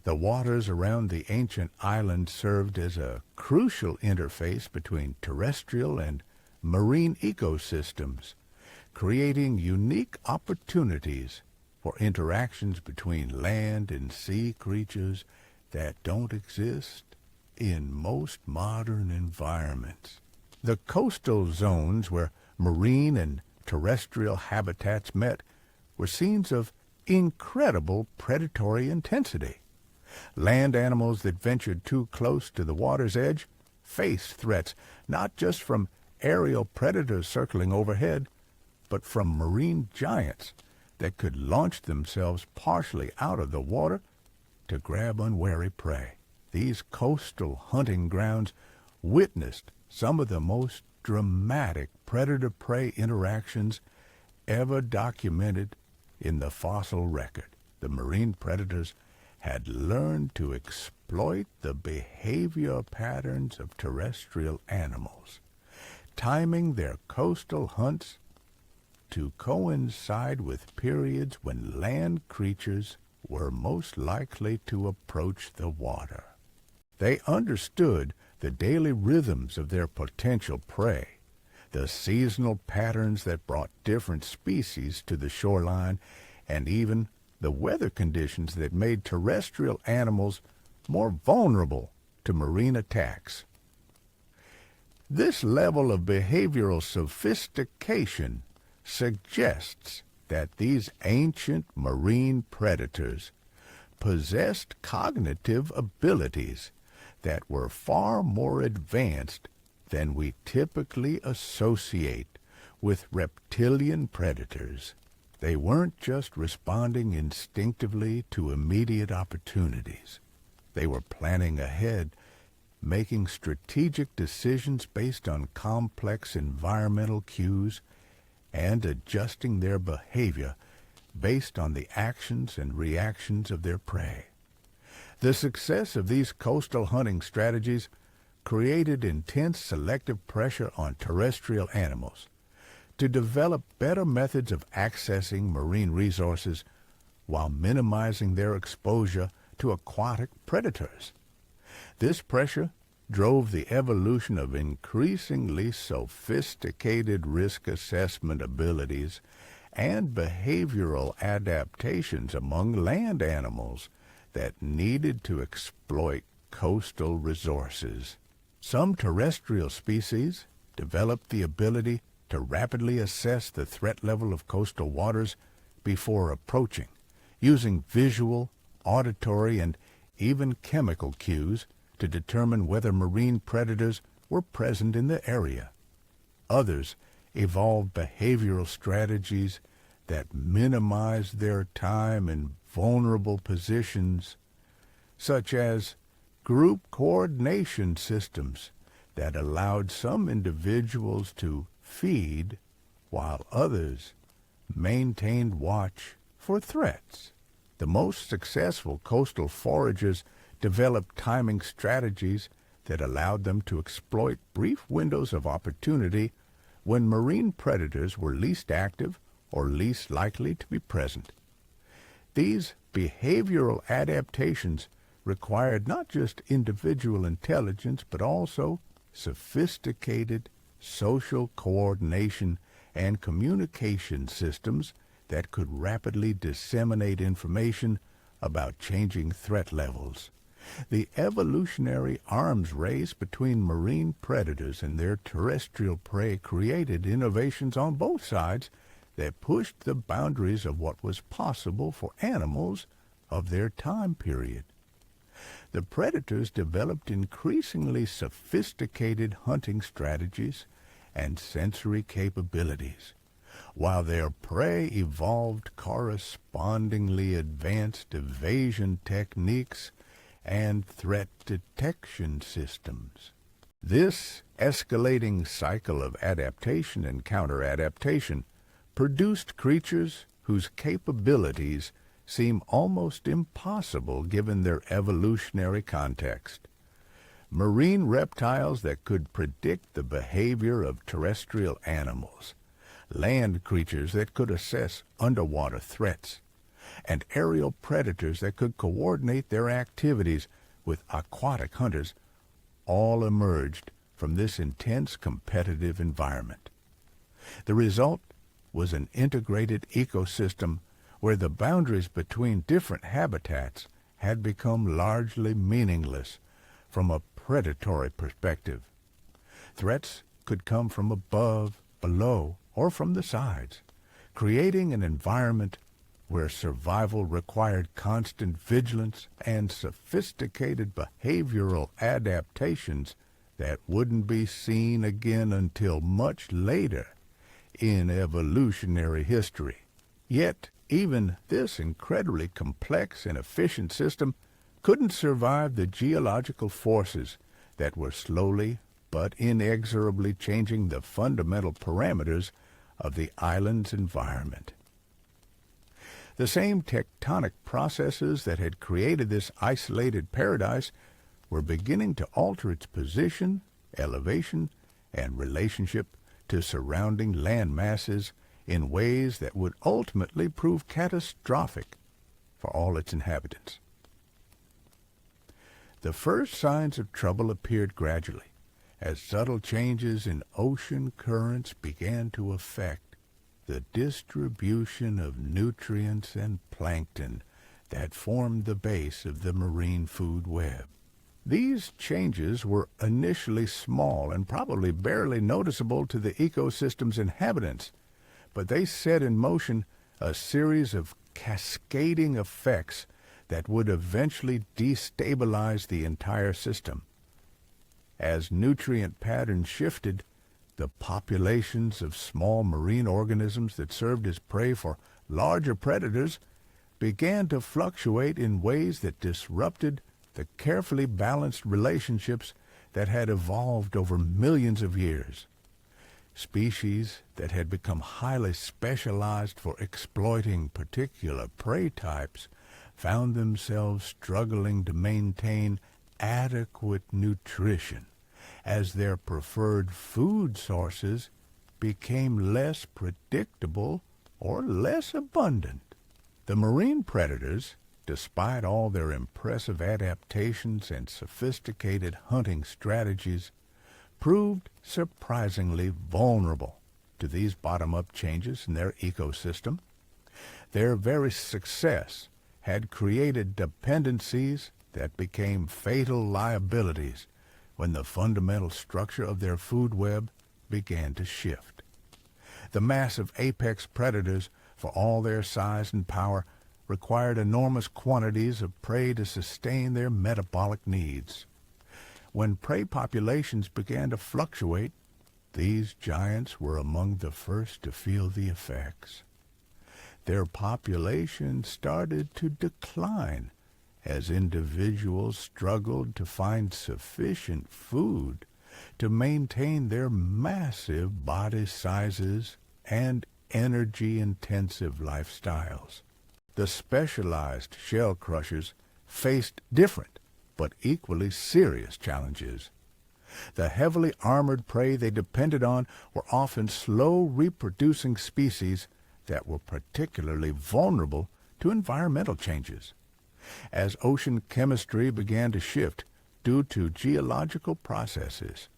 The waters around the ancient island served as a crucial interface between terrestrial and marine ecosystems, creating unique opportunities for interactions between land and sea creatures that don't exist in most modern environments. The coastal zones where marine and terrestrial habitats met were scenes of incredible predatory intensity. Land animals that ventured too close to the water's edge faced threats not just from aerial predators circling overhead, but from marine giants that could launch themselves partially out of the water to grab unwary prey. These coastal hunting grounds witnessed some of the most dramatic predator-prey interactions ever documented in the fossil record. The marine predators had learned to exploit the behavior patterns of terrestrial animals, timing their coastal hunts to coincide with periods when land creatures were most likely to approach the water. They understood the daily rhythms of their potential prey, the seasonal patterns that brought different species to the shoreline, and even the weather conditions that made terrestrial animals more vulnerable to marine attacks. This level of behavioral sophistication suggests that these ancient marine predators possessed cognitive abilities that were far more advanced than we typically associate with reptilian predators. They weren't just responding instinctively to immediate opportunities. They were planning ahead, making strategic decisions based on complex environmental cues, and adjusting their behavior based on the actions and reactions of their prey. The success of these coastal hunting strategies created intense selective pressure on terrestrial animals to develop better methods of accessing marine resources while minimizing their exposure to aquatic predators. This pressure drove the evolution of increasingly sophisticated risk assessment abilities and behavioral adaptations among land animals that needed to exploit coastal resources. Some terrestrial species developed the ability to rapidly assess the threat level of coastal waters before approaching, using visual, auditory, and even chemical cues to determine whether marine predators were present in the area. Others evolved behavioral strategies that minimized their time in vulnerable positions, such as group coordination systems that allowed some individuals to feed while others maintained watch for threats. The most successful coastal foragers developed timing strategies that allowed them to exploit brief windows of opportunity when marine predators were least active or least likely to be present. These behavioral adaptations required not just individual intelligence, but also sophisticated social coordination and communication systems that could rapidly disseminate information about changing threat levels. The evolutionary arms race between marine predators and their terrestrial prey created innovations on both sides that pushed the boundaries of what was possible for animals of their time period. The predators developed increasingly sophisticated hunting strategies and sensory capabilities, while their prey evolved correspondingly advanced evasion techniques and threat detection systems. This escalating cycle of adaptation and counter-adaptation produced creatures whose capabilities seem almost impossible given their evolutionary context. Marine reptiles that could predict the behavior of terrestrial animals, land creatures that could assess underwater threats, and aerial predators that could coordinate their activities with aquatic hunters all emerged from this intense competitive environment. The result was an integrated ecosystem where the boundaries between different habitats had become largely meaningless from a predatory perspective. Threats could come from above, below, or from the sides, creating an environment where survival required constant vigilance and sophisticated behavioral adaptations that wouldn't be seen again until much later in evolutionary history. Yet, even this incredibly complex and efficient system couldn't survive the geological forces that were slowly but inexorably changing the fundamental parameters of the island's environment. The same tectonic processes that had created this isolated paradise were beginning to alter its position, elevation, and relationship to surrounding land masses in ways that would ultimately prove catastrophic for all its inhabitants. The first signs of trouble appeared gradually, as subtle changes in ocean currents began to affect the distribution of nutrients and plankton that formed the base of the marine food web. These changes were initially small and probably barely noticeable to the ecosystem's inhabitants, but they set in motion a series of cascading effects that would eventually destabilize the entire system. As nutrient patterns shifted, the populations of small marine organisms that served as prey for larger predators began to fluctuate in ways that disrupted the carefully balanced relationships that had evolved over millions of years. Species that had become highly specialized for exploiting particular prey types found themselves struggling to maintain adequate nutrition as their preferred food sources became less predictable or less abundant. The marine predators, despite all their impressive adaptations and sophisticated hunting strategies, proved surprisingly vulnerable to these bottom-up changes in their ecosystem. Their very success had created dependencies that became fatal liabilities when the fundamental structure of their food web began to shift. The massive apex predators, for all their size and power, required enormous quantities of prey to sustain their metabolic needs. When prey populations began to fluctuate, these giants were among the first to feel the effects. Their population started to decline as individuals struggled to find sufficient food to maintain their massive body sizes and energy-intensive lifestyles. The specialized shell crushers faced different but equally serious challenges. The heavily armored prey they depended on were often slow-reproducing species that were particularly vulnerable to environmental changes. As ocean chemistry began to shift due to geological processes,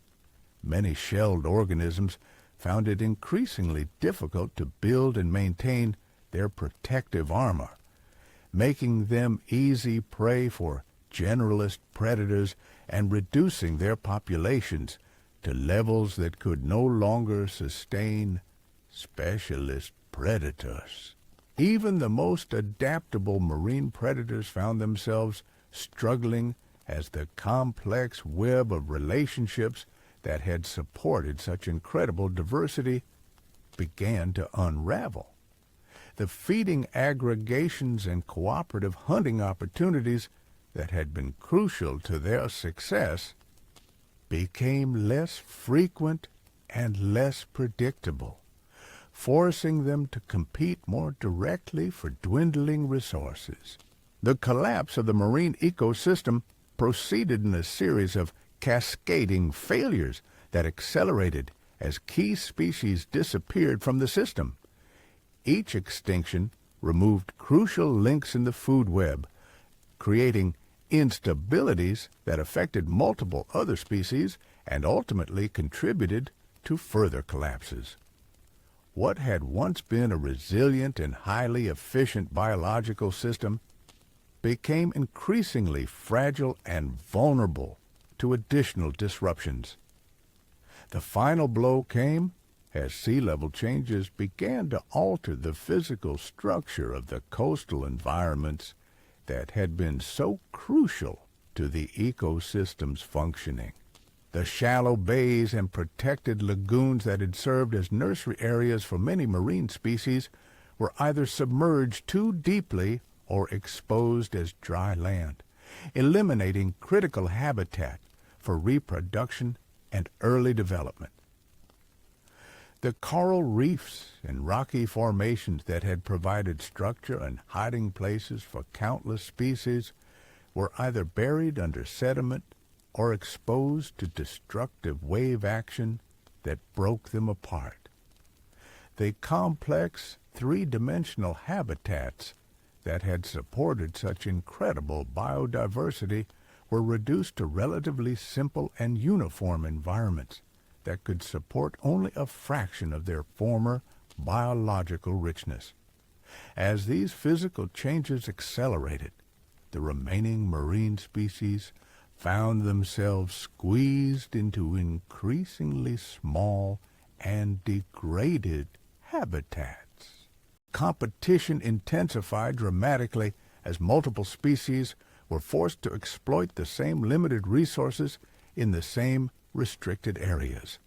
many shelled organisms found it increasingly difficult to build and maintain their protective armor, making them easy prey for generalist predators and reducing their populations to levels that could no longer sustain specialist predators. Even the most adaptable marine predators found themselves struggling as the complex web of relationships that had supported such incredible diversity began to unravel. The feeding aggregations and cooperative hunting opportunities that had been crucial to their success became less frequent and less predictable, forcing them to compete more directly for dwindling resources. The collapse of the marine ecosystem proceeded in a series of cascading failures that accelerated as key species disappeared from the system. Each extinction removed crucial links in the food web, creating instabilities that affected multiple other species and ultimately contributed to further collapses. What had once been a resilient and highly efficient biological system became increasingly fragile and vulnerable to additional disruptions. The final blow came as sea level changes began to alter the physical structure of the coastal environments that had been so crucial to the ecosystem's functioning. The shallow bays and protected lagoons that had served as nursery areas for many marine species were either submerged too deeply or exposed as dry land, eliminating critical habitat for reproduction and early development. The coral reefs and rocky formations that had provided structure and hiding places for countless species were either buried under sediment or exposed to destructive wave action that broke them apart. The complex, three-dimensional habitats that had supported such incredible biodiversity were reduced to relatively simple and uniform environments that could support only a fraction of their former biological richness. As these physical changes accelerated, the remaining marine species found themselves squeezed into increasingly small and degraded habitats. Competition intensified dramatically as multiple species were forced to exploit the same limited resources in the same restricted areas.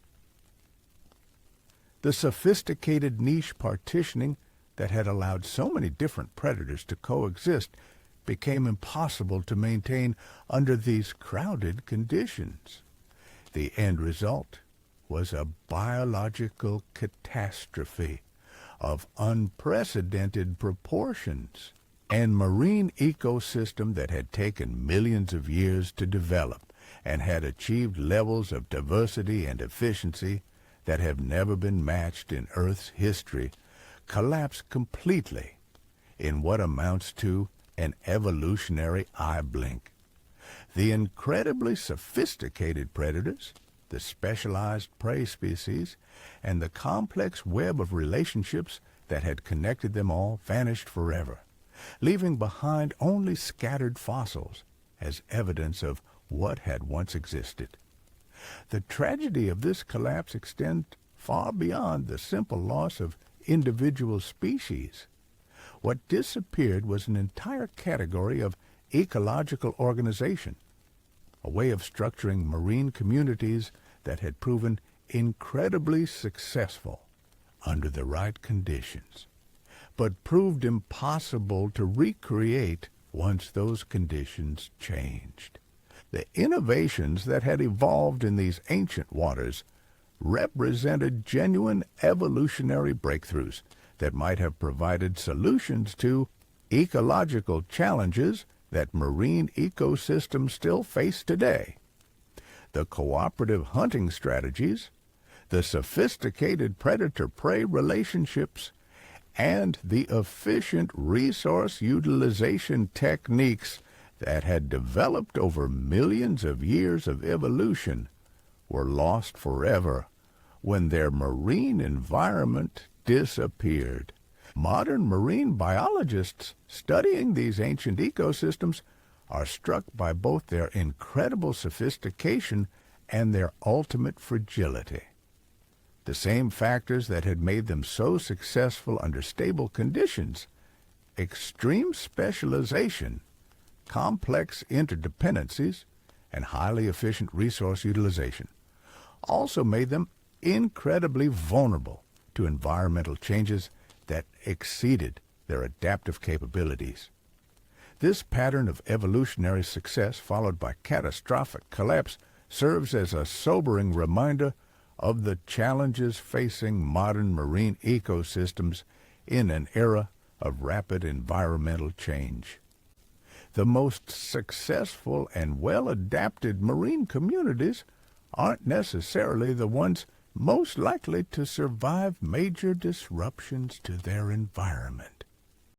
The sophisticated niche partitioning that had allowed so many different predators to coexist became impossible to maintain under these crowded conditions. The end result was a biological catastrophe of unprecedented proportions, and marine ecosystem that had taken millions of years to develop and had achieved levels of diversity and efficiency that have never been matched in Earth's history collapsed completely in what amounts to an evolutionary eye blink. The incredibly sophisticated predators the specialized prey species, and the complex web of relationships that had connected them all vanished forever, leaving behind only scattered fossils as evidence of what had once existed. The tragedy of this collapse extends far beyond the simple loss of individual species. What disappeared was an entire category of ecological organization, a way of structuring marine communities that had proven incredibly successful under the right conditions, but proved impossible to recreate once those conditions changed. The innovations that had evolved in these ancient waters represented genuine evolutionary breakthroughs that might have provided solutions to ecological challenges that marine ecosystems still face today. The cooperative hunting strategies, the sophisticated predator-prey relationships, and the efficient resource utilization techniques that had developed over millions of years of evolution were lost forever when their marine environment disappeared. Modern marine biologists studying these ancient ecosystems are struck by both their incredible sophistication and their ultimate fragility. The same factors that had made them so successful under stable conditions, extreme specialization, complex interdependencies, and highly efficient resource utilization, also made them incredibly vulnerable to environmental changes that exceeded their adaptive capabilities. This pattern of evolutionary success followed by catastrophic collapse serves as a sobering reminder of the challenges facing modern marine ecosystems in an era of rapid environmental change. The most successful and well-adapted marine communities aren't necessarily the ones most likely to survive major disruptions to their environment.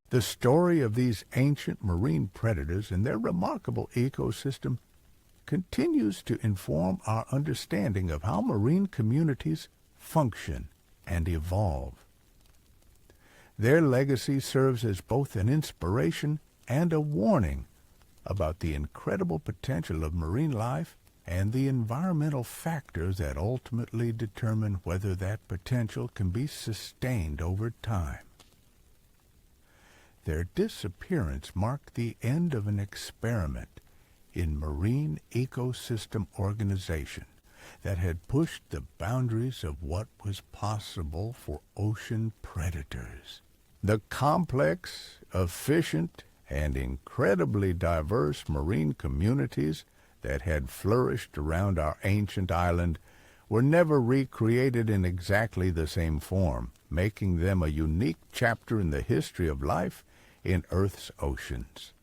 The story of these ancient marine predators and their remarkable ecosystem continues to inform our understanding of how marine communities function and evolve. Their legacy serves as both an inspiration and a warning about the incredible potential of marine life and the environmental factors that ultimately determine whether that potential can be sustained over time. Their disappearance marked the end of an experiment in marine ecosystem organization that had pushed the boundaries of what was possible for ocean predators. The complex, efficient, and incredibly diverse marine communities that had flourished around our ancient island were never recreated in exactly the same form, making them a unique chapter in the history of life in Earth's oceans.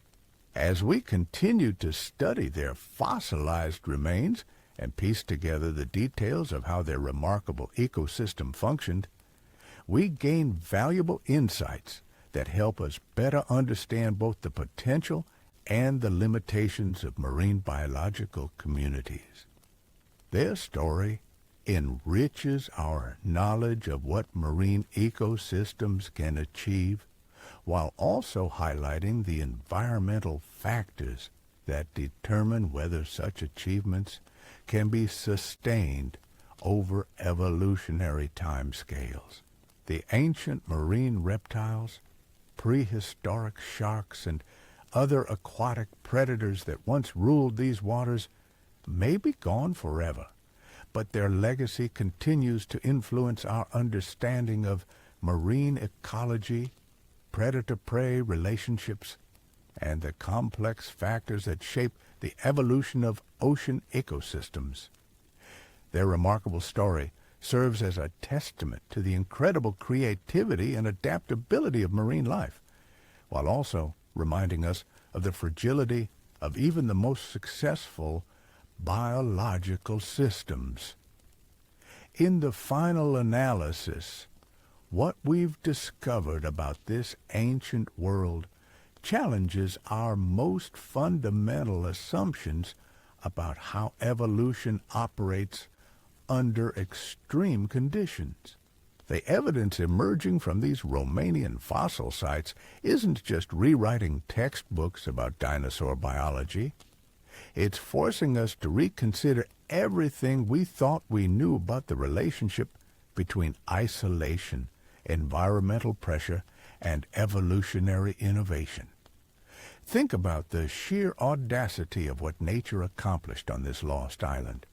As we continue to study their fossilized remains and piece together the details of how their remarkable ecosystem functioned, we gain valuable insights that help us better understand both the potential and the limitations of marine biological communities. Their story enriches our knowledge of what marine ecosystems can achieve, while also highlighting the environmental factors that determine whether such achievements can be sustained over evolutionary timescales. The ancient marine reptiles, prehistoric sharks, and other aquatic predators that once ruled these waters may be gone forever, but their legacy continues to influence our understanding of marine ecology, predator-prey relationships, and the complex factors that shape the evolution of ocean ecosystems. Their remarkable story serves as a testament to the incredible creativity and adaptability of marine life, while also reminding us of the fragility of even the most successful biological systems. In the final analysis, what we've discovered about this ancient world challenges our most fundamental assumptions about how evolution operates under extreme conditions. The evidence emerging from these Romanian fossil sites isn't just rewriting textbooks about dinosaur biology. It's forcing us to reconsider everything we thought we knew about the relationship between isolation, environmental pressure, and evolutionary innovation. Think about the sheer audacity of what nature accomplished on this lost island.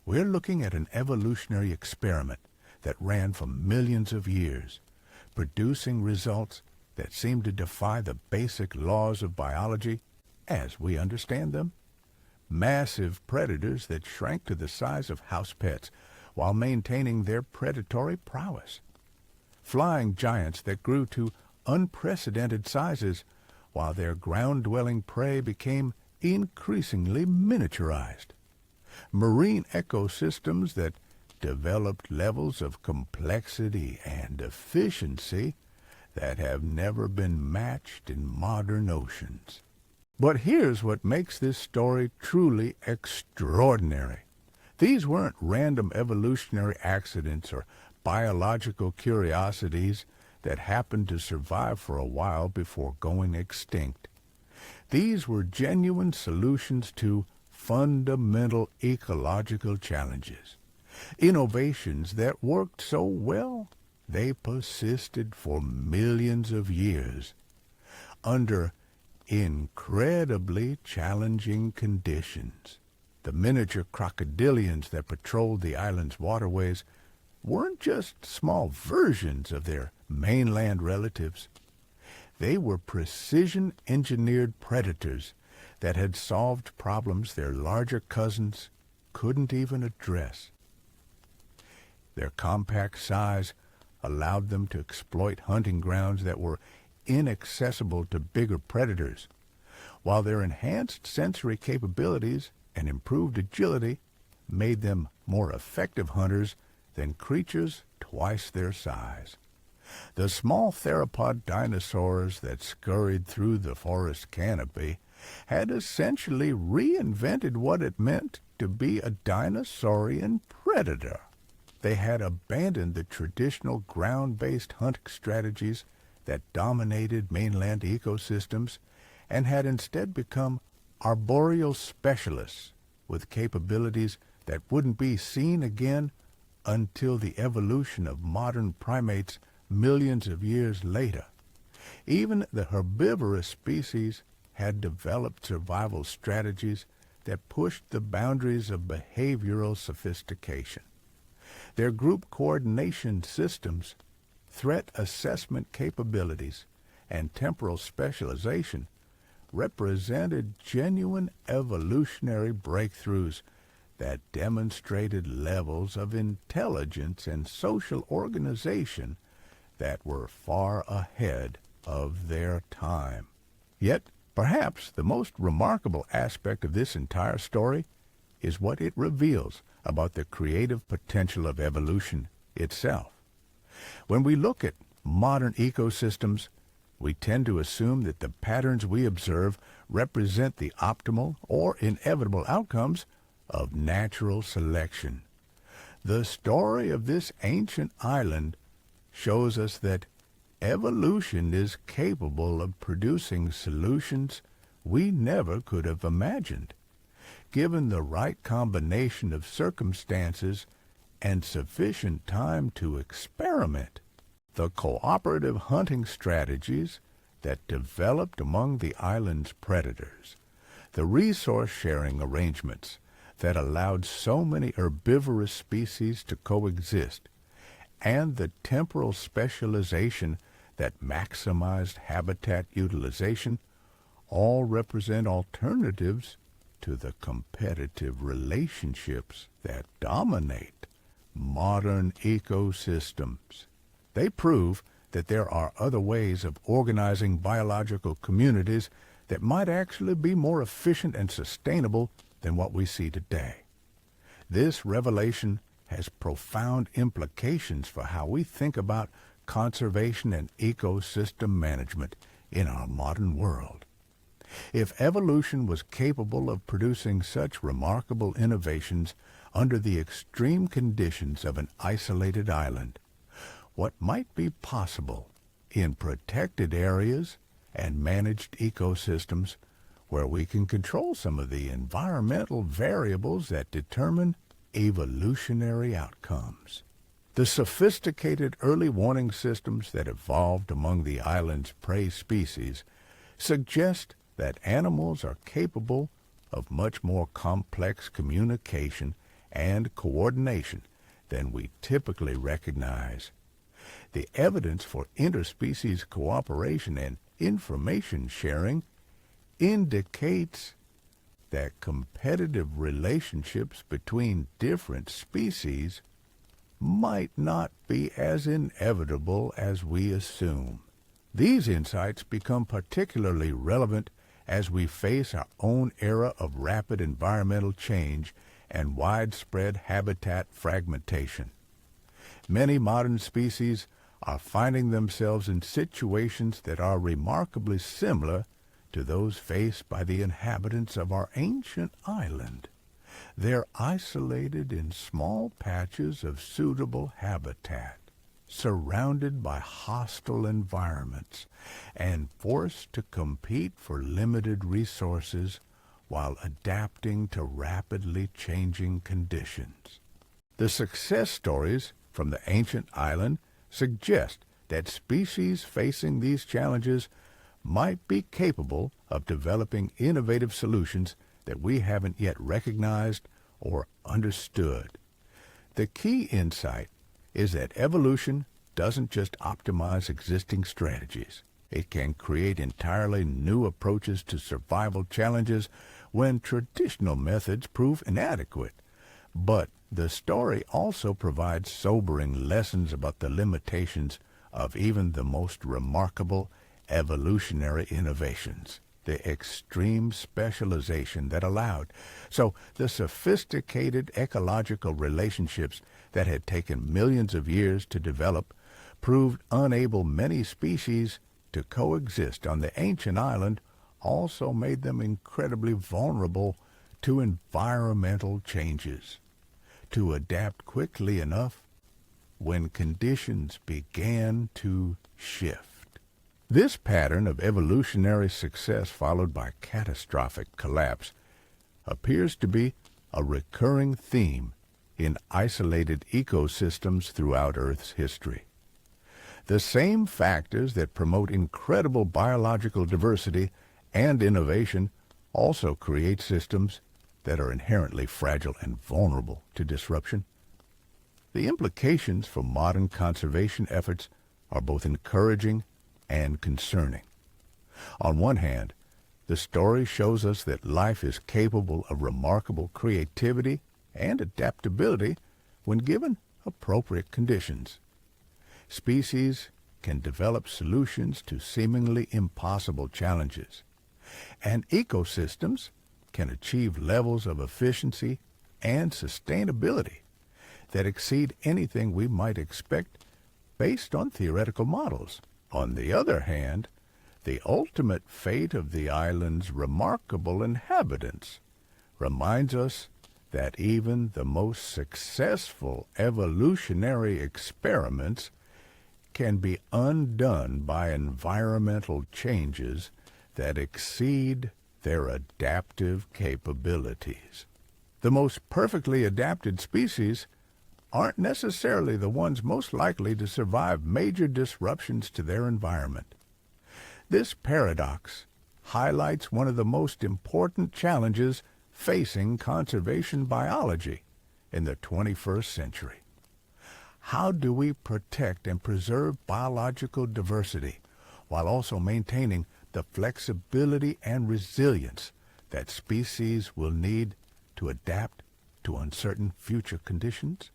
We're looking at an evolutionary experiment that ran for millions of years, producing results that seem to defy the basic laws of biology as we understand them. Massive predators that shrank to the size of house pets while maintaining their predatory prowess. Flying giants that grew to unprecedented sizes while their ground-dwelling prey became increasingly miniaturized. Marine ecosystems that developed levels of complexity and efficiency that have never been matched in modern oceans. But here's what makes this story truly extraordinary. These weren't random evolutionary accidents or biological curiosities that happened to survive for a while before going extinct. These were genuine solutions to fundamental ecological challenges. Innovations that worked so well, they persisted for millions of years under incredibly challenging conditions. The miniature crocodilians that patrolled the island's waterways weren't just small versions of their mainland relatives. They were precision-engineered predators that had solved problems their larger cousins couldn't even address. Their compact size allowed them to exploit hunting grounds that were inaccessible to bigger predators, while their enhanced sensory capabilities and improved agility made them more effective hunters than creatures twice their size. The small theropod dinosaurs that scurried through the forest canopy had essentially reinvented what it meant to be a dinosaurian predator. They had abandoned the traditional ground-based hunting strategies that dominated mainland ecosystems and had instead become arboreal specialists with capabilities that wouldn't be seen again until the evolution of modern primates millions of years later. Even the herbivorous species had developed survival strategies that pushed the boundaries of behavioral sophistication. Their group coordination systems, threat assessment capabilities, and temporal specialization represented genuine evolutionary breakthroughs that demonstrated levels of intelligence and social organization that were far ahead of their time. Yet, perhaps the most remarkable aspect of this entire story is what it reveals about the creative potential of evolution itself. When we look at modern ecosystems, we tend to assume that the patterns we observe represent the optimal or inevitable outcomes of natural selection. The story of this ancient island shows us that evolution is capable of producing solutions we never could have imagined, given the right combination of circumstances and sufficient time to experiment. The cooperative hunting strategies that developed among the island's predators, the resource-sharing arrangements that allowed so many herbivorous species to coexist, and the temporal specialization that maximized habitat utilization all represent alternatives to the competitive relationships that dominate modern ecosystems. They prove that there are other ways of organizing biological communities that might actually be more efficient and sustainable than what we see today. This revelation has profound implications for how we think about conservation and ecosystem management in our modern world. If evolution was capable of producing such remarkable innovations under the extreme conditions of an isolated island. What might be possible in protected areas and managed ecosystems where we can control some of the environmental variables that determine evolutionary outcomes. The sophisticated early warning systems that evolved among the island's prey species suggest that animals are capable of much more complex communication and coordination than we typically recognize. The evidence for interspecies cooperation and information sharing indicates that competitive relationships between different species might not be as inevitable as we assume. These insights become particularly relevant as we face our own era of rapid environmental change and widespread habitat fragmentation. Many modern species are finding themselves in situations that are remarkably similar to those faced by the inhabitants of our ancient island. They're isolated in small patches of suitable habitat, surrounded by hostile environments, and forced to compete for limited resources while adapting to rapidly changing conditions. The success stories from the ancient island suggest that species facing these challenges might be capable of developing innovative solutions that we haven't yet recognized or understood. The key insight is that evolution doesn't just optimize existing strategies. It can create entirely new approaches to survival challenges when traditional methods prove inadequate. But the story also provides sobering lessons about the limitations of even the most remarkable evolutionary innovations, the extreme specialization that allowed. So the sophisticated ecological relationships that had taken millions of years to develop proved unable many species to coexist on the ancient island, also made them incredibly vulnerable to environmental changes. To adapt quickly enough when conditions began to shift. This pattern of evolutionary success followed by catastrophic collapse appears to be a recurring theme in isolated ecosystems throughout Earth's history. The same factors that promote incredible biological diversity and innovation also create systems that are inherently fragile and vulnerable to disruption. The implications for modern conservation efforts are both encouraging and concerning. On one hand, the story shows us that life is capable of remarkable creativity and adaptability when given appropriate conditions. Species can develop solutions to seemingly impossible challenges, and ecosystems can achieve levels of efficiency and sustainability that exceed anything we might expect based on theoretical models. On the other hand, the ultimate fate of the island's remarkable inhabitants reminds us that even the most successful evolutionary experiments can be undone by environmental changes that exceed their adaptive capabilities. The most perfectly adapted species aren't necessarily the ones most likely to survive major disruptions to their environment. This paradox highlights one of the most important challenges facing conservation biology in the 21st century. How do we protect and preserve biological diversity while also maintaining the flexibility and resilience that species will need to adapt to uncertain future conditions?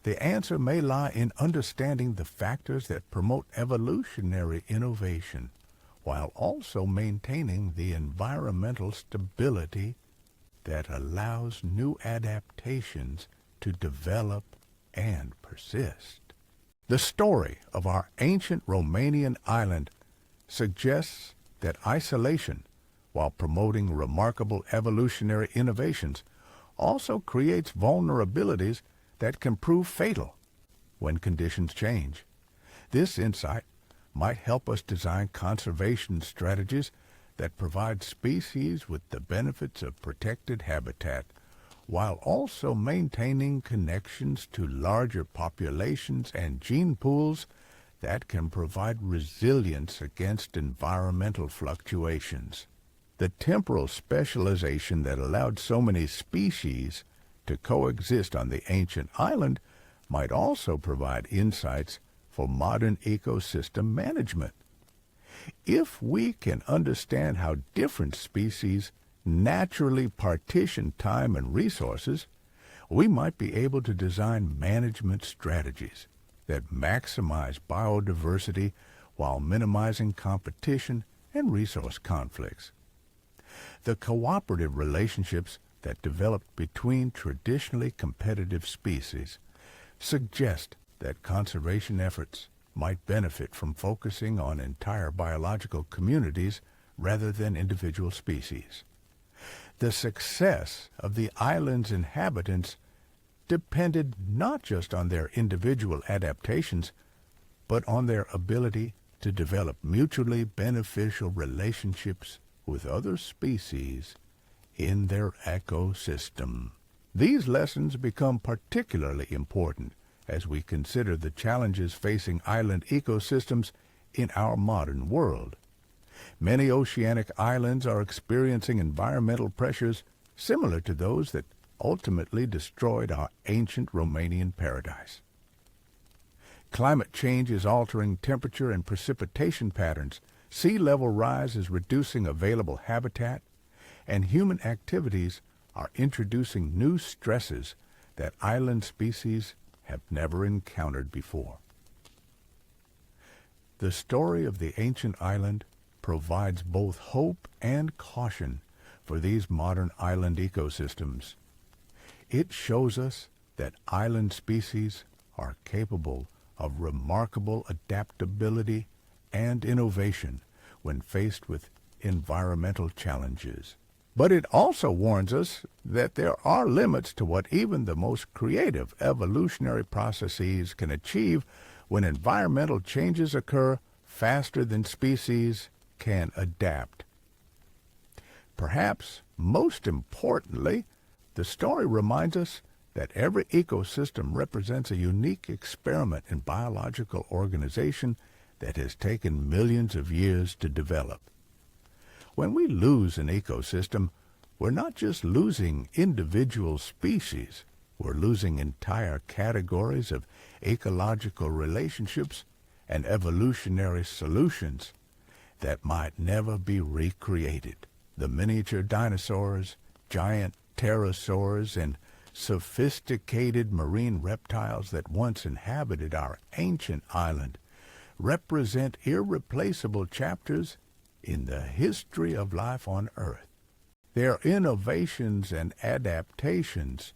The answer may lie in understanding the factors that promote evolutionary innovation while also maintaining the environmental stability that allows new adaptations to develop and persist. The story of our ancient Romanian island suggests that isolation, while promoting remarkable evolutionary innovations, also creates vulnerabilities that can prove fatal when conditions change. This insight might help us design conservation strategies that provide species with the benefits of protected habitat, while also maintaining connections to larger populations and gene pools that can provide resilience against environmental fluctuations. The temporal specialization that allowed so many species to coexist on the ancient island might also provide insights for modern ecosystem management. If we can understand how different species naturally partition time and resources, we might be able to design management strategies that maximize biodiversity while minimizing competition and resource conflicts. The cooperative relationships that developed between traditionally competitive species suggest that conservation efforts might benefit from focusing on entire biological communities rather than individual species. The success of the island's inhabitants depended not just on their individual adaptations, but on their ability to develop mutually beneficial relationships with other species in their ecosystem. These lessons become particularly important as we consider the challenges facing island ecosystems in our modern world. Many oceanic islands are experiencing environmental pressures similar to those that ultimately destroyed our ancient Romanian paradise. Climate change is altering temperature and precipitation patterns, sea level rise is reducing available habitat, and human activities are introducing new stresses that island species have never encountered before. The story of the ancient island provides both hope and caution for these modern island ecosystems. It shows us that island species are capable of remarkable adaptability and innovation when faced with environmental challenges. But it also warns us that there are limits to what even the most creative evolutionary processes can achieve when environmental changes occur faster than species can adapt. Perhaps most importantly, the story reminds us that every ecosystem represents a unique experiment in biological organization that has taken millions of years to develop. When we lose an ecosystem, we're not just losing individual species, we're losing entire categories of ecological relationships and evolutionary solutions that might never be recreated. The miniature dinosaurs, giant pterosaurs, and sophisticated marine reptiles that once inhabited our ancient island represent irreplaceable chapters in the history of life on Earth. Their innovations and adaptations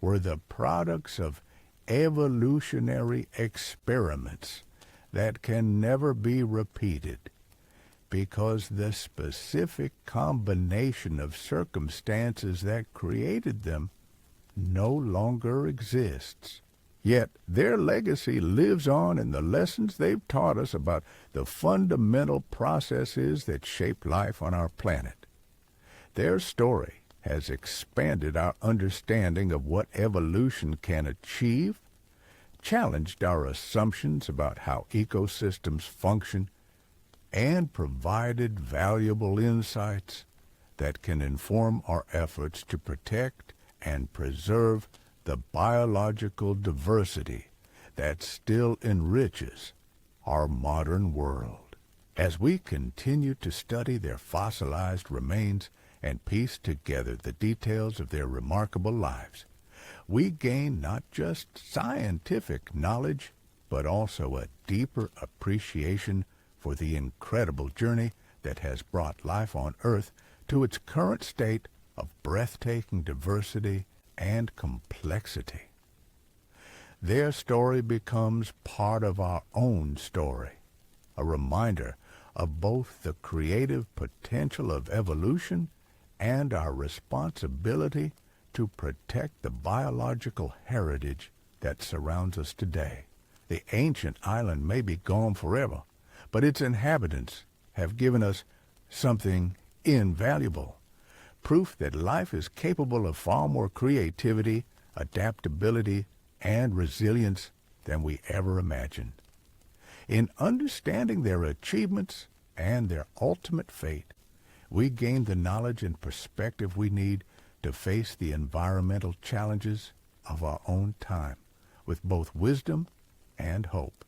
were the products of evolutionary experiments that can never be repeated because the specific combination of circumstances that created them no longer exists. Yet their legacy lives on in the lessons they've taught us about the fundamental processes that shape life on our planet. Their story has expanded our understanding of what evolution can achieve, challenged our assumptions about how ecosystems function, and provided valuable insights that can inform our efforts to protect and preserve the biological diversity that still enriches our modern world. As we continue to study their fossilized remains and piece together the details of their remarkable lives, we gain not just scientific knowledge, but also a deeper appreciation for the incredible journey that has brought life on Earth to its current state of breathtaking diversity and complexity. Their story becomes part of our own story, a reminder of both the creative potential of evolution and our responsibility to protect the biological heritage that surrounds us today. The ancient island may be gone forever, but its inhabitants have given us something invaluable, proof that life is capable of far more creativity, adaptability, and resilience than we ever imagined. In understanding their achievements and their ultimate fate, we gain the knowledge and perspective we need to face the environmental challenges of our own time with both wisdom and hope.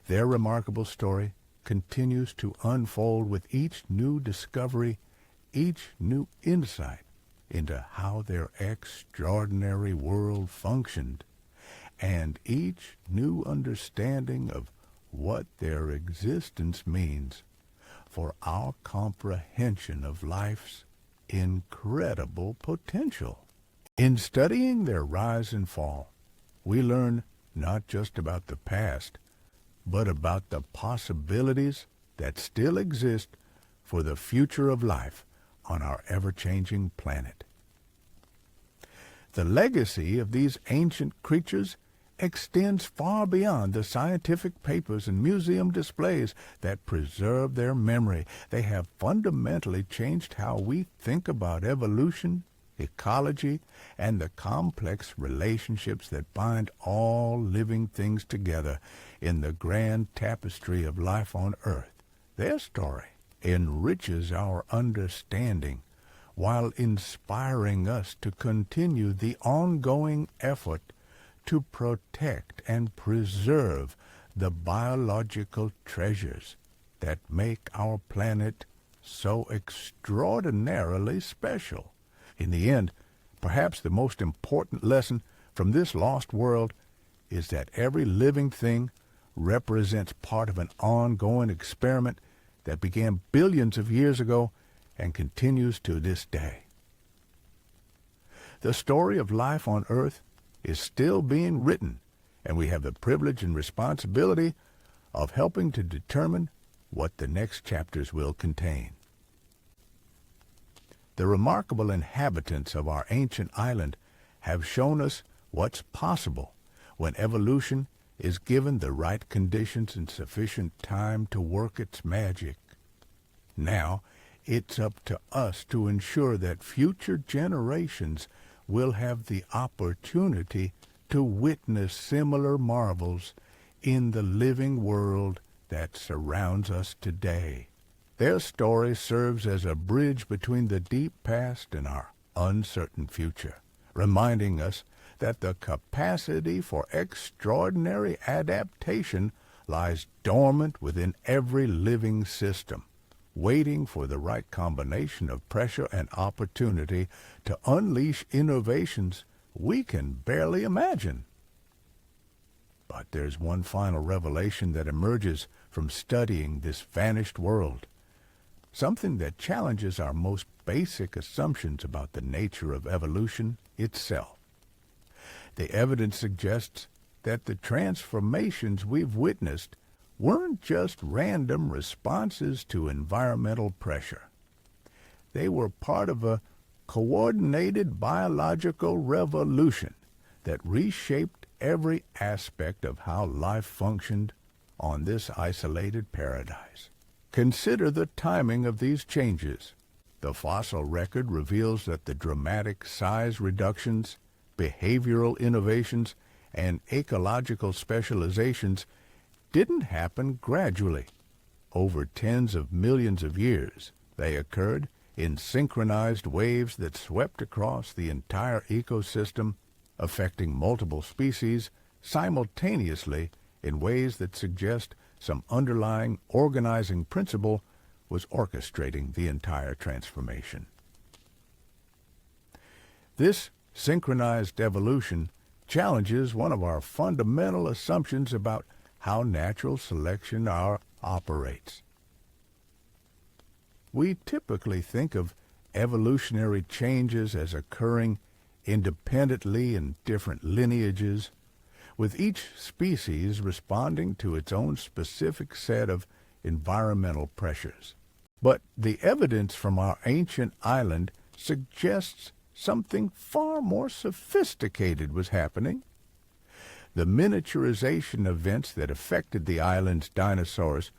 Their remarkable story continues to unfold with each new discovery, each new insight into how their extraordinary world functioned, and each new understanding of what their existence means for our comprehension of life's incredible potential. In studying their rise and fall, we learn not just about the past, but about the possibilities that still exist for the future of life on our ever-changing planet. The legacy of these ancient creatures extends far beyond the scientific papers and museum displays that preserve their memory. They have fundamentally changed how we think about evolution, ecology, and the complex relationships that bind all living things together in the grand tapestry of life on Earth. Their story enriches our understanding while inspiring us to continue the ongoing effort to protect and preserve the biological treasures that make our planet so extraordinarily special. In the end, perhaps the most important lesson from this lost world is that every living thing represents part of an ongoing experiment that began billions of years ago and continues to this day. The story of life on Earth is still being written, and we have the privilege and responsibility of helping to determine what the next chapters will contain. The remarkable inhabitants of our ancient island have shown us what's possible when evolution is given the right conditions and sufficient time to work its magic. Now, it's up to us to ensure that future generations will have the opportunity to witness similar marvels in the living world that surrounds us today. Their story serves as a bridge between the deep past and our uncertain future, reminding us that the capacity for extraordinary adaptation lies dormant within every living system, waiting for the right combination of pressure and opportunity to unleash innovations we can barely imagine. But there's one final revelation that emerges from studying this vanished world, something that challenges our most basic assumptions about the nature of evolution itself. The evidence suggests that the transformations we've witnessed weren't just random responses to environmental pressure. They were part of a coordinated biological revolution that reshaped every aspect of how life functioned on this isolated paradise. Consider the timing of these changes. The fossil record reveals that the dramatic size reductions, behavioral innovations, and ecological specializations didn't happen gradually. Over tens of millions of years, they occurred in synchronized waves that swept across the entire ecosystem, affecting multiple species simultaneously in ways that suggest some underlying organizing principle was orchestrating the entire transformation. This synchronized evolution challenges one of our fundamental assumptions about how natural selection operates. We typically think of evolutionary changes as occurring independently in different lineages, with each species responding to its own specific set of environmental pressures. But the evidence from our ancient island suggests something far more sophisticated was happening. The miniaturization events that affected the island's dinosaurs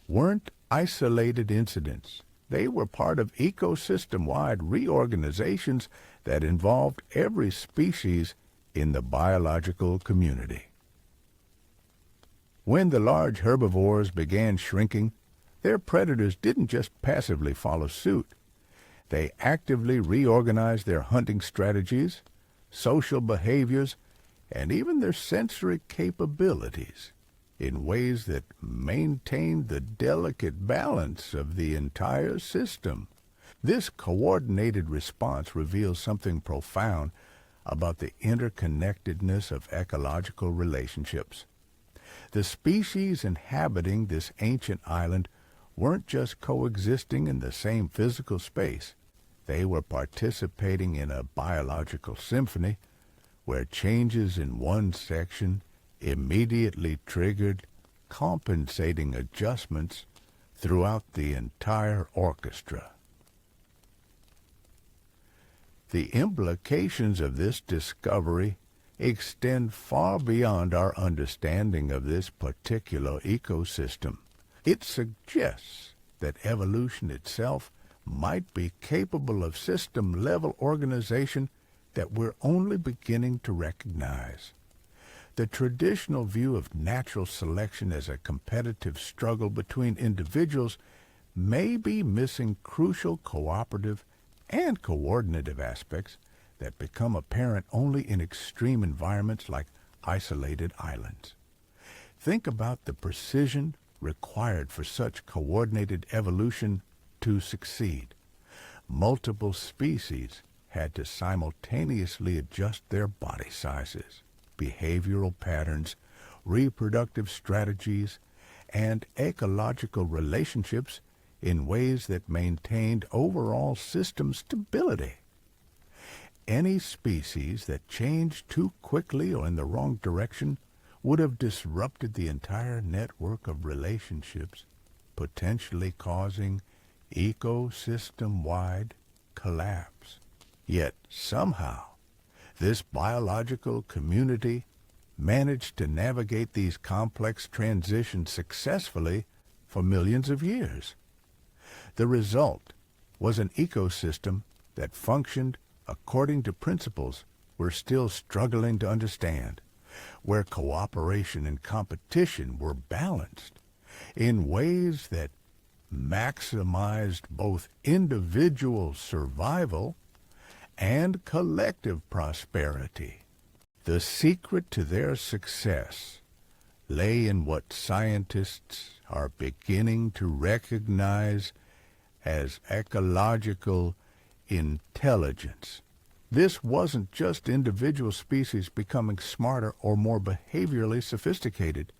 weren't isolated incidents. They were part of ecosystem-wide reorganizations that involved every species in the biological community. When the large herbivores began shrinking, their predators didn't just passively follow suit. They actively reorganized their hunting strategies, social behaviors, and even their sensory capabilities in ways that maintained the delicate balance of the entire system. This coordinated response reveals something profound about the interconnectedness of ecological relationships. The species inhabiting this ancient island weren't just coexisting in the same physical space. They were participating in a biological symphony where changes in one section immediately triggered compensating adjustments throughout the entire orchestra. The implications of this discovery extend far beyond our understanding of this particular ecosystem. It suggests that evolution itself might be capable of system-level organization that we're only beginning to recognize. The traditional view of natural selection as a competitive struggle between individuals may be missing crucial cooperative and coordinative aspects that become apparent only in extreme environments like isolated islands. Think about the precision required for such coordinated evolution to succeed. Multiple species had to simultaneously adjust their body sizes, behavioral patterns, reproductive strategies, and ecological relationships in ways that maintained overall system stability. Any species that changed too quickly or in the wrong direction would have disrupted the entire network of relationships, potentially causing ecosystem-wide collapse. Yet somehow, this biological community managed to navigate these complex transitions successfully for millions of years. The result was an ecosystem that functioned according to principles we're still struggling to understand, where cooperation and competition were balanced in ways that maximized both individual survival and collective prosperity. The secret to their success lay in what scientists are beginning to recognize as ecological intelligence. This wasn't just individual species becoming smarter or more behaviorally sophisticated.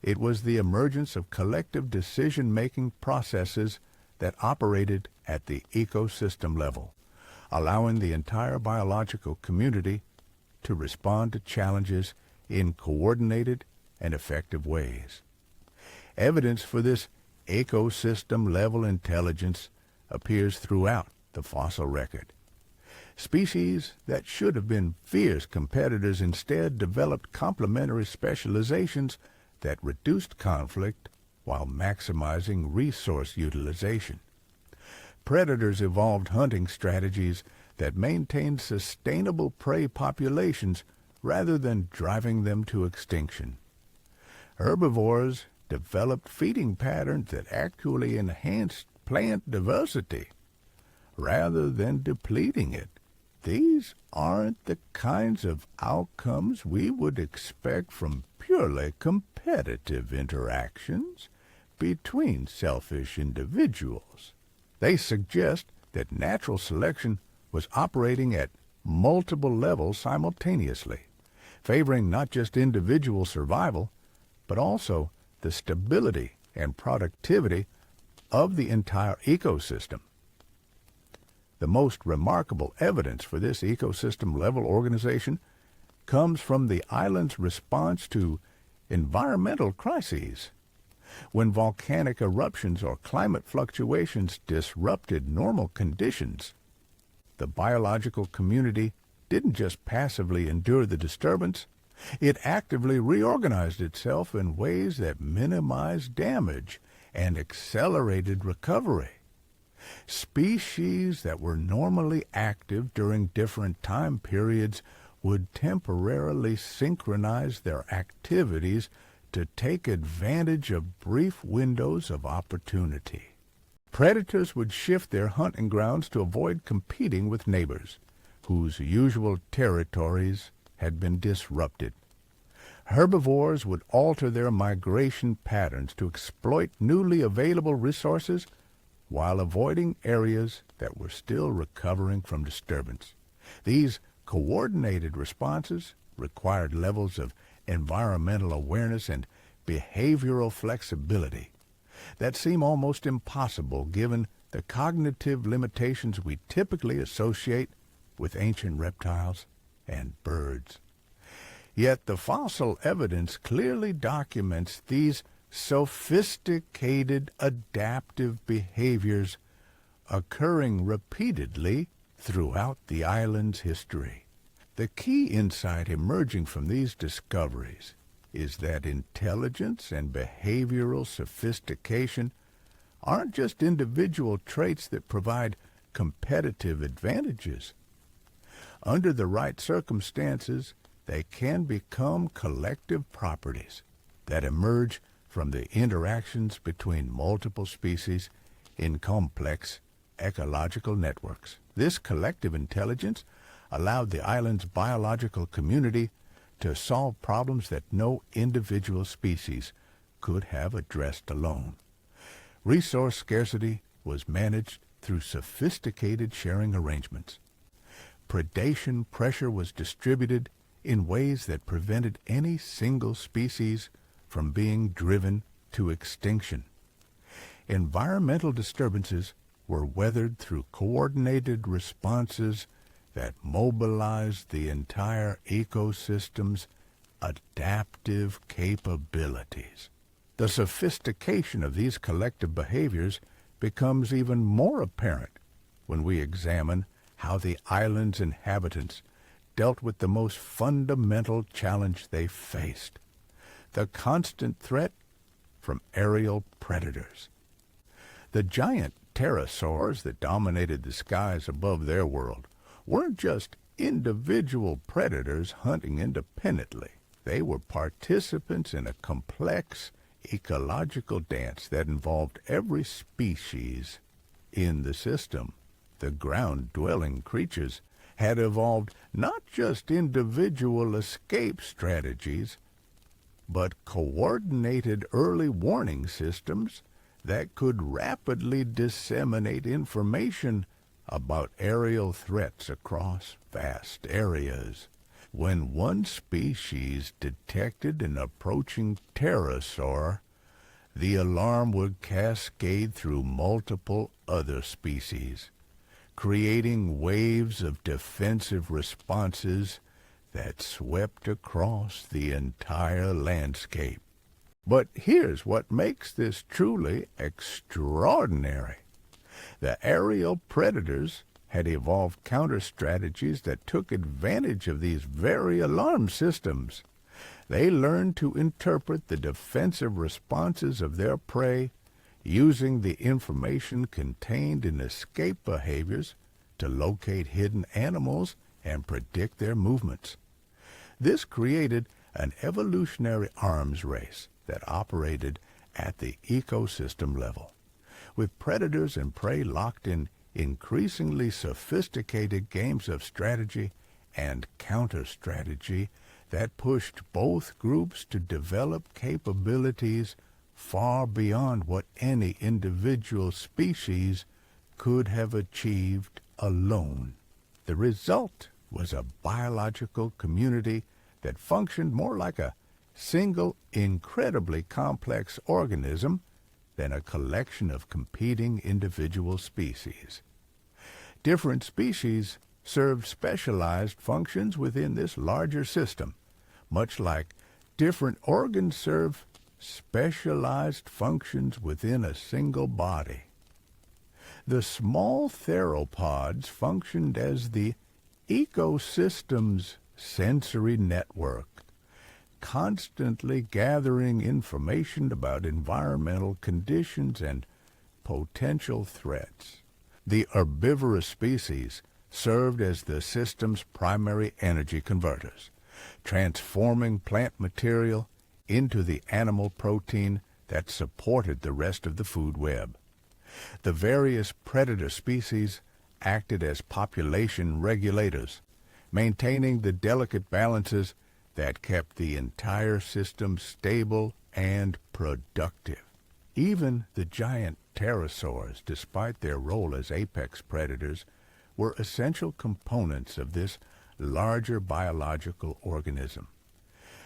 It was the emergence of collective decision-making processes that operated at the ecosystem level, allowing the entire biological community to respond to challenges in coordinated and effective ways. Evidence for this ecosystem-level intelligence appears throughout the fossil record. Species that should have been fierce competitors instead developed complementary specializations that reduced conflict while maximizing resource utilization. Predators evolved hunting strategies that maintained sustainable prey populations rather than driving them to extinction. Herbivores developed feeding patterns that actually enhanced plant diversity rather than depleting it. These aren't the kinds of outcomes we would expect from purely competitive interactions between selfish individuals. They suggest that natural selection was operating at multiple levels simultaneously, favoring not just individual survival, but also the stability and productivity of the entire ecosystem. The most remarkable evidence for this ecosystem-level organization comes from the island's response to environmental crises. When volcanic eruptions or climate fluctuations disrupted normal conditions, The biological community didn't just passively endure the disturbance, it actively reorganized itself in ways that minimized damage and accelerated recovery. Species that were normally active during different time periods would temporarily synchronize their activities to take advantage of brief windows of opportunity. Predators would shift their hunting grounds to avoid competing with neighbors, whose usual territories had been disrupted. Herbivores would alter their migration patterns to exploit newly available resources while avoiding areas that were still recovering from disturbance. These coordinated responses required levels of environmental awareness and behavioral flexibility that seem almost impossible given the cognitive limitations we typically associate with ancient reptiles and birds. Yet the fossil evidence clearly documents these sophisticated adaptive behaviors occurring repeatedly throughout the island's history. The key insight emerging from these discoveries is that intelligence and behavioral sophistication aren't just individual traits that provide competitive advantages. Under the right circumstances, they can become collective properties that emerge from the interactions between multiple species in complex ecological networks. This collective intelligence allowed the island's biological community to solve problems that no individual species could have addressed alone. Resource scarcity was managed through sophisticated sharing arrangements. Predation pressure was distributed in ways that prevented any single species from being driven to extinction. Environmental disturbances were weathered through coordinated responses that mobilized the entire ecosystem's adaptive capabilities. The sophistication of these collective behaviors becomes even more apparent when we examine how the island's inhabitants dealt with the most fundamental challenge they faced: the constant threat from aerial predators. The giant pterosaurs that dominated the skies above their world weren't just individual predators hunting independently. They were participants in a complex ecological dance that involved every species in the system. The ground-dwelling creatures had evolved not just individual escape strategies, but coordinated early warning systems that could rapidly disseminate information about aerial threats across vast areas. When one species detected an approaching pterosaur, the alarm would cascade through multiple other species, creating waves of defensive responses that swept across the entire landscape. But here's what makes this truly extraordinary. The aerial predators had evolved counter-strategies that took advantage of these very alarm systems. They learned to interpret the defensive responses of their prey, using the information contained in escape behaviors to locate hidden animals and predict their movements. This created an evolutionary arms race that operated at the ecosystem level, with predators and prey locked in increasingly sophisticated games of strategy and counter-strategy that pushed both groups to develop capabilities far beyond what any individual species could have achieved alone. The result was a biological community that functioned more like a single, incredibly complex organism than a collection of competing individual species. Different species served specialized functions within this larger system, much like different organs serve specialized functions within a single body. The small theropods functioned as the ecosystem's sensory network, constantly gathering information about environmental conditions and potential threats. The herbivorous species served as the system's primary energy converters, transforming plant material into the animal protein that supported the rest of the food web. The various predator species acted as population regulators, maintaining the delicate balances that kept the entire system stable and productive. Even the giant pterosaurs, despite their role as apex predators, were essential components of this larger biological organism.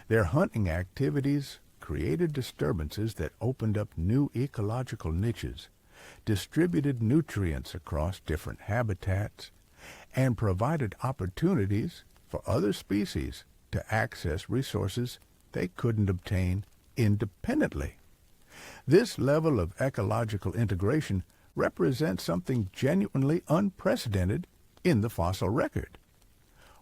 Their hunting activities created disturbances that opened up new ecological niches, distributed nutrients across different habitats, and provided opportunities for other species to access resources they couldn't obtain independently. This level of ecological integration represents something genuinely unprecedented in the fossil record.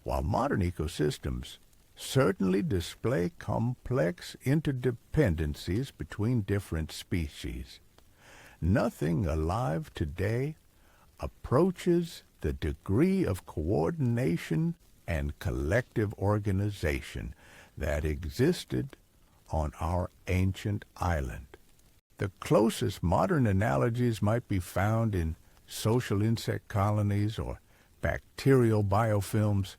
While modern ecosystems certainly display complex interdependencies between different species, nothing alive today approaches the degree of coordination and collective organization that existed on our ancient island. The closest modern analogies might be found in social insect colonies or bacterial biofilms,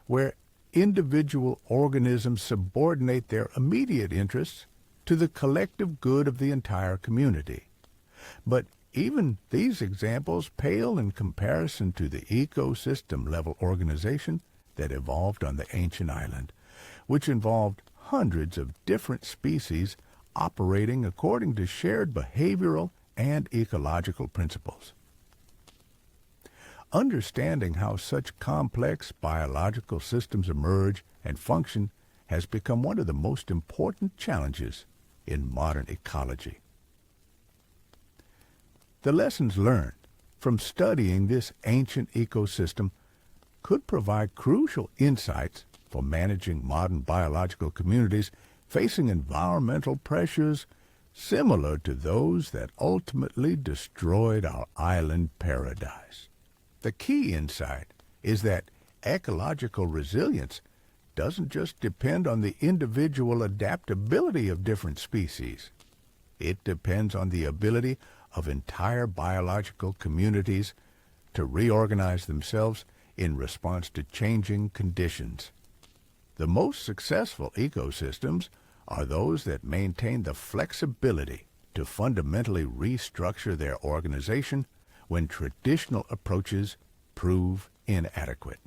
where individual organisms subordinate their immediate interests to the collective good of the entire community. But even these examples pale in comparison to the ecosystem-level organization that evolved on the ancient island, which involved hundreds of different species operating according to shared behavioral and ecological principles. Understanding how such complex biological systems emerge and function has become one of the most important challenges in modern ecology. The lessons learned from studying this ancient ecosystem could provide crucial insights for managing modern biological communities facing environmental pressures similar to those that ultimately destroyed our island paradise. The key insight is that ecological resilience doesn't just depend on the individual adaptability of different species. It depends on the ability of entire biological communities to reorganize themselves in response to changing conditions. The most successful ecosystems are those that maintain the flexibility to fundamentally restructure their organization when traditional approaches prove inadequate.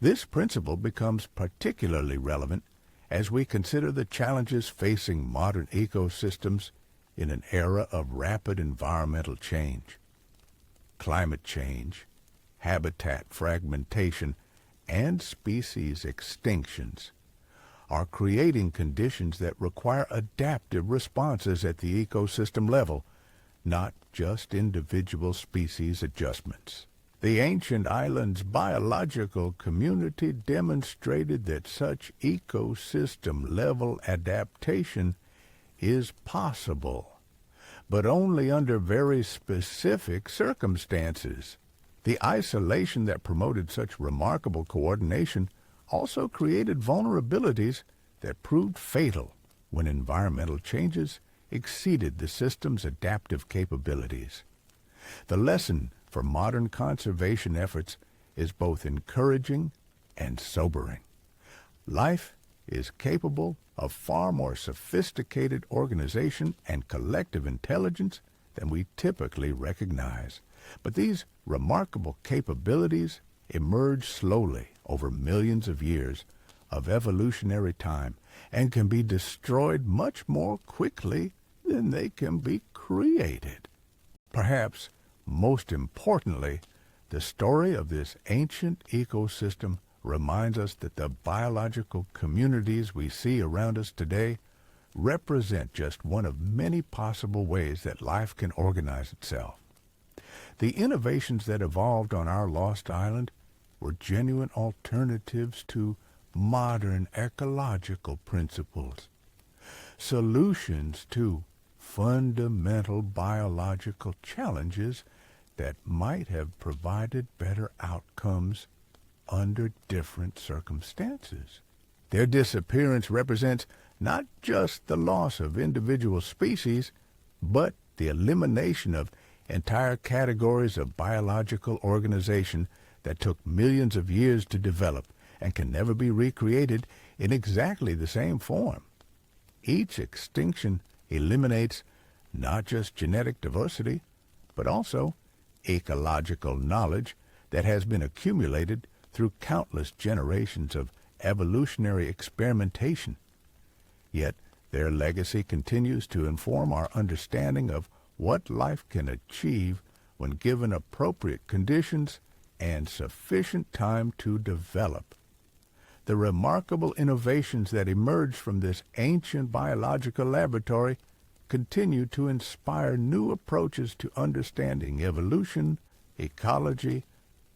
This principle becomes particularly relevant as we consider the challenges facing modern ecosystems in an era of rapid environmental change. Climate change, habitat fragmentation, and species extinctions are creating conditions that require adaptive responses at the ecosystem level, not just individual species adjustments. The ancient island's biological community demonstrated that such ecosystem-level adaptation is possible, but only under very specific circumstances. The isolation that promoted such remarkable coordination also created vulnerabilities that proved fatal when environmental changes exceeded the system's adaptive capabilities. The lesson for modern conservation efforts is both encouraging and sobering. Life is capable of far more sophisticated organization and collective intelligence than we typically recognize. But these remarkable capabilities emerge slowly over millions of years of evolutionary time and can be destroyed much more quickly than they can be created. Perhaps most importantly, the story of this ancient ecosystem reminds us that the biological communities we see around us today represent just one of many possible ways that life can organize itself. The innovations that evolved on our lost island were genuine alternatives to modern ecological principles, solutions to fundamental biological challenges that might have provided better outcomes under different circumstances. Their disappearance represents not just the loss of individual species, but the elimination of entire categories of biological organization that took millions of years to develop and can never be recreated in exactly the same form. Each extinction eliminates not just genetic diversity, but also ecological knowledge that has been accumulated through countless generations of evolutionary experimentation. Yet their legacy continues to inform our understanding of what life can achieve when given appropriate conditions and sufficient time to develop. The remarkable innovations that emerged from this ancient biological laboratory continue to inspire new approaches to understanding evolution, ecology,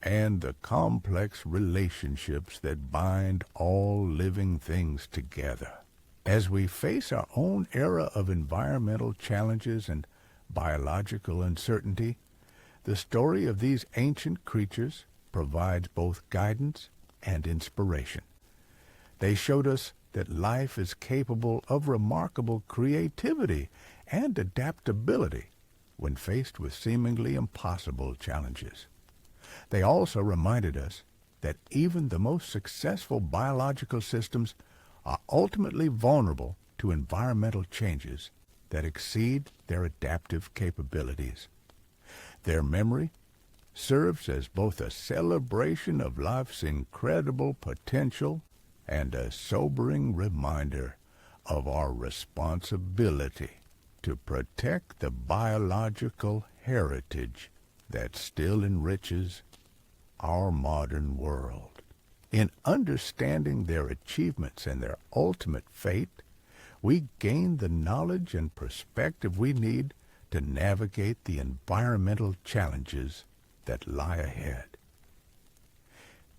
and the complex relationships that bind all living things together. As we face our own era of environmental challenges and biological uncertainty, the story of these ancient creatures provides both guidance and inspiration. They showed us that life is capable of remarkable creativity and adaptability when faced with seemingly impossible challenges. They also reminded us that even the most successful biological systems are ultimately vulnerable to environmental changes that exceed their adaptive capabilities. Their memory serves as both a celebration of life's incredible potential and a sobering reminder of our responsibility to protect the biological heritage that still enriches our modern world. In understanding their achievements and their ultimate fate, we gain the knowledge and perspective we need to navigate the environmental challenges that lie ahead.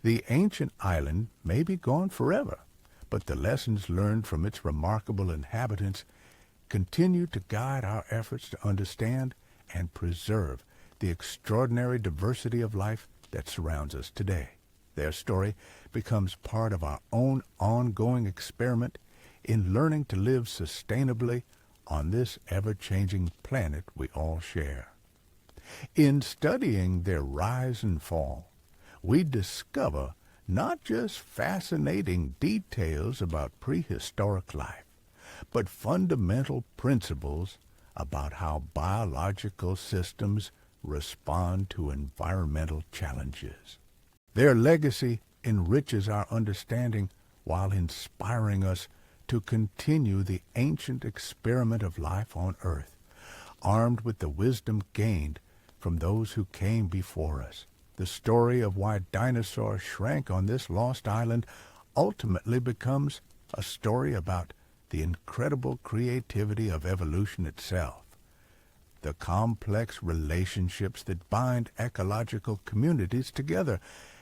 The ancient island may be gone forever, but the lessons learned from its remarkable inhabitants continue to guide our efforts to understand and preserve the extraordinary diversity of life that surrounds us today. Their story becomes part of our own ongoing experiment in learning to live sustainably on this ever-changing planet we all share. In studying their rise and fall, we discover not just fascinating details about prehistoric life, but fundamental principles about how biological systems respond to environmental challenges. Their legacy enriches our understanding while inspiring us to continue the ancient experiment of life on Earth, armed with the wisdom gained from those who came before us. The story of why dinosaurs shrank on this lost island ultimately becomes a story about the incredible creativity of evolution itself, the complex relationships that bind ecological communities together,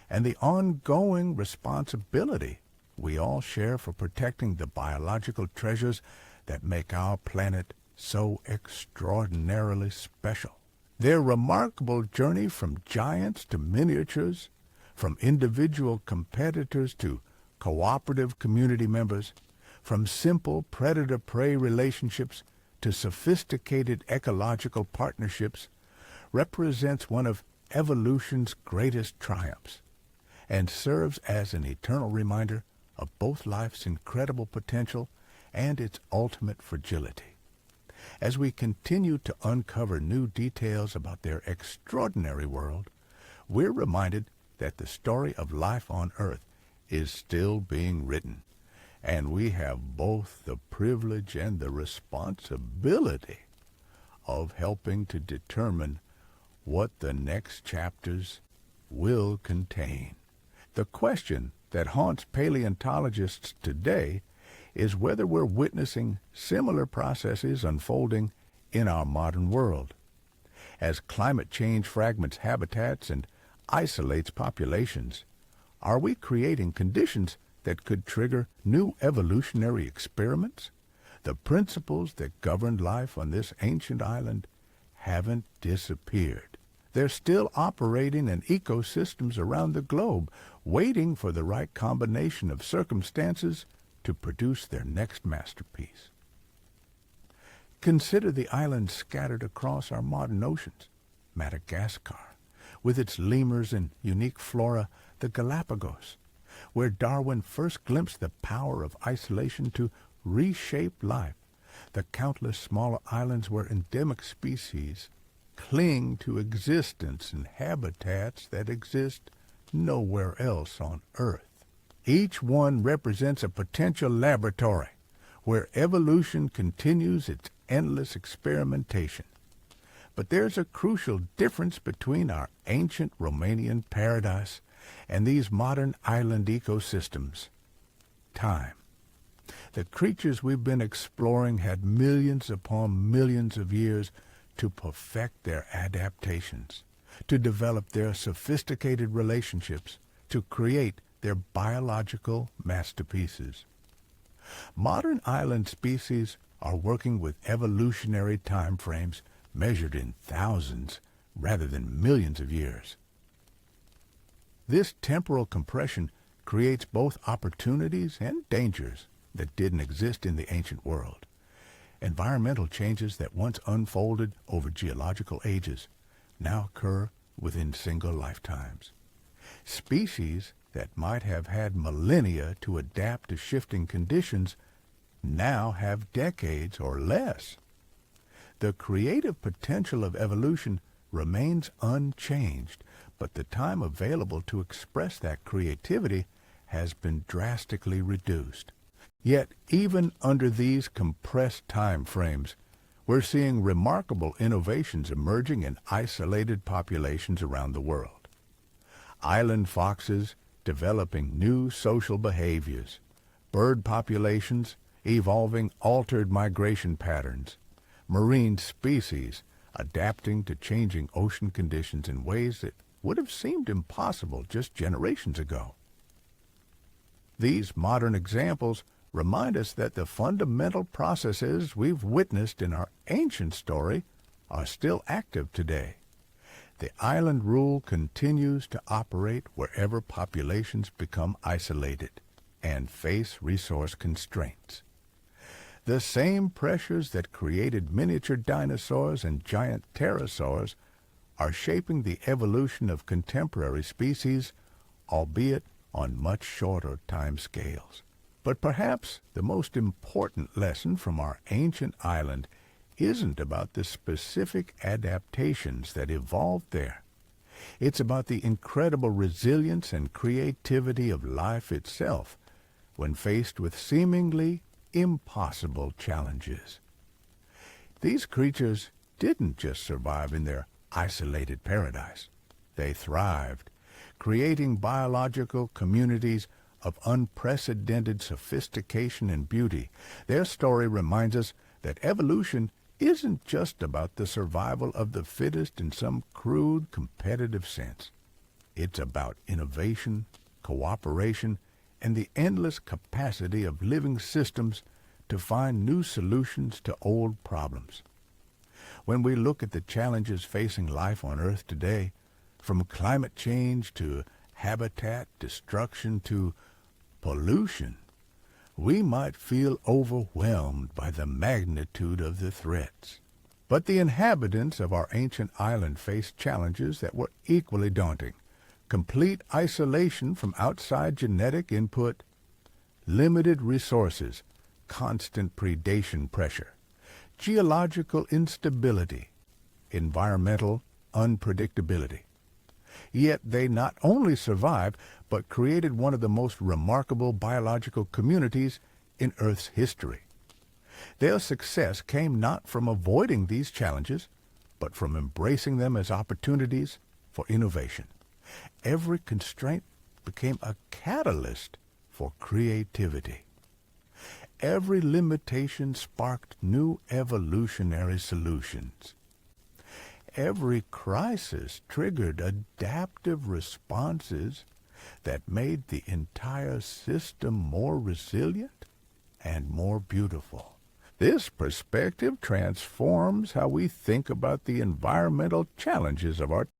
and the ongoing responsibility we all share for protecting the biological treasures that make our planet so extraordinarily special. Their remarkable journey from giants to miniatures, from individual competitors to cooperative community members, from simple predator-prey relationships to sophisticated ecological partnerships, represents one of evolution's greatest triumphs and serves as an eternal reminder of both life's incredible potential and its ultimate fragility. As we continue to uncover new details about their extraordinary world, we're reminded that the story of life on Earth is still being written, and we have both the privilege and the responsibility of helping to determine what the next chapters will contain. The question that haunts paleontologists today is whether we're witnessing similar processes unfolding in our modern world. As climate change fragments habitats and isolates populations, are we creating conditions that could trigger new evolutionary experiments? The principles that governed life on this ancient island haven't disappeared. They're still operating in ecosystems around the globe, waiting for the right combination of circumstances to produce their next masterpiece. Consider the islands scattered across our modern oceans. Madagascar, with its lemurs and unique flora, the Galapagos, where Darwin first glimpsed the power of isolation to reshape life, the countless smaller islands where endemic species cling to existence in habitats that exist nowhere else on Earth. Each one represents a potential laboratory where evolution continues its endless experimentation. But there's a crucial difference between our ancient Romanian paradise and these modern island ecosystems: time. The creatures we've been exploring had millions upon millions of years to perfect their adaptations, to develop their sophisticated relationships, to create their biological masterpieces. Modern island species are working with evolutionary time frames measured in thousands rather than millions of years. This temporal compression creates both opportunities and dangers that didn't exist in the ancient world. Environmental changes that once unfolded over geological ages now occur within single lifetimes. Species that might have had millennia to adapt to shifting conditions now have decades or less. The creative potential of evolution remains unchanged, but the time available to express that creativity has been drastically reduced. Yet, even under these compressed time frames, we're seeing remarkable innovations emerging in isolated populations around the world. Island foxes developing new social behaviors, bird populations evolving altered migration patterns, marine species adapting to changing ocean conditions in ways that would have seemed impossible just generations ago. These modern examples remind us that the fundamental processes we've witnessed in our ancient story are still active today. The island rule continues to operate wherever populations become isolated and face resource constraints. The same pressures that created miniature dinosaurs and giant pterosaurs are shaping the evolution of contemporary species, albeit on much shorter time scales. But perhaps the most important lesson from our ancient island isn't about the specific adaptations that evolved there. It's about the incredible resilience and creativity of life itself when faced with seemingly impossible challenges. These creatures didn't just survive in their isolated paradise. They thrived, creating biological communities of unprecedented sophistication and beauty. Their story reminds us that evolution isn't just about the survival of the fittest in some crude, competitive sense. It's about innovation, cooperation, and the endless capacity of living systems to find new solutions to old problems. When we look at the challenges facing life on Earth today, from climate change to habitat destruction to pollution, we might feel overwhelmed by the magnitude of the threats. But the inhabitants of our ancient island faced challenges that were equally daunting: complete isolation from outside genetic input, limited resources, constant predation pressure, geological instability, environmental unpredictability. Yet they not only survived, but created one of the most remarkable biological communities in Earth's history. Their success came not from avoiding these challenges, but from embracing them as opportunities for innovation. Every constraint became a catalyst for creativity. Every limitation sparked new evolutionary solutions. every crisis triggered adaptive responses that made the entire system more resilient and more beautiful. This perspective transforms how we think about the environmental challenges of our